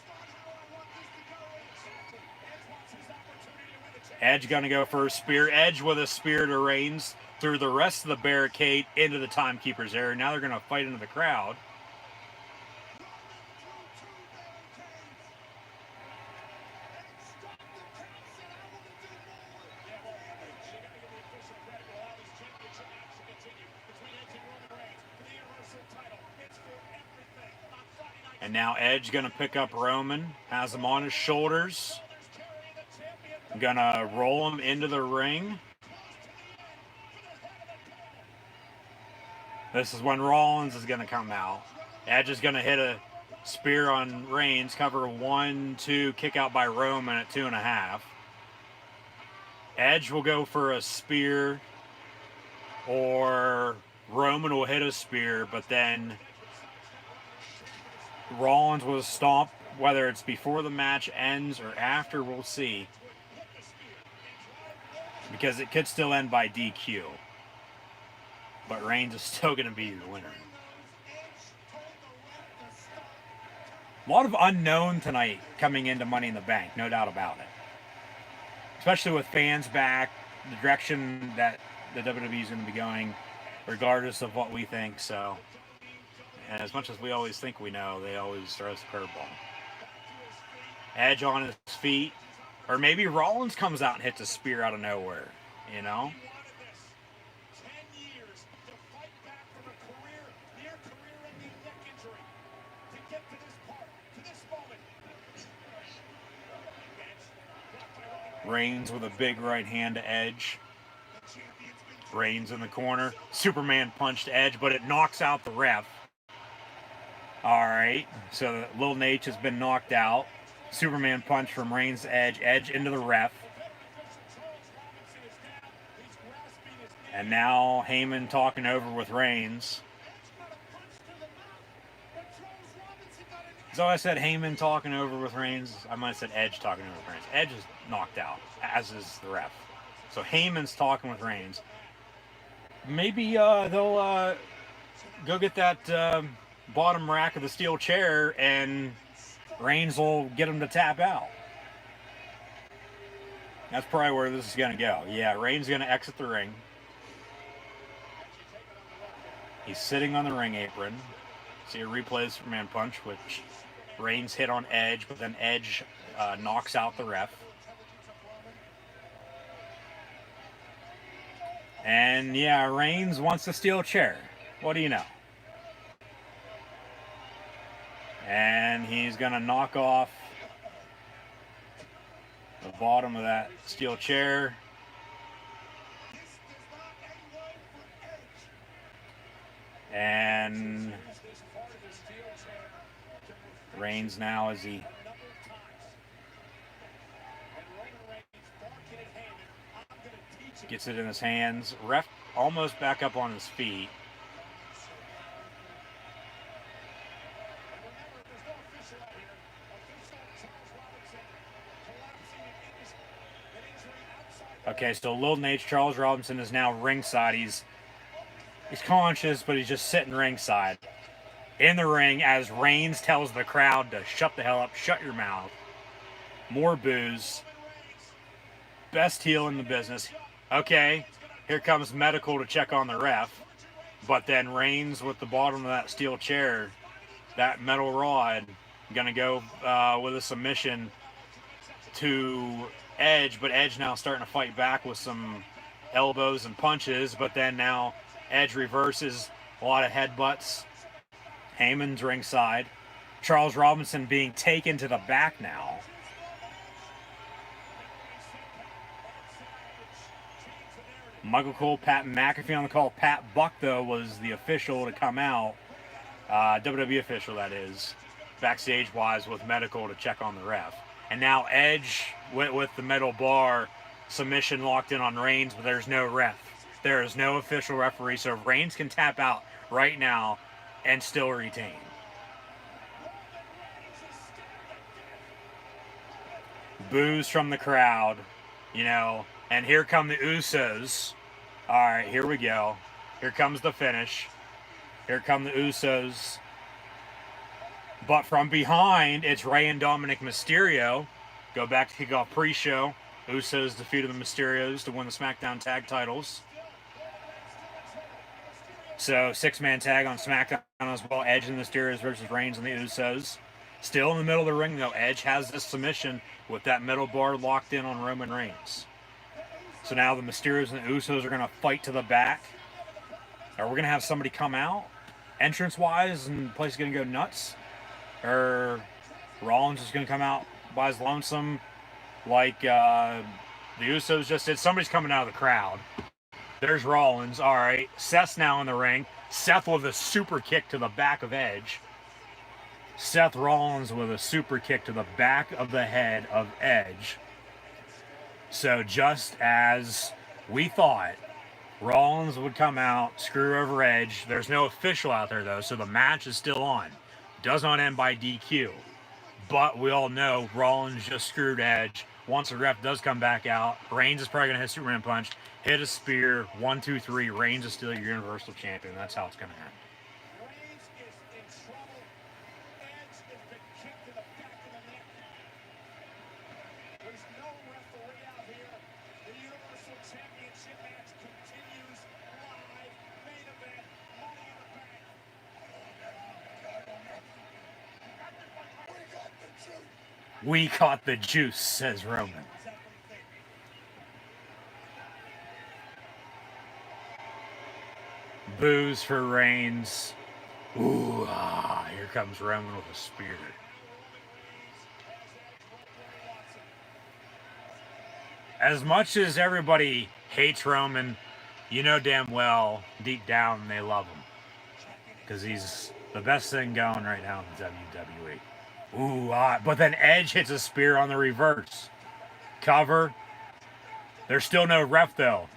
Edge going to go for a spear. Edge with a spear to Reigns through the rest of the barricade into the timekeeper's area. Now they're going to fight into the crowd. And now Edge going to pick up Roman, has him on his shoulders. Going to roll him into the ring. This is when Rollins is going to come out. Edge is going to hit a spear on Reigns, cover 1, 2, kick out by Roman at 2.5. Edge will go for a spear, or Roman will hit a spear, but then Rollins will stomp, whether it's before the match ends or after, we'll see. Because it could still end by DQ. But Reigns is still going to be the winner. A lot of unknown tonight coming into Money in the Bank, no doubt about it. Especially with fans back, the direction that the WWE is going to be going, regardless of what we think. So, and as much as we always think we know, they always throw us a curveball. Edge on his feet. Or maybe Rollins comes out and hits a spear out of nowhere, you know? Reigns with a big right hand to Edge. Reigns in the corner. Superman punched Edge, but it knocks out the ref. Alright, so Lil Nate has been knocked out. Superman punch from Reigns to Edge. Edge into the ref. And now Heyman talking over with Reigns. So I said Heyman talking over with Reigns. I might have said Edge talking over with Reigns. Edge is knocked out, as is the ref. So Heyman's talking with Reigns. Maybe they'll go get that bottom rack of the steel chair, and Reigns will get him to tap out. That's probably where this is going to go. Yeah, Reigns going to exit the ring. He's sitting on the ring apron. See a replay of Superman Punch, which Reigns hit on Edge, but then Edge knocks out the ref. And yeah, Reigns wants the steel chair. What do you know? And he's going to knock off the bottom of that steel chair. And Reigns now, as he gets it in his hands. Ref almost back up on his feet. Okay, so Lil Nate, Charles Robinson is now ringside. He's conscious, but he's just sitting ringside in the ring as Reigns tells the crowd to shut the hell up, shut your mouth. More boos. Best heel in the business. Okay, here comes medical to check on the ref, but then Reigns with the bottom of that steel chair, that metal rod, gonna go with a submission to Edge, but Edge now starting to fight back with some elbows and punches, but then now Edge reverses a lot of headbutts. Heyman's ringside. Charles Robinson being taken to the back now. Michael Cole, Pat McAfee on the call. Pat Buck, though, was the official to come out. WWE official, that is. Backstage-wise with medical to check on the ref. And now Edge went with the metal bar. Submission locked in on Reigns, but there's no ref. There is no official referee, so Reigns can tap out right now and still retain. Boos from the crowd, you know, and here come the Usos. All right, here we go. Here comes the finish. Here come the Usos. But from behind, it's Rey and Dominic Mysterio. Go back to kickoff pre-show. Usos defeated the Mysterios to win the SmackDown tag titles. So, six-man tag on SmackDown as well. Edge and the Mysterios versus Reigns and the Usos. Still in the middle of the ring, though. Edge has this submission with that middle bar locked in on Roman Reigns. So now the Mysterios and the Usos are going to fight to the back. Are we going to have somebody come out entrance-wise and the place is going to go nuts? Or Rollins is going to come out by his lonesome like the Usos just did? Somebody's coming out of the crowd. There's Rollins. All right. Seth's now in the ring. Seth with a super kick to the back of Edge. Seth Rollins with a super kick to the back of the head of Edge. So just as we thought, Rollins would come out, screw over Edge. There's no official out there, though, so the match is still on. Does not end by DQ. But we all know Rollins just screwed Edge. Once the ref does come back out, Reigns is probably going to hit Superman Punch, hit a spear, 1, 2, 3. Reigns is still your Universal Champion. That's how it's going to end. Reigns is in trouble. Edge has been kicked to the back of the neck. There's no referee out here. The Universal Championship match continues live. Main event, Money in the Bank. We caught the juice, says Roman. Boos for Reigns. Ooh, here comes Roman with a spear. As much as everybody hates Roman, you know damn well, deep down, they love him. Because he's the best thing going right now in WWE. Ooh, but then Edge hits a spear on the reverse. Cover. There's still no ref, though.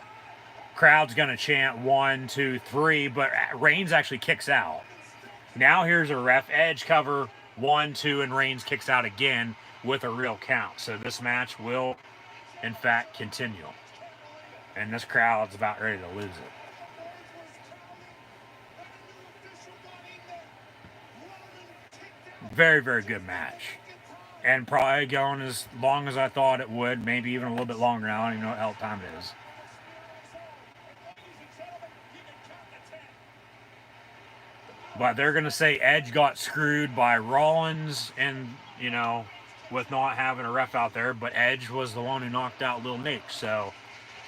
Crowd's going to chant 1, 2, 3, but Reigns actually kicks out. Now here's a ref. Edge cover 1, 2, and Reigns kicks out again with a real count. So this match will, in fact, continue. And this crowd's about ready to lose it. Very, very good match. And probably going as long as I thought it would, maybe even a little bit longer now. I don't even know what hell time it is. But they're going to say Edge got screwed by Rollins and, you know, with not having a ref out there. But Edge was the one who knocked out Lil Nick. So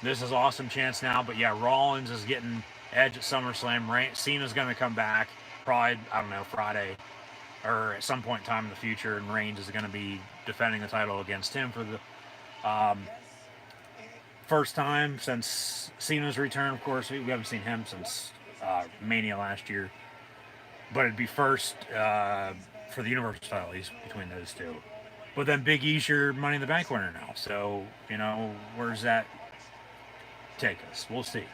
this is awesome chance now. But yeah, Rollins is getting Edge at SummerSlam. Cena's going to come back probably, I don't know, Friday or at some point in time in the future. And Reigns is going to be defending the title against him for the first time since Cena's return. Of course, we haven't seen him since Mania last year. But it'd be first for the Universal title, at least between those two. But then Big E's your Money in the Bank winner now. So, you know, where's that take us? We'll see.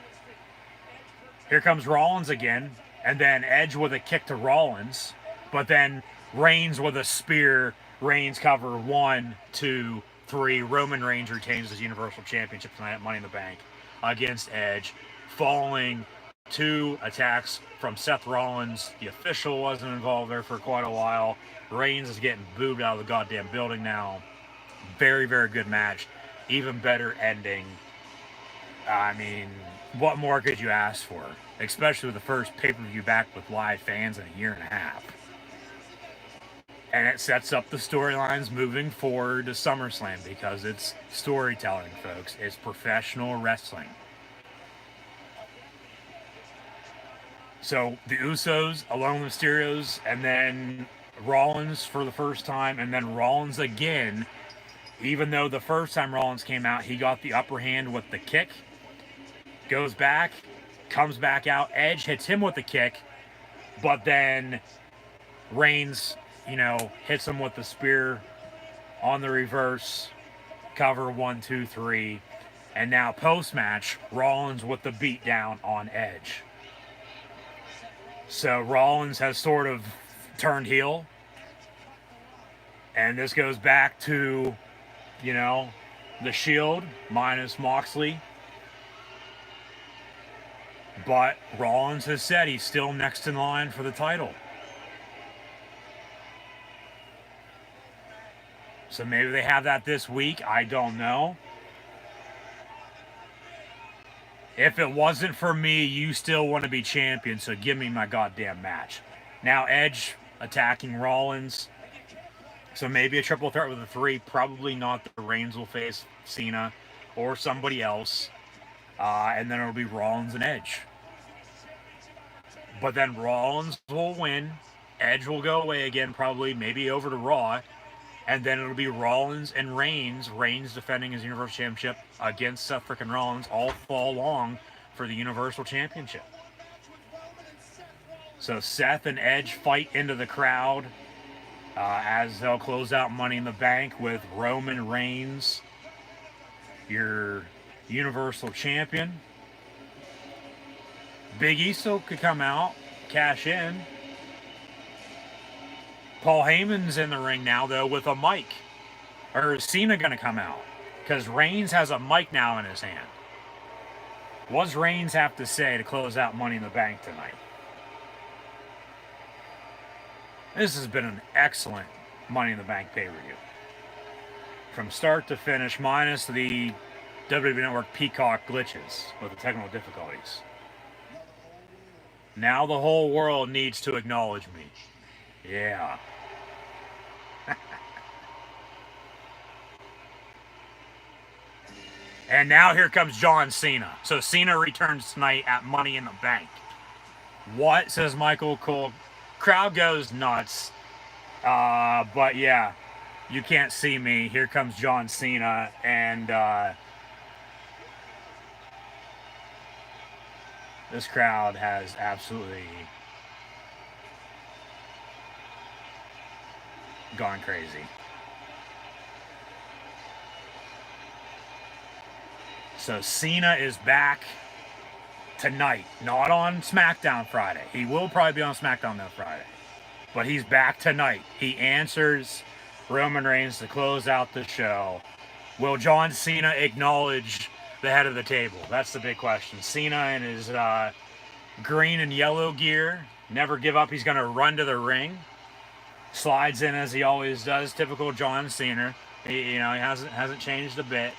Here comes Rollins again. And then Edge with a kick to Rollins. But then Reigns with a spear. Reigns cover 1, 2, 3. Roman Reigns retains his Universal Championship tonight at Money in the Bank against Edge. Following 2 attacks from Seth Rollins. The official wasn't involved there for quite a while. Reigns is getting booed out of the goddamn building now. Very, very good match. Even better ending. I mean, what more could you ask for? Especially with the first pay-per-view back with live fans in a year and a half. And it sets up the storylines moving forward to SummerSlam because it's storytelling, folks. It's professional wrestling. So the Usos, along with Mysterios, and then Rollins for the first time, and then Rollins again. Even though the first time Rollins came out, he got the upper hand with the kick. Goes back, comes back out. Edge hits him with the kick, but then Reigns, you know, hits him with the spear on the reverse. Cover 1, 2, 3. And now post-match, Rollins with the beatdown on Edge. So Rollins has sort of turned heel. And this goes back to, you know, the Shield minus Moxley. But Rollins has said he's still next in line for the title. So maybe they have that this week. I don't know. If it wasn't for me, you still want to be champion, so give me my goddamn match. Now Edge attacking Rollins. So maybe a triple threat with a 3. Probably not. The Reigns will face Cena or somebody else. And then it'll be Rollins and Edge. But then Rollins will win. Edge will go away again, probably, maybe over to Raw. And then it'll be Rollins and Reigns. Reigns defending his Universal Championship against Seth frickin' Rollins. All fall long for the Universal Championship. So Seth and Edge fight into the crowd as they'll close out Money in the Bank with Roman Reigns, your Universal Champion. Big E still could come out, cash in. Paul Heyman's in the ring now, though, with a mic. Or is Cena going to come out? Because Reigns has a mic now in his hand. What does Reigns have to say to close out Money in the Bank tonight? This has been an excellent Money in the Bank pay-per-view. From start to finish, minus the WWE Network Peacock glitches with the technical difficulties. Now the whole world needs to acknowledge me. Yeah. And now here comes John Cena. So Cena returns tonight at Money in the Bank. What, says Michael Cole. Crowd goes nuts. But yeah, you can't see me. Here comes John Cena. And this crowd has absolutely gone crazy. So Cena is back tonight, not on SmackDown Friday. He will probably be on SmackDown that Friday. but he's back tonight. He answers Roman Reigns to close out the show. Will John Cena acknowledge the head of the table? That's the big question. Cena in his green and yellow gear, never give up. He's going to run to the ring. Slides in as he always does. Typical John Cena. He hasn't changed a bit.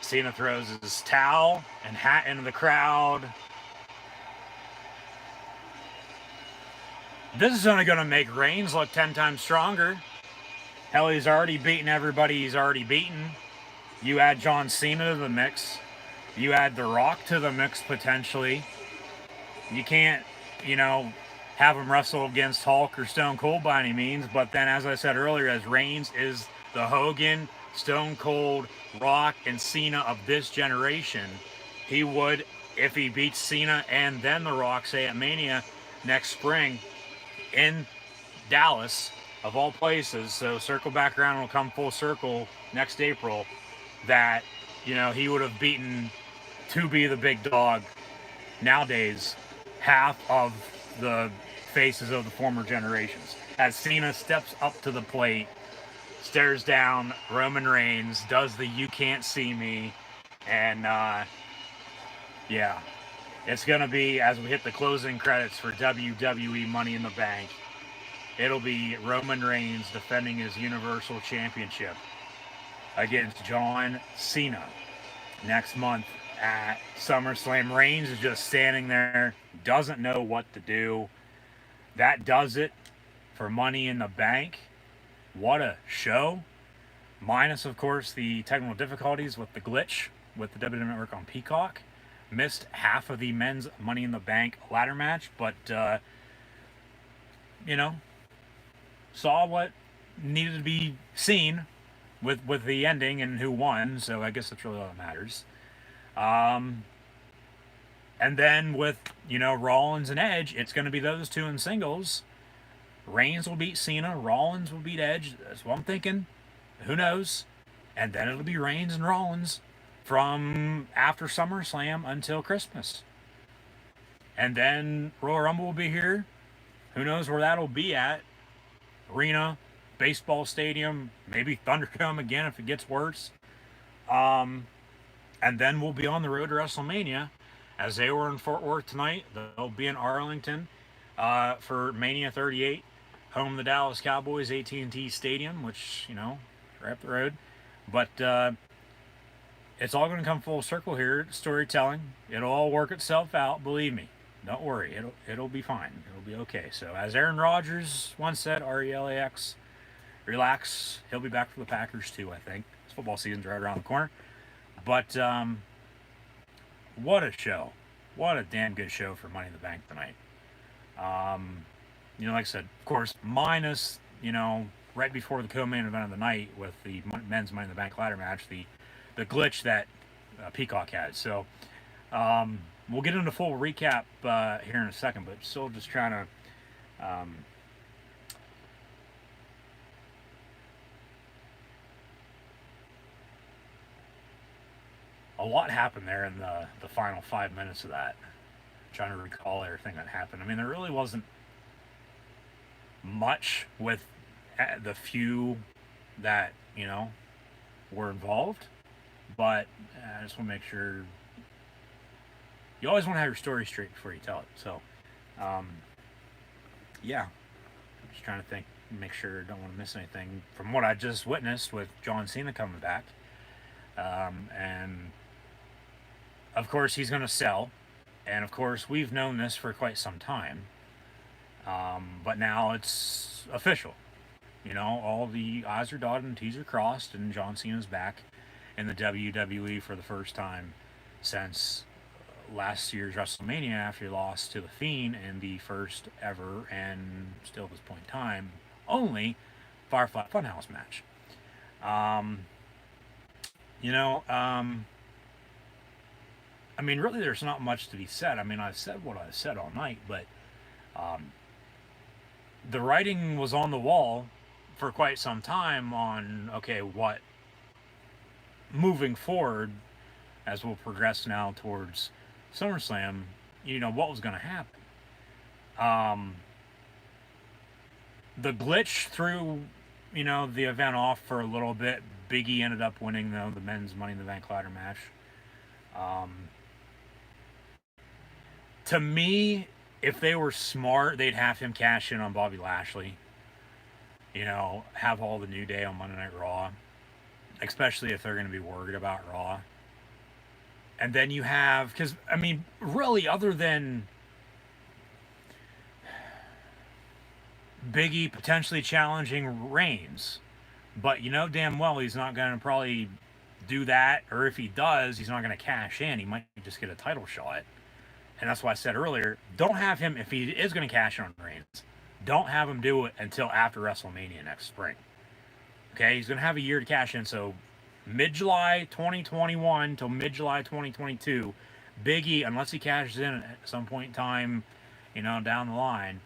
Cena throws his towel and hat into the crowd. This is only going to make Reigns look 10 times stronger. Hell, he's already beaten everybody he's already beaten. You add John Cena to the mix. You add The Rock to the mix potentially. You can't, have him wrestle against Hulk or Stone Cold by any means. But then, as I said earlier, as Reigns is the Hogan, Stone Cold, Rock, and Cena of this generation, he would, if he beats Cena and then The Rock, say at Mania next spring in Dallas, of all places, so circle back around, will come full circle next April, that, he would have beaten, to be the big dog nowadays, half of the faces of the former generations. As Cena steps up to the plate, stares down Roman Reigns, does the "you can't see me," and it's going to be, as we hit the closing credits for WWE Money in the Bank, it'll be Roman Reigns defending his Universal Championship against John Cena next month at SummerSlam. Reigns is just standing there, doesn't know what to do. That does it for Money in the Bank. What a show. Minus, of course, the technical difficulties with the glitch with the WWE Network on Peacock. Missed half of the men's Money in the Bank ladder match, but, saw what needed to be seen with the ending and who won, so I guess that's really all that matters. And then with, Rollins and Edge, it's going to be those two in singles. Reigns will beat Cena, Rollins will beat Edge. That's what I'm thinking. Who knows? And then it'll be Reigns and Rollins from after SummerSlam until Christmas. And then Royal Rumble will be here. Who knows where that'll be at? Arena, baseball stadium, maybe Thunderdome again if it gets worse. And then we'll be on the road to WrestleMania. As they were in Fort Worth tonight, they'll be in Arlington for Mania 38, home of the Dallas Cowboys, AT&T Stadium, which, right up the road. But it's all going to come full circle here. Storytelling. It'll all work itself out, believe me. Don't worry. It'll be fine. It'll be okay. So as Aaron Rodgers once said, RELAX, relax. He'll be back for the Packers too, I think. This football season's right around the corner. But what a show. What a damn good show for Money in the Bank tonight. Like I said, of course, minus, right before the co-main event of the night with the men's Money in the Bank ladder match, the glitch that Peacock had. So we'll get into full recap here in a second, but still just trying to a lot happened there in the final 5 minutes of that. I'm trying to recall everything that happened. I mean, there really wasn't much with the few that, were involved. But I just want to make sure. You always want to have your story straight before you tell it. So, just trying to think, make sure I don't want to miss anything from what I just witnessed with John Cena coming back. And of course, he's going to sell. And of course, we've known this for quite some time. But now it's official. All the I's are dotted and T's are crossed, and John Cena's back in the WWE for the first time since last year's WrestleMania after he lost to The Fiend in the first ever, and still at this point in time, only Firefly Funhouse match. Really there's not much to be said. I've said what I've said all night, but the writing was on the wall for quite some time on, okay, what moving forward as we'll progress now towards SummerSlam, what was going to happen. Um, the glitch threw, the event off for a little bit. Big E ended up winning, though, the men's Money in the Bank ladder match. Um, to me, if they were smart, they'd have him cash in on Bobby Lashley. Have all the New Day on Monday Night Raw, especially if they're going to be worried about Raw. And then you have, because, I mean, really, other than Big E potentially challenging Reigns, but damn well he's not going to probably do that, or if he does, he's not going to cash in. He might just get a title shot. And that's why I said earlier, don't have him, if he is going to cash in on Reigns, don't have him do it until after WrestleMania next spring. Okay, he's going to have a year to cash in, so mid-July 2021 till mid-July 2022, Big E, unless he cashes in at some point in time, down the line,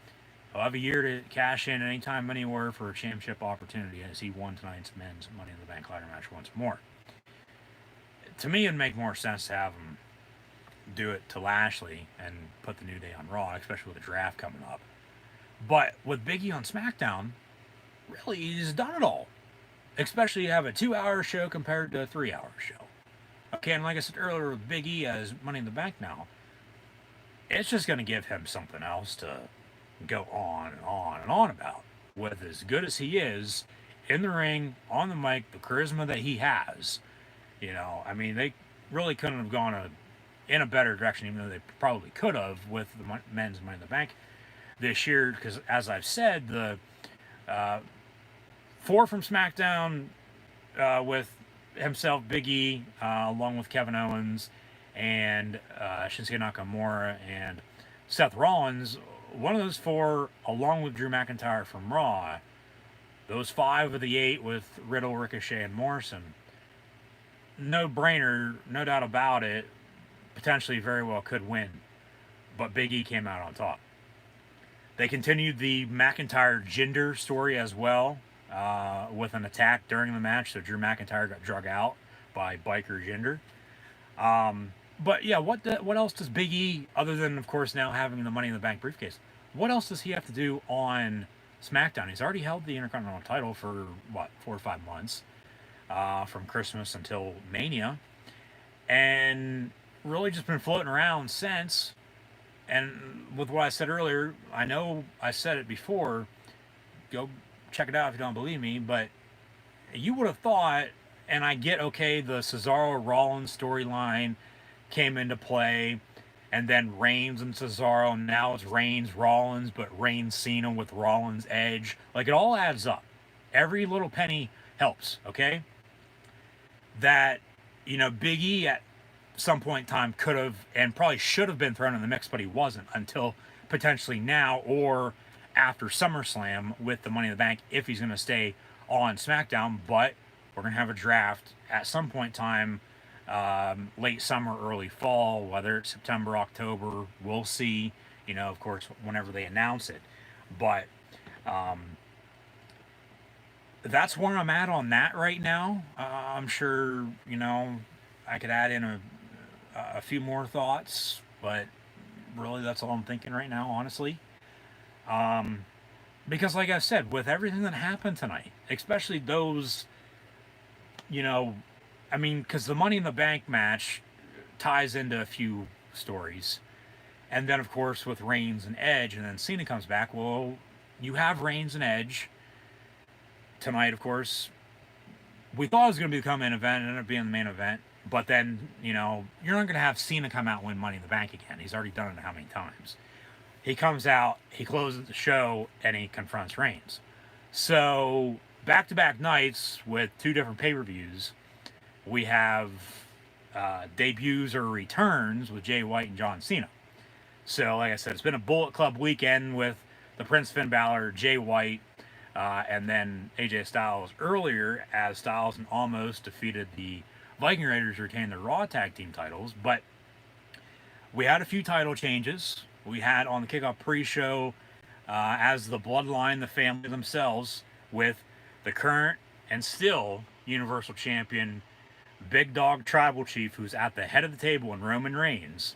he'll have a year to cash in anytime, anywhere for a championship opportunity as he won tonight's men's Money in the Bank ladder match once more. To me, it'd make more sense to have him do it to Lashley and put the New Day on Raw, especially with the draft coming up. But with Big E on SmackDown, really, he's done it all. Especially you have a 2-hour show compared to a 3-hour show. Okay, and like I said earlier, with Big E as Money in the Bank now, it's just going to give him something else to go on and on and on about. With as good as he is in the ring, on the mic, the charisma that he has, I mean, they really couldn't have gone in a better direction, even though they probably could have with the men's Money in the Bank this year. Because as I've said, the 4 from SmackDown with himself, Big E, along with Kevin Owens and Shinsuke Nakamura and Seth Rollins. One of those 4, along with Drew McIntyre from Raw, those 5 of the 8 with Riddle, Ricochet, and Morrison, no brainer, no doubt about it, potentially very well could win. But Big E came out on top. They continued the McIntyre Jinder story as well, with an attack during the match, so Drew McIntyre got drug out by Biker Jinder. But yeah, what else does Big E, other than of course now having the Money in the Bank briefcase, what else does he have to do on SmackDown? He's already held the Intercontinental title for 4 or 5 months, from Christmas until Mania, and really just been floating around since. And with what I said earlier, I know I said it before, go check it out if you don't believe me, but you would have thought, and I get, okay, the Cesaro-Rollins storyline came into play, and then Reigns and Cesaro, and now it's Reigns-Rollins, but Reigns-Cena with Rollins-Edge. Like, it all adds up. Every little penny helps, okay? That, Big E at some point in time could have and probably should have been thrown in the mix, but he wasn't until potentially now or after SummerSlam with the Money in the Bank, if he's going to stay on SmackDown. But we're going to have a draft at some point in time, late summer, early fall, whether it's September, October, we'll see, of course, whenever they announce it. But that's where I'm at on that right now. I'm sure, I could add in a few more thoughts, but really that's all I'm thinking right now, honestly. Because like I said, with everything that happened tonight, especially those, because the Money in the Bank match ties into a few stories. And then, of course, with Reigns and Edge, and then Cena comes back. Well, you have Reigns and Edge tonight, of course. We thought it was going to become an event, it ended up being the main event. But then, you're not going to have Cena come out and win Money in the Bank again. He's already done it how many times? He comes out, he closes the show, and he confronts Reigns. So, back-to-back nights with 2 different pay-per-views, we have debuts or returns with Jay White and John Cena. So, like I said, it's been a Bullet Club weekend with the Prince Finn Balor, Jay White, and then AJ Styles earlier, as Styles and Almost defeated the Viking Raiders, retained their Raw Tag Team titles. But we had a few title changes. We had on the kickoff pre-show as the bloodline, the family themselves, with the current and still Universal Champion Big Dog Tribal Chief, who's at the head of the table in Roman Reigns.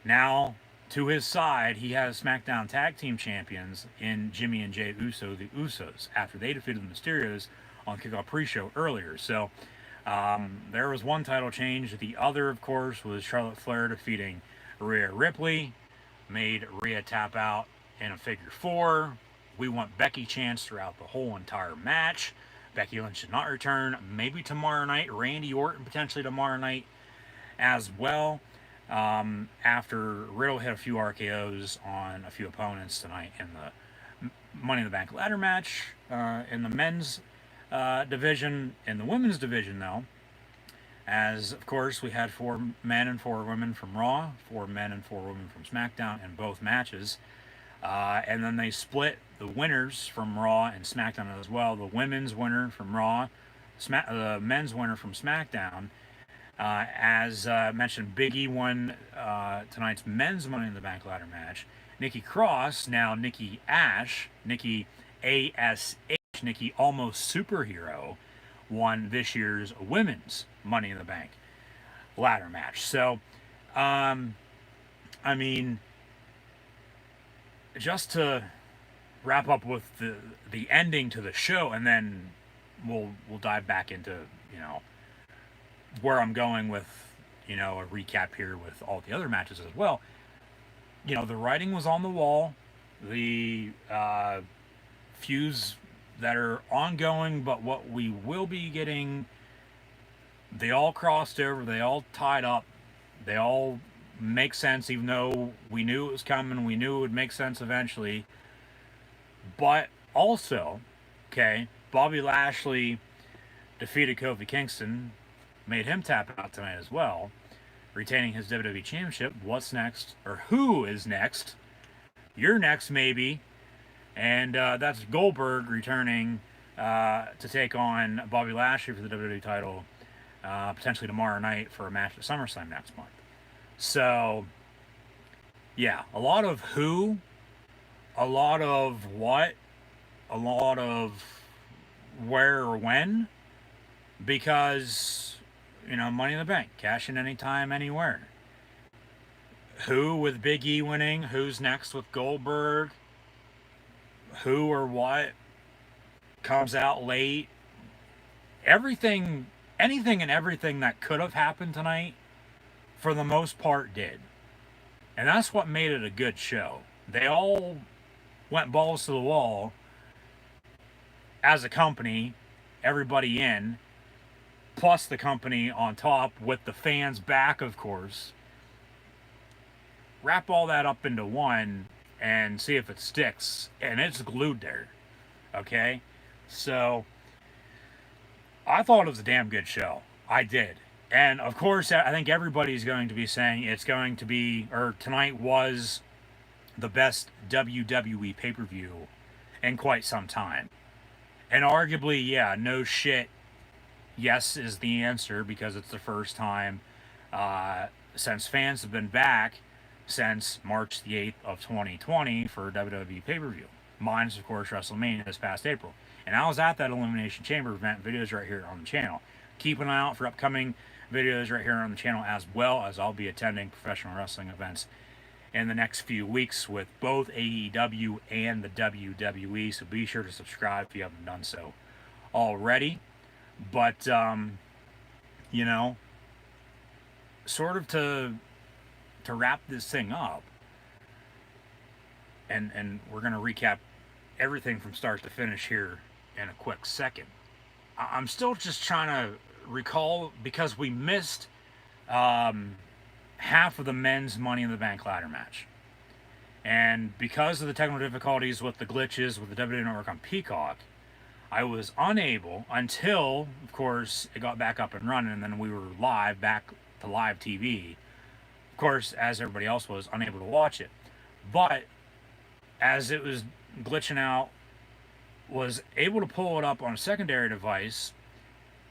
Now, to his side, he has SmackDown Tag Team Champions in Jimmy and Jey Uso, the Usos, after they defeated the Mysterios on Kickoff Pre-Show earlier. So, there was one title change. The other, of course, was Charlotte Flair defeating Rhea Ripley, made Rhea tap out in a figure four. We want Becky chance throughout the whole entire match. Becky Lynch should not return. Maybe tomorrow night. Randy Orton potentially tomorrow night as well. After Riddle hit a few RKOs on a few opponents tonight in the Money in the Bank ladder match in the men's division. In the women's division, though, as of course we had 4 men and 4 women from Raw, 4 men and 4 women from SmackDown in both matches. And then they split the winners from Raw and SmackDown as well. The women's winner from Raw, the men's winner from SmackDown. As mentioned, Big E won tonight's men's Money in the Bank ladder match. Nikki Cross, now Nikki Ash, Nikki A-S-H, Nikki Almost Superhero, won this year's women's Money in the Bank ladder match. So, I mean, just to wrap up with the ending to the show, and then we'll dive back into, you know, where I'm going with, you know, a recap here with all the other matches as well. You know, the writing was on the wall. The feuds that are ongoing, but what we will be getting, they all crossed over, they all tied up, they all make sense, even though we knew it was coming, we knew it would make sense eventually. But also, okay, Bobby Lashley defeated Kofi Kingston, made him tap out tonight as well, retaining his WWE Championship. What's next? Or who is next? You're next, maybe. And that's Goldberg returning to take on Bobby Lashley for the WWE title, potentially tomorrow night for a match at SummerSlam next month. So, yeah, a lot of who, a lot of what, a lot of where or when, because, you know, Money in the Bank, cash in anytime, anywhere. Who with Big E winning, who's next with Goldberg, who or what comes out late. Everything, anything and everything that could have happened tonight, for the most part, did. And that's what made it a good show. They all went balls to the wall as a company, everybody in, plus the company on top with the fans back, of course. Wrap all that up into one and see if it sticks. And it's glued there. Okay? So, I thought it was a damn good show. I did. And, of course, I think everybody's going to be saying it's going to be, or tonight was the best WWE pay-per-view in quite some time. And arguably, yeah, no shit, yes is the answer, because it's the first time since fans have been back since March the 8th of 2020 for WWE pay-per-view. Mine's, of course, WrestleMania this past April. And I was at that Elimination Chamber event, videos right here on the channel. Keep an eye out for upcoming videos right here on the channel, as well as I'll be attending professional wrestling events in the next few weeks with both AEW and the WWE. So be sure to subscribe if you haven't done so already. But, you know, sort of to wrap this thing up, and we're going to recap everything from start to finish here in a quick second. I'm still just trying to recall, because we missed half of the men's Money in the Bank ladder match. And because of the technical difficulties with the glitches with the WWE Network on Peacock, I was unable until, of course, it got back up and running, and then we were live, back to live TV. Of course, as everybody else was, unable to watch it. But as it was glitching out, was able to pull it up on a secondary device,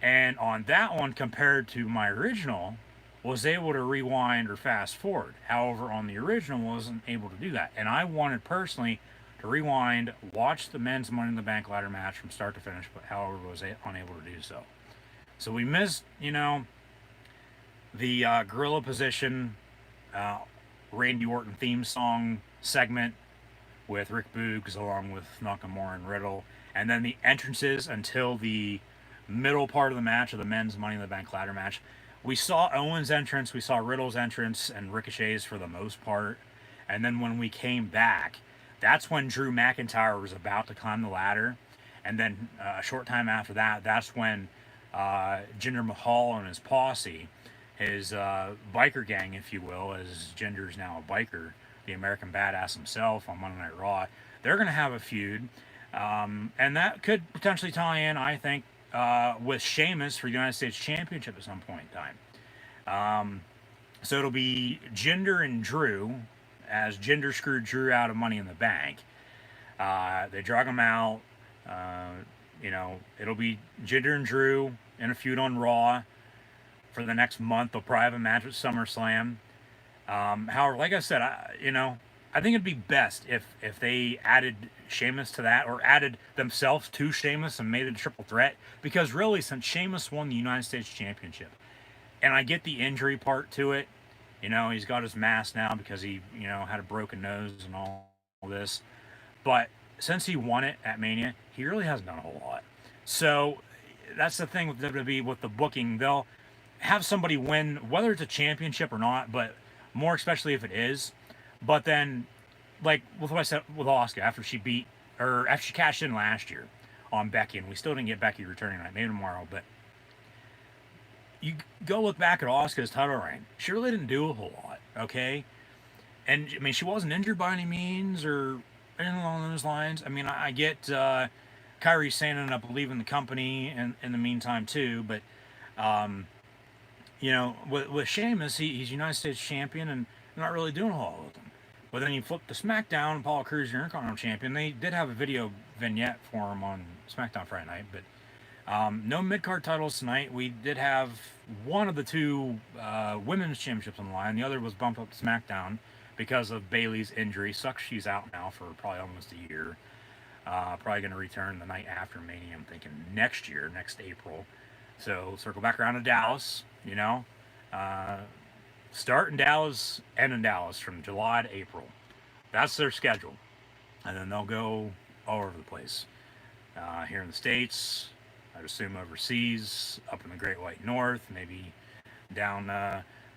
and on that one, compared to my original, was able to rewind or fast forward. However, on the original, wasn't able to do that. And I wanted personally to rewind, watch the men's Money in the Bank ladder match from start to finish, but however was unable to do so. So we missed, the gorilla position, uh, Randy Orton theme song segment with Rick Boogs along with Nakamura and Riddle, and then the entrances until the middle part of the match of the men's Money in the Bank ladder match. We saw Owens' entrance, we saw Riddle's entrance, and Ricochet's for the most part. And then when we came back, that's when Drew McIntyre was about to climb the ladder. And then a short time after that, that's when Jinder Mahal and his posse, his biker gang, if you will, as Jinder's now a biker, the American Badass himself on Monday Night Raw, they're going to have a feud. And that could potentially tie in, I think, with Sheamus for the United States Championship at some point in time. So it'll be Jinder and Drew, as Jinder screwed Drew out of Money in the Bank. They drug him out. It'll be Jinder and Drew in a feud on Raw for the next month. They'll probably have a match at SummerSlam. However, like I said, I think it'd be best if they added Sheamus to that, or added themselves to Sheamus and made it a triple threat. Because really, since Sheamus won the United States Championship, and I get the injury part to it, he's got his mask now because he, had a broken nose and all this. But since he won it at Mania, he really hasn't done a whole lot. So that's the thing with WWE, with the booking. They'll have somebody win, whether it's a championship or not, but more especially if it is. But then, like with what I said with Asuka, after she cashed in last year on Becky, and we still didn't get Becky returning tonight, maybe tomorrow, but you go look back at Asuka's title reign. She really didn't do a whole lot, okay? And I mean, she wasn't injured by any means or anything along those lines. I mean, I get Kairi Sane ended up leaving the company in the meantime too, but with Sheamus, he's United States champion and not really doing a whole lot with him. But then you flip to SmackDown, and Paul Cruz, your Intercontinental champion. They did have a video vignette for him on SmackDown Friday night, but no mid-card titles tonight. We did have one of the two women's championships on the line. The other was bumped up to SmackDown because of Bayley's injury. Sucks she's out now for probably almost a year. Probably going to return the night after Mania, I'm thinking next year, next April. So circle back around to Dallas, start in Dallas, end in Dallas from July to April. That's their schedule. And then they'll go all over the place. Here in the States, I'd assume overseas, up in the Great White North, maybe down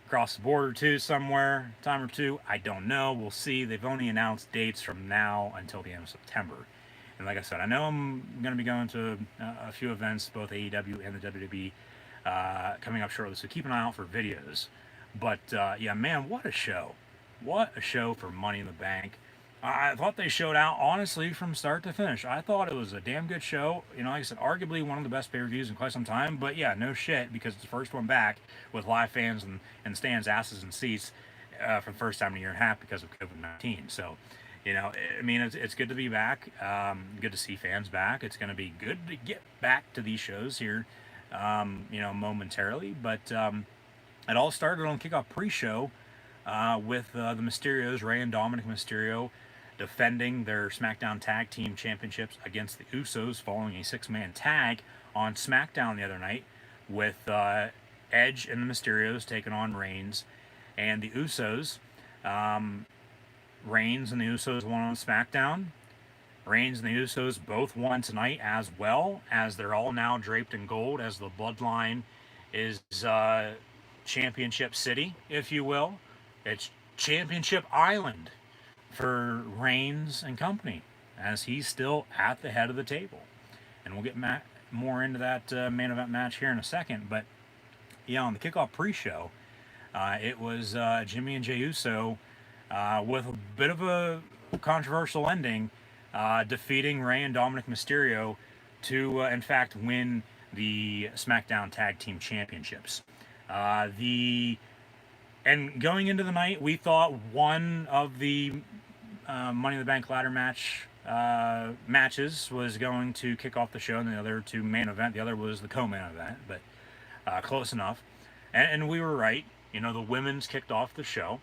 across the border too somewhere, time or two. I don't know. We'll see. They've only announced dates from now until the end of September. And like I said, I know I'm going to be going to a few events, both AEW and the WWE, coming up shortly. So keep an eye out for videos. But yeah, man, what a show. What a show for Money in the Bank. I thought they showed out, honestly, from start to finish. I thought it was a damn good show. Like I said, arguably one of the best pay-per-views in quite some time. But yeah, no shit, because it's the first one back with live fans and stands, asses, and seats for the first time in a year and a half because of COVID-19. So, I mean, it's good to be back. Good to see fans back. It's going to be good to get back to these shows here, momentarily. But it all started on kickoff pre-show with the Mysterios, Rey and Dominic Mysterio, defending their SmackDown Tag Team Championships against the Usos following a six-man tag on SmackDown the other night, with Edge and the Mysterios taking on Reigns and the Usos. Reigns and the Usos won on SmackDown. Reigns and the Usos both won tonight, as well, as they're all now draped in gold, as the Bloodline is Championship City, if you will. It's Championship Island for Reigns and company, as he's still at the head of the table. And we'll get more into that main event match here in a second. But yeah, on the kickoff pre-show, it was Jimmy and Jey Uso with a bit of a controversial ending, defeating Rey and Dominic Mysterio to, in fact, win the SmackDown Tag Team Championships. And going into the night, we thought one of the Money in the Bank ladder matches was going to kick off the show, and the other to main event. The other was the co-main event, but close enough. And we were right. The women's kicked off the show.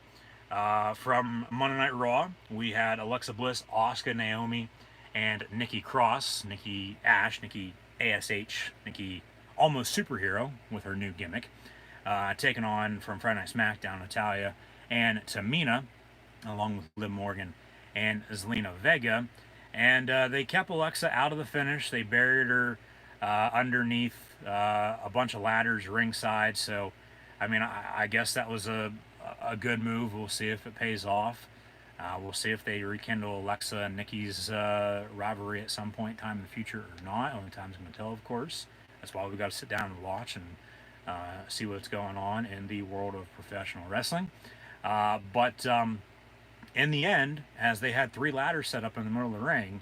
From Monday Night Raw, we had Alexa Bliss, Asuka, Naomi, and Nikki Cross, Nikki Ash, Nikki ASH, Nikki Almost Superhero with her new gimmick, taking on from Friday Night SmackDown, Natalia and Tamina, along with Liv Morgan and Zelina Vega. And they kept Alexa out of the finish. They buried her underneath a bunch of ladders ringside. So, I mean, I guess that was a good move. We'll see if it pays off. We'll see if they rekindle Alexa and Nikki's rivalry at some point in time in the future or not. Only time's going to tell, of course. That's why we've got to sit down and watch and see what's going on in the world of professional wrestling. But in the end, as they had 3 ladders set up in the middle of the ring,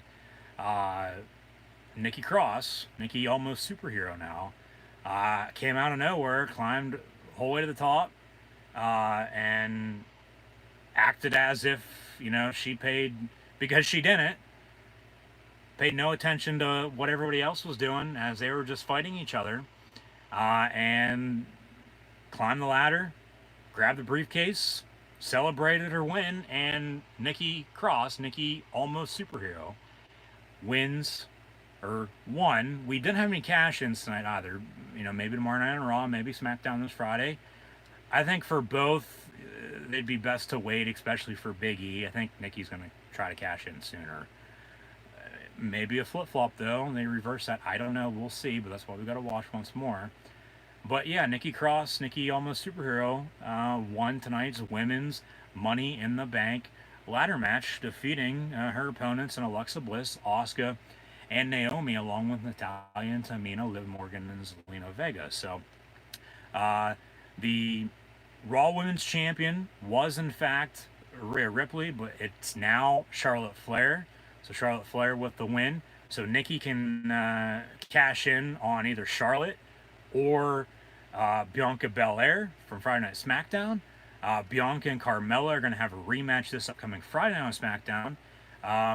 Nikki Cross, Nikki Almost Superhero now, came out of nowhere, climbed the whole way to the top, and acted as if, she paid, because she didn't, paid no attention to what everybody else was doing as they were just fighting each other, and climbed the ladder, grabbed the briefcase, celebrated her win, and Nikki Cross, Nikki Almost Superhero, wins or won. We didn't have any cash-ins tonight either. Maybe tomorrow night on Raw, maybe SmackDown this Friday. I think for both, it'd be best to wait, especially for Big E. I think Nikki's going to try to cash in sooner. Maybe a flip-flop, though, and they reverse that. I don't know. We'll see, but that's why we got to watch once more. But yeah, Nikki Cross, Nikki Almost Superhero, won tonight's women's Money in the Bank ladder match, defeating her opponents in Alexa Bliss, Asuka, and Naomi, along with Natalia and Tamina, Liv Morgan, and Zelina Vega. So the Raw Women's Champion was, in fact, Rhea Ripley, but it's now Charlotte Flair. So Charlotte Flair with the win. So Nikki can cash in on either Charlotte or Bianca Belair from Friday Night SmackDown. Bianca and Carmella are going to have a rematch this upcoming Friday Night SmackDown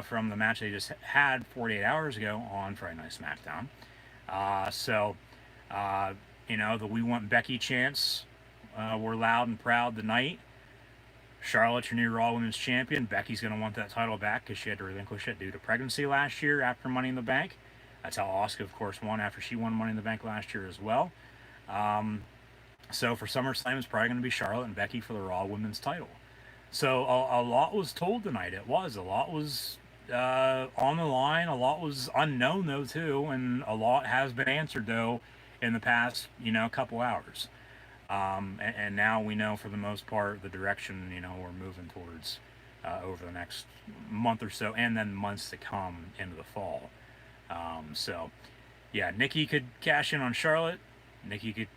from the match they just had 48 hours ago on Friday Night SmackDown. The We Want Becky chants were loud and proud tonight. Charlotte's your new Raw Women's Champion. Becky's going to want that title back because she had to relinquish it due to pregnancy last year after Money in the Bank. That's how Asuka, of course, won after she won Money in the Bank last year as well. So for SummerSlam, it's probably going to be Charlotte and Becky for the Raw Women's title. So a lot was told tonight. A lot was on the line. A lot was unknown, though, too. And a lot has been answered, though, in the past, couple hours. And now we know, for the most part, the direction, we're moving towards over the next month or so, and then months to come into the fall. Nikki could cash in on Charlotte. Nikki could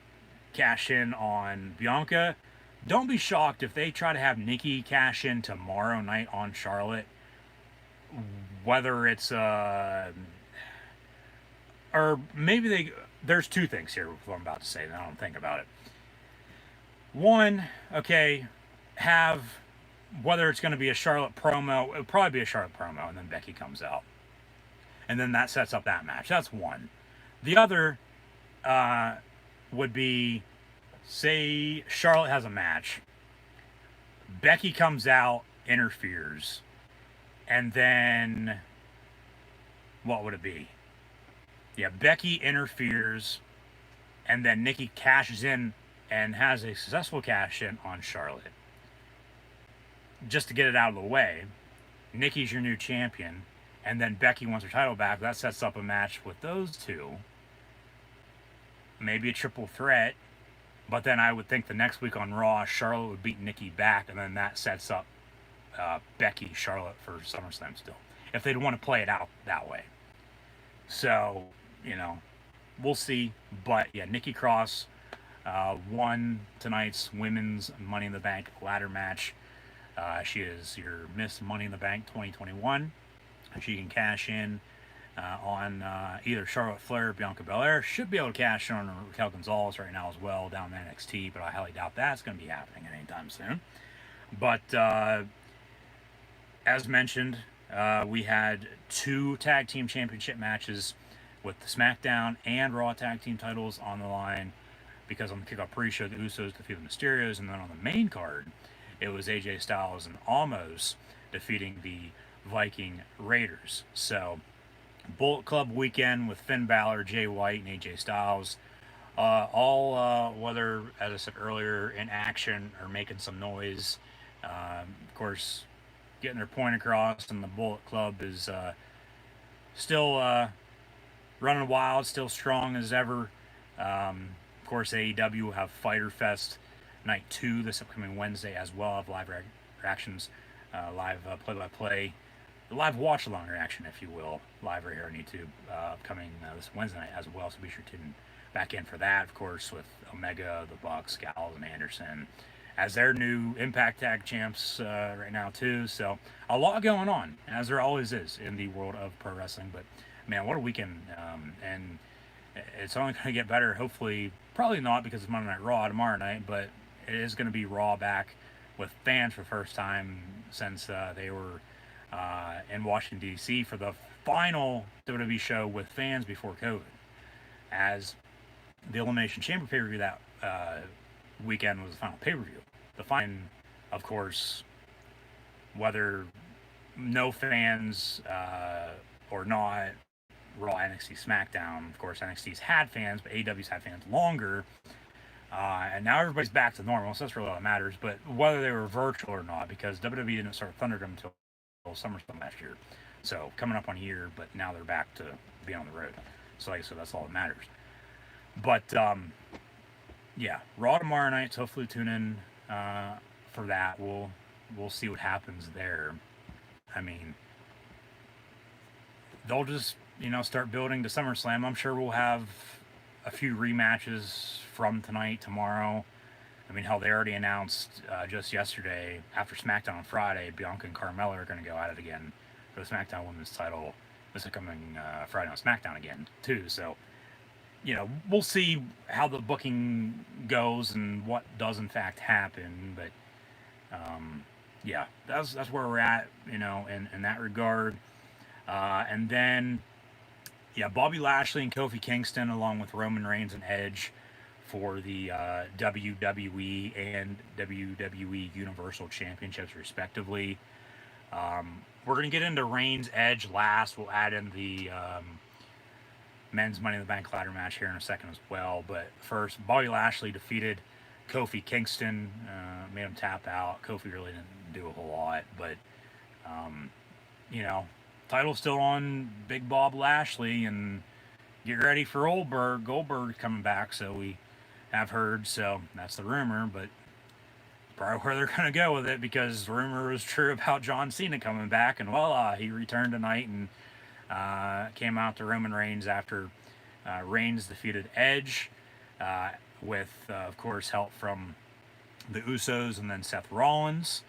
cash in on Bianca. Don't be shocked if they try to have Nikki cash in tomorrow night on Charlotte. Whether it's or maybe there's 2 things here with what I'm about to say that I don't think about it. One, okay, whether it's going to be a Charlotte promo, it'll probably be a Charlotte promo, and then Becky comes out. And then that sets up that match. That's one. The other would be, say Charlotte has a match, Becky comes out, interferes, and then what would it be? Yeah, Becky interferes, and then Nikki cashes in and has a successful cash in on Charlotte. Just to get it out of the way, Nikki's your new champion, and then Becky wants her title back. That sets up a match with those two. Maybe a triple threat, but then I would think the next week on Raw, Charlotte would beat Nikki back, and then that sets up Becky, Charlotte for SummerSlam still, if they'd want to play it out that way. So, we'll see. But yeah, Nikki Cross won tonight's women's Money in the Bank ladder match. She is your Miss Money in the Bank 2021. She can cash in on either Charlotte Flair or Bianca Belair. Should be able to cash in on Raquel Gonzalez right now as well down in NXT, but I highly doubt that's going to be happening anytime soon. But as mentioned, we had 2 tag team championship matches with the SmackDown and Raw tag team titles on the line, because on the kickoff pre-show, the Usos defeated the Mysterios, and then on the main card, it was AJ Styles and Almost defeating the Viking Raiders. So, Bullet Club weekend with Finn Balor, Jay White, and AJ Styles. All, whether, as I said earlier, in action or making some noise. Of course, getting their point across, and the Bullet Club is still running wild, still strong as ever. Of course, AEW will have Fyter Fest Night 2 this upcoming Wednesday as well. Have live reactions, live play-by-play, live watch-along reaction, if you will, live right here on YouTube, upcoming this Wednesday night as well. So be sure to tune back in for that, of course, with Omega, the Bucks, Gallows, and Anderson as their new Impact Tag champs right now too. So a lot going on, as there always is in the world of pro wrestling. But man, what a weekend! And it's only going to get better. Hopefully, probably not because it's Monday Night Raw tomorrow night, but it is going to be Raw back with fans for the first time since they were in Washington D.C. for the final WWE show with fans before COVID, as the Elimination Chamber pay-per-view that weekend was the final pay-per-view. The final, of course, whether no fans or not, Raw, NXT, SmackDown. Of course, NXT's had fans, but AEW's had fans longer. And now everybody's back to normal, so that's really all that matters. But whether they were virtual or not, because WWE didn't start Thunderdome until SummerSlam last year. So coming up on a year, but now they're back to being on the road. So like I said, that's all that matters. But yeah, Raw tomorrow night. So hopefully tune in for that. We'll see what happens there. I mean, they'll just start building to SummerSlam. I'm sure we'll have a few rematches from tonight, tomorrow. I mean, hell, they already announced just yesterday, after SmackDown on Friday, Bianca and Carmella are going to go at it again for the SmackDown Women's title this coming Friday on SmackDown again, too. So, we'll see how the booking goes and what does in fact happen. But, yeah, that's where we're at, in that regard. And then, yeah, Bobby Lashley and Kofi Kingston, along with Roman Reigns and Edge, for the WWE and WWE Universal Championships, respectively. We're going to get into Reigns Edge last. We'll add in the men's Money in the Bank ladder match here in a second as well. But first, Bobby Lashley defeated Kofi Kingston, made him tap out. Kofi really didn't do a whole lot, but, title's still on Big Bob Lashley, and get ready for Goldberg. Goldberg's coming back, so we have heard. So that's the rumor, but probably where they're going to go with it, because the rumor was true about John Cena coming back, and voila, he returned tonight and came out to Roman Reigns after Reigns defeated Edge with, of course, help from the Usos and then Seth Rollins.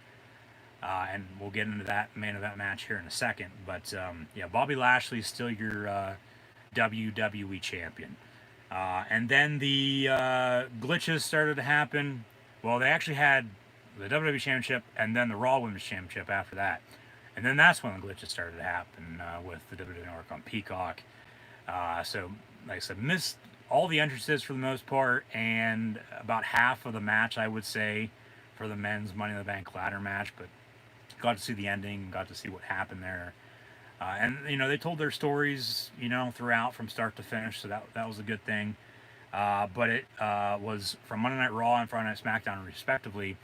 And we'll get into that main event match here in a second. But, yeah, Bobby Lashley is still your WWE champion. And then the glitches started to happen. Well, they actually had the WWE Championship and then the Raw Women's Championship after that. And then that's when the glitches started to happen with the WWE Network on Peacock. So, like I said, missed all the entrances for the most part, and about half of the match, I would say, for the men's Money in the Bank ladder match. But got to see the ending, got to see what happened there. And, they told their stories, throughout from start to finish, so that was a good thing. But it was from Monday Night Raw and Friday Night SmackDown, respectively.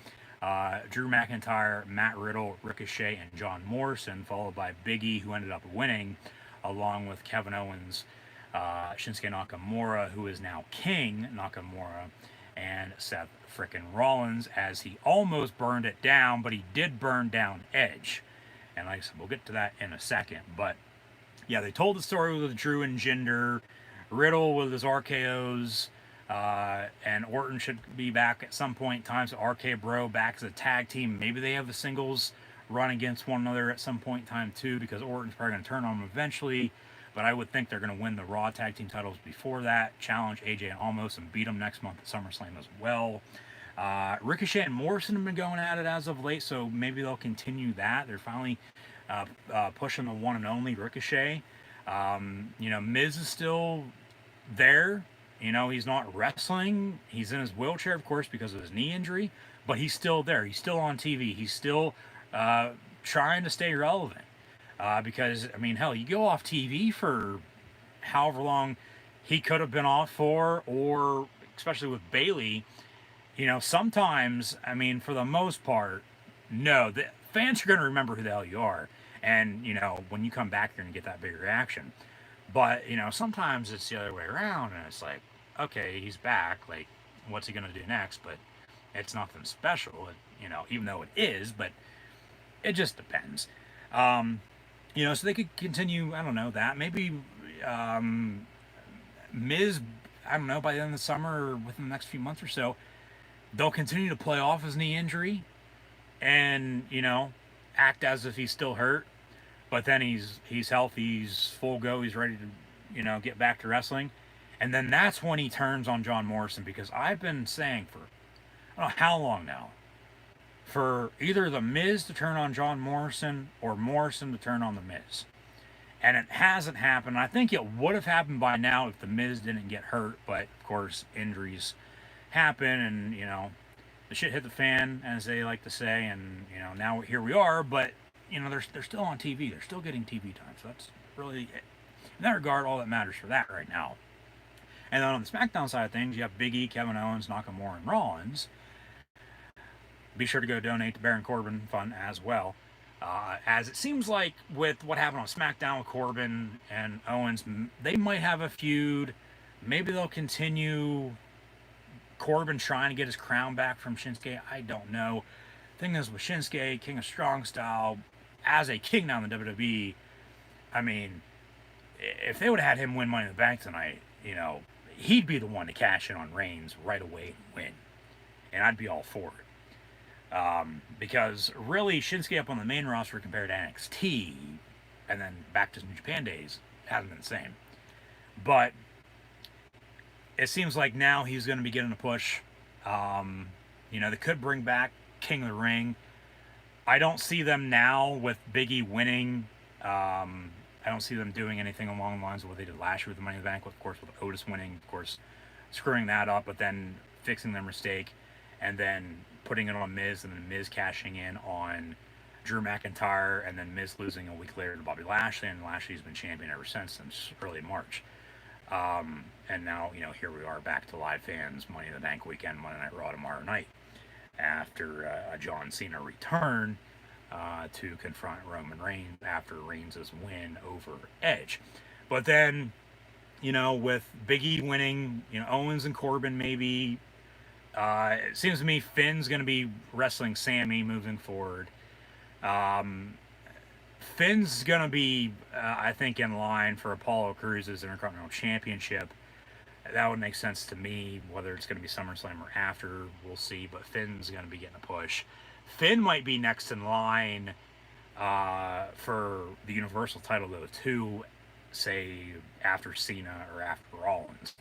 Drew McIntyre, Matt Riddle, Ricochet, and John Morrison, followed by Big E, who ended up winning, along with Kevin Owens, Shinsuke Nakamura, who is now King Nakamura, and Seth frickin' Rollins, as he almost burned it down, but he did burn down Edge. And like I said, we'll get to that in a second. But, yeah, they told the story with Drew and Jinder, Riddle with his RKOs, and Orton should be back at some point in time. So RK Bro back as a tag team. Maybe they have the singles run against one another at some point in time, too, because Orton's probably going to turn on them eventually. But I would think they're going to win the Raw tag team titles before that, challenge AJ and Almost, and beat them next month at SummerSlam as well. Ricochet and Morrison have been going at it as of late, so maybe they'll continue that. They're finally pushing the one and only Ricochet. Miz is still there, You know, he's not wrestling. He's in his wheelchair, of course, because of his knee injury, but he's still there. He's still on TV. He's still uh, trying to stay relevant. Because, I mean, hell, you go off TV for however long he could have been off for, or especially with Bailey, you know, sometimes, I mean, for the most part, no, the fans are going to remember who the hell you are. And, you know, when you come back, you're going to get that big reaction. But, you know, sometimes it's the other way around, and it's like, okay, he's back. Like, what's he going to do next? But it's nothing special, you know, even though it is, but it just depends. Um, you know, so they could continue, I don't know, that. Maybe um, Miz, I don't know, by the end of the summer or within the next few months or so, they'll continue to play off his knee injury and, you know, act as if he's still hurt. But then he's healthy, he's full go, he's ready to, you know, get back to wrestling. And then that's when he turns on John Morrison, because I've been saying for I don't know how long now, for either the Miz to turn on John Morrison or Morrison to turn on the Miz. And it hasn't happened. I think it would have happened by now if the Miz didn't get hurt, but of course injuries happen, and you know the shit hit the fan, as they like to say, and you know now here we are. But you know they're still on TV. They're still getting TV time, so that's really in that regard all that matters for that right now. And then on the SmackDown side of things, you have Big E, Kevin Owens, Nakamura, and Rollins. Be sure to go donate to Baron Corbin Fund as well. As it seems like with what happened on SmackDown with Corbin and Owens, they might have a feud. Maybe they'll continue Corbin trying to get his crown back from Shinsuke. I don't know. Thing is, with Shinsuke, King of Strong Style, as a king now in the WWE, I mean, if they would have had him win Money in the Bank tonight, you know, he'd be the one to cash in on Reigns right away and win. And I'd be all for it. Because really, Shinsuke up on the main roster compared to NXT, and then back to New Japan days, hasn't been the same. But it seems like now he's going to be getting a push. You know, they could bring back King of the Ring. I don't see them now with Big E winning. I don't see them doing anything along the lines of what they did last year with the Money in the Bank, of course, with Otis winning, of course, screwing that up, but then fixing their mistake, and then putting it on Miz, and then Miz cashing in on Drew McIntyre, and then Miz losing a week later to Bobby Lashley, and Lashley's been champion ever since early March. And now, you know, here we are back to live fans, Money in the Bank weekend, Monday Night Raw tomorrow night, after a John Cena return to confront Roman Reigns after Reigns' win over Edge. But then, you know, with Big E winning, you know, Owens and Corbin maybe. It seems to me Finn's going to be wrestling Sammy moving forward. Finn's going to be, I think, in line for Apollo Crews' Intercontinental Championship. That would make sense to me. Whether it's going to be SummerSlam or after, we'll see. But Finn's going to be getting a push. Finn might be next in line for the Universal title, though, too, say, after Cena or after Rollins.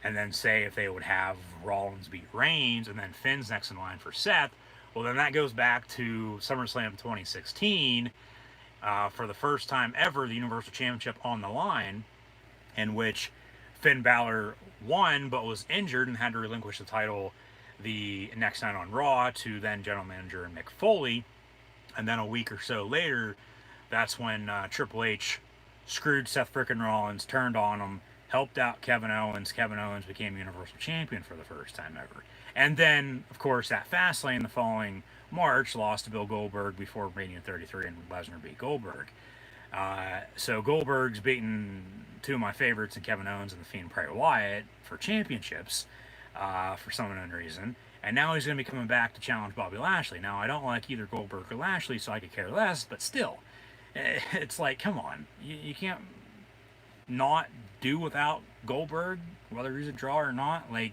And then say if they would have Rollins beat Reigns, and then Finn's next in line for Seth, well, then that goes back to SummerSlam 2016 for the first time ever, the Universal Championship on the line, in which Finn Balor won but was injured and had to relinquish the title the next night on Raw to then General Manager Mick Foley. And then a week or so later, that's when Triple H screwed Seth frickin' Rollins, turned on him, helped out Kevin Owens. Kevin Owens became Universal Champion for the first time ever. And then, of course, at Fastlane the following March, lost to Bill Goldberg before Mania 33 and Lesnar beat Goldberg. So Goldberg's beaten two of my favorites in Kevin Owens and The Fiend Bray Wyatt for championships for some unknown reason. And now he's going to be coming back to challenge Bobby Lashley. Now, I don't like either Goldberg or Lashley, so I could care less, but still, it's like, come on. You can't not do without Goldberg, whether he's a draw or not. Like,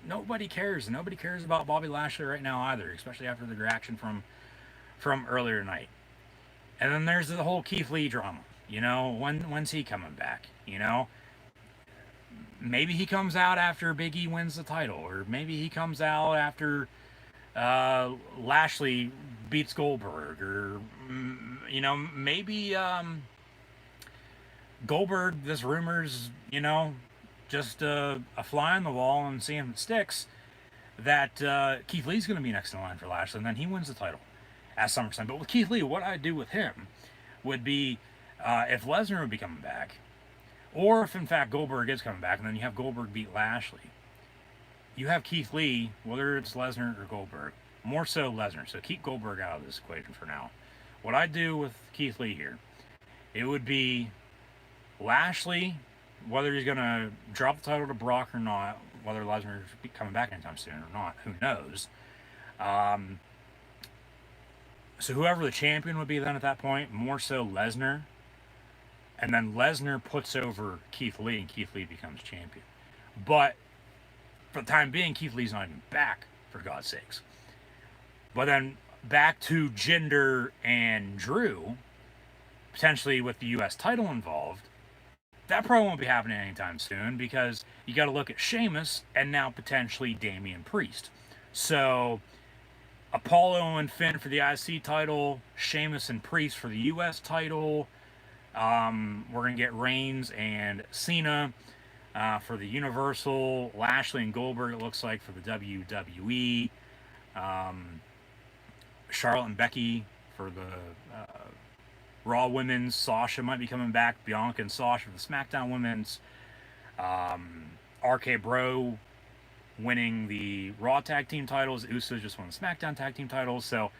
nobody cares. Nobody cares about Bobby Lashley right now either, especially after the reaction from earlier tonight. And then there's the whole Keith Lee drama. You know, when's he coming back? You know, maybe he comes out after Big E wins the title, or maybe he comes out after Lashley beats Goldberg, or you know, maybe Goldberg, this rumors, you know, just a fly on the wall and see if it sticks, that Keith Lee's going to be next in line for Lashley, and then he wins the title at SummerSlam. But with Keith Lee, what I'd do with him would be if Lesnar would be coming back, or if in fact Goldberg is coming back, and then you have Goldberg beat Lashley, you have Keith Lee, whether it's Lesnar or Goldberg, more so Lesnar. So keep Goldberg out of this equation for now. What I'd do with Keith Lee here, it would be Lashley, whether he's going to drop the title to Brock or not, whether Lesnar's coming back anytime soon or not, who knows. So whoever the champion would be then at that point, more so Lesnar. And then Lesnar puts over Keith Lee and Keith Lee becomes champion. But for the time being, Keith Lee's not even back, for God's sakes. But then back to Jinder and Drew, potentially with the U.S. title involved, that probably won't be happening anytime soon because you got to look at Sheamus and now potentially Damian Priest. So Apollo and Finn for the IC title, Sheamus and Priest for the U.S. title. We're going to get Reigns and Cena for the Universal, Lashley and Goldberg, it looks like, for the WWE. Charlotte and Becky for the Raw Women's. Sasha might be coming back. Bianca and Sasha for the SmackDown Women's. RK Bro winning the Raw Tag Team titles. Usos just won the SmackDown Tag Team titles. So,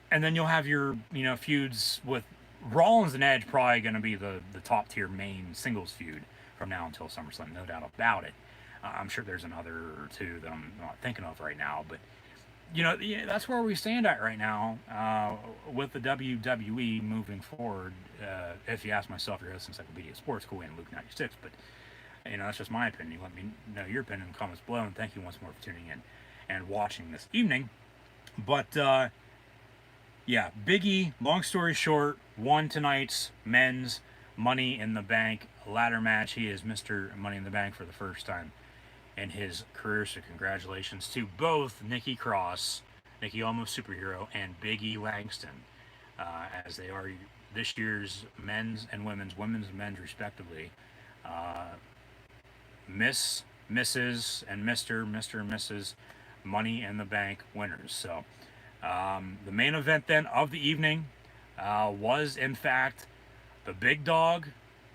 and then you'll have your feuds with Rollins and Edge, probably going to be the top tier main singles feud from now until SummerSlam, no doubt about it. I'm sure there's another or two that I'm not thinking of right now, but that's where we stand at right now with the WWE moving forward. If you ask myself, your host Encyclopedia Sports, cool, and Luke 96, but that's just my opinion. Let me know your opinion in the comments below, and thank you once more for tuning in and watching this evening. But yeah, Big E, long story short, won tonight's men's Money in the Bank ladder match. He is Mr. Money in the Bank for the first time in his career, so congratulations to both Nikki Cross, Nikki Almost Superhero, and Big E Langston, as they are this year's men's and women's and men's respectively, Miss, Mrs., and Mr. and Mrs. Money in the Bank winners. So the main event then of the evening was in fact the big dog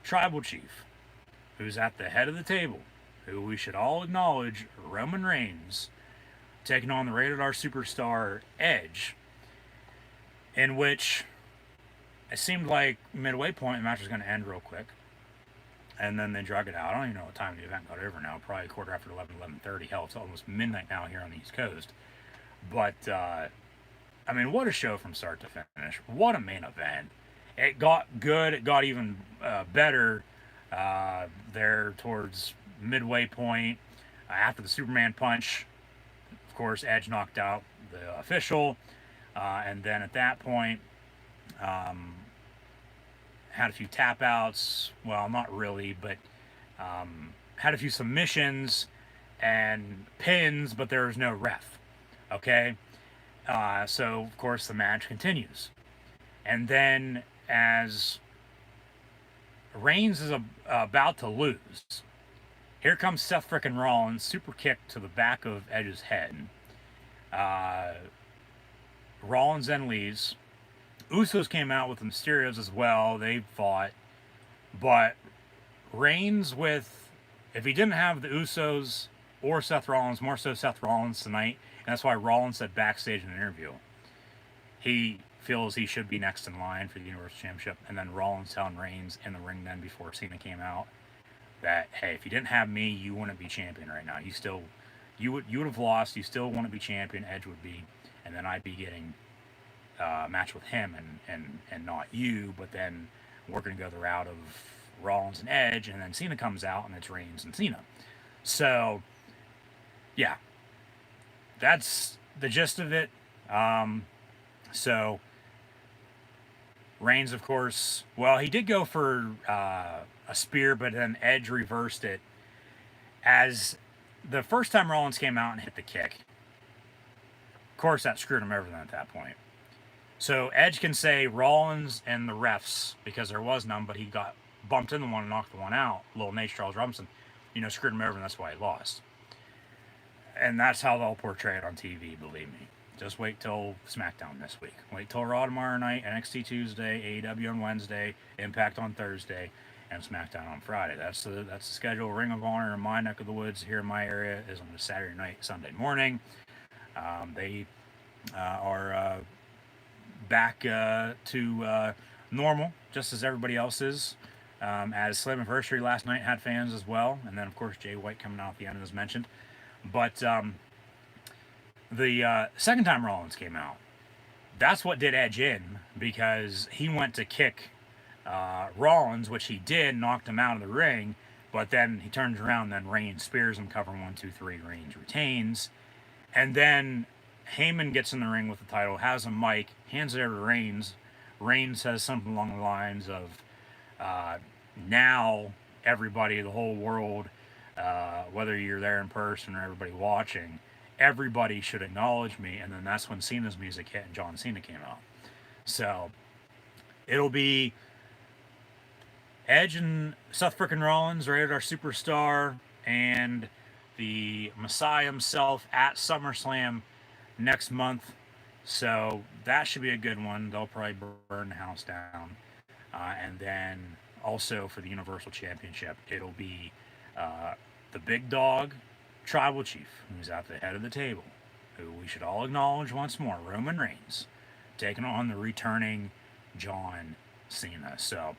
tribal chief, who's at the head of the table, who we should all acknowledge, Roman Reigns, taking on the Rated R superstar Edge, in which it seemed like midway point the match was going to end real quick, and then they drug it out. I don't even know what time the event got over now, probably a quarter after 11:30. Hell, it's almost midnight now here on the East Coast. But I mean, what a show from start to finish. What a main event. It got good. It got even better there towards midway point. After the Superman punch, of course, Edge knocked out the official. And then at that point, had a few tap outs. Well, not really, but had a few submissions and pins, but there was no ref. Okay? So, of course, the match continues. And then as Reigns is about to lose, here comes Seth frickin' Rollins, super kick to the back of Edge's head. Rollins then leaves. Usos came out with the Mysterios as well. They fought. But Reigns if he didn't have the Usos or Seth Rollins, more so Seth Rollins tonight, and that's why Rollins said backstage in an interview, he feels he should be next in line for the Universal Championship. And then Rollins telling Reigns in the ring then before Cena came out that, hey, if you didn't have me, you wouldn't be champion right now. You would have lost. You still wouldn't be champion. Edge would be, and then I'd be getting a match with him and not you. But then we're going to go the route of Rollins and Edge, and then Cena comes out, and it's Reigns and Cena. So, yeah, that's the gist of it. So Reigns, of course, well, he did go for a spear, but then Edge reversed it. As the first time Rollins came out and hit the kick, of course, that screwed him over then at that point. So Edge can say Rollins and the refs, because there was none, but he got bumped into one and knocked the one out. Little Nate Charles Robinson. screwed him over, and that's why he lost. And that's how they'll portray it on TV, believe me. Just wait till SmackDown this week. Wait till Raw tomorrow night, NXT Tuesday, AEW on Wednesday, Impact on Thursday, and SmackDown on Friday. That's the schedule. Ring of Honor in my neck of the woods here in my area is on a Saturday night, Sunday morning. They are back to normal, just as everybody else is. As Slammiversary last night had fans as well, and then of course Jay White coming out at the end as mentioned. But the second time Rollins came out, that's what did Edge in, because he went to kick Rollins, which he did, knocked him out of the ring, but then he turns around, then Reigns spears him, cover 1, 2, 3, Reigns retains, and then Heyman gets in the ring with the title, has a mic, hands it over to Reigns. Reigns says something along the lines of, now everybody, the whole world, whether you're there in person or everybody watching, everybody should acknowledge me. And then that's when Cena's music hit and John Cena came out. So it'll be Edge and Seth frickin' Rollins, Rated R Superstar, and the Messiah himself at SummerSlam next month. So that should be a good one. They'll probably burn the house down. And then also for the Universal Championship, it'll be the big dog, Tribal Chief, who's at the head of the table, who we should all acknowledge once more, Roman Reigns, taking on the returning John Cena. So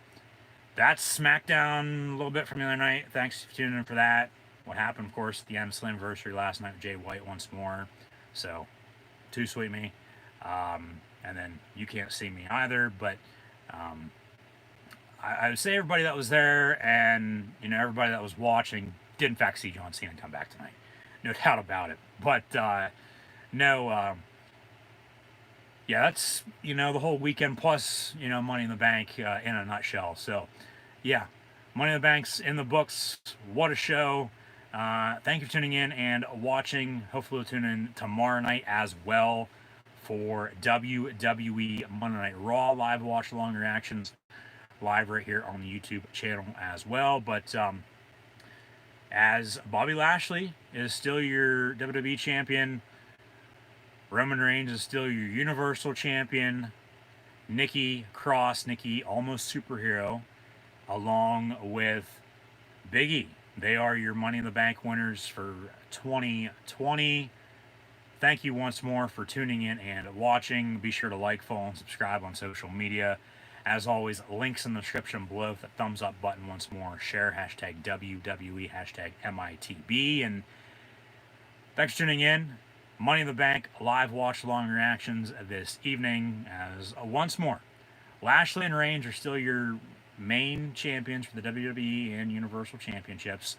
that's SmackDown a little bit from the other night. Thanks for tuning in for that. What happened, of course, at the end of Slammiversary last night with Jay White once more. So, too sweet me. And then you can't see me either, but I would say everybody that was there and everybody that was watching did in fact see John Cena come back tonight, no doubt about it. But no, yeah, that's the whole weekend plus Money in the Bank in a nutshell. So yeah, Money in the Bank's in the books. What a show! Thank you for tuning in and watching. Hopefully we'll tune in tomorrow night as well for WWE Monday Night Raw live watch along reactions live right here on the YouTube channel as well. But as Bobby Lashley is still your WWE champion, Roman Reigns is still your Universal champion, Nikki Cross, Nikki Almost Superhero, along with Big E, they are your Money in the Bank winners for 2020. Thank you once more for tuning in and watching. Be sure to like, follow, and subscribe on social media. As always, links in the description below. The thumbs up button once more. Share, hashtag WWE, hashtag MITB. And thanks for tuning in. Money in the Bank live watch along reactions this evening. As once more, Lashley and Reigns are still your main champions for the WWE and Universal Championships.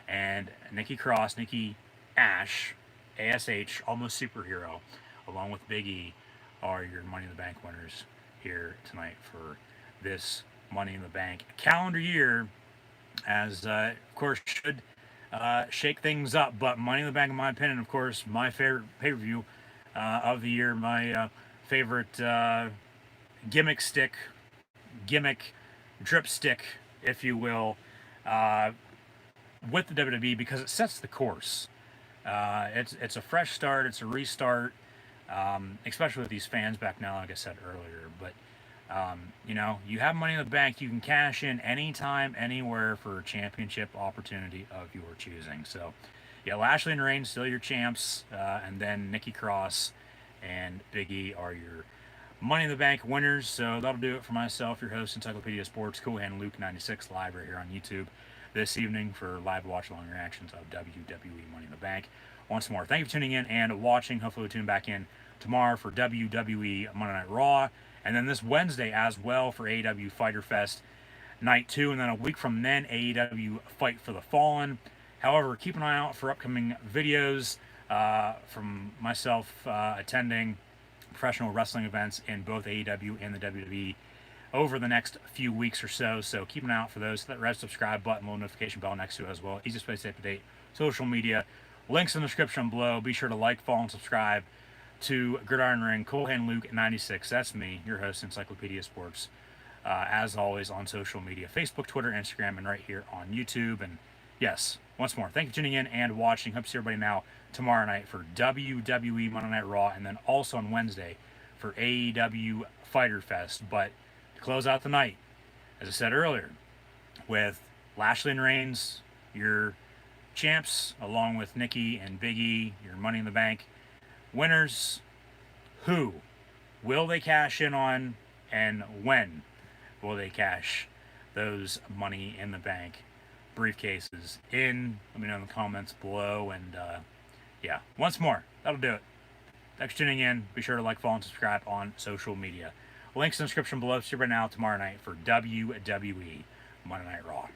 And Nikki Cross, Nikki Ash, ASH, Almost Superhero, along with Big E, are your Money in the Bank winners here tonight for this Money in the Bank calendar year, as of course should shake things up. But Money in the Bank, in my opinion, of course, my favorite pay-per-view of the year, my favorite gimmick drip stick, if you will, with the WWE, because it sets the course. It's a fresh start. It's a restart, especially with these fans back now, like I said earlier. But, you have Money in the Bank. You can cash in anytime, anywhere for a championship opportunity of your choosing. So, yeah, Lashley and Reigns still your champs. And then Nikki Cross and Big E are your Money in the Bank winners. So that'll do it for myself, your host, Encyclopedia Sports, Cool Hand Luke 96, live right here on YouTube this evening for live watch along reactions of WWE Money in the Bank. Once more, thank you for tuning in and watching. Hopefully we'll tune back in tomorrow for WWE Monday Night Raw, and then this Wednesday as well for AEW Fyter Fest Night 2, and then a week from then AEW Fight for the Fallen. However, keep an eye out for upcoming videos from myself attending professional wrestling events in both AEW and the WWE over the next few weeks or so. So keep an eye out for those. Hit that red subscribe button, little notification bell next to it as well. Easiest way to stay up to date. Social media, links in the description below. Be sure to like, follow, and subscribe to Gridiron Ring, Cool Hand Luke 96. That's me, your host, Encyclopedia Sports. As always, on social media, Facebook, Twitter, Instagram, and right here on YouTube. And Yes, once more, thank you for tuning in and watching. Hope to see everybody now tomorrow night for WWE Monday Night Raw, and then also on Wednesday for AEW Fyter Fest. But to close out the night, as I said earlier, with Lashley and Reigns, your champs, along with Nikki and Big E, your Money in the Bank winners. Who will they cash in on, and when will they cash those Money in the Bank briefcases in? Let me know in the comments below. And yeah, once more, that'll do it. Thanks for tuning in. Be sure to like, follow, and subscribe on social media. Links in the description below. See you right now tomorrow night for WWE Monday Night Raw.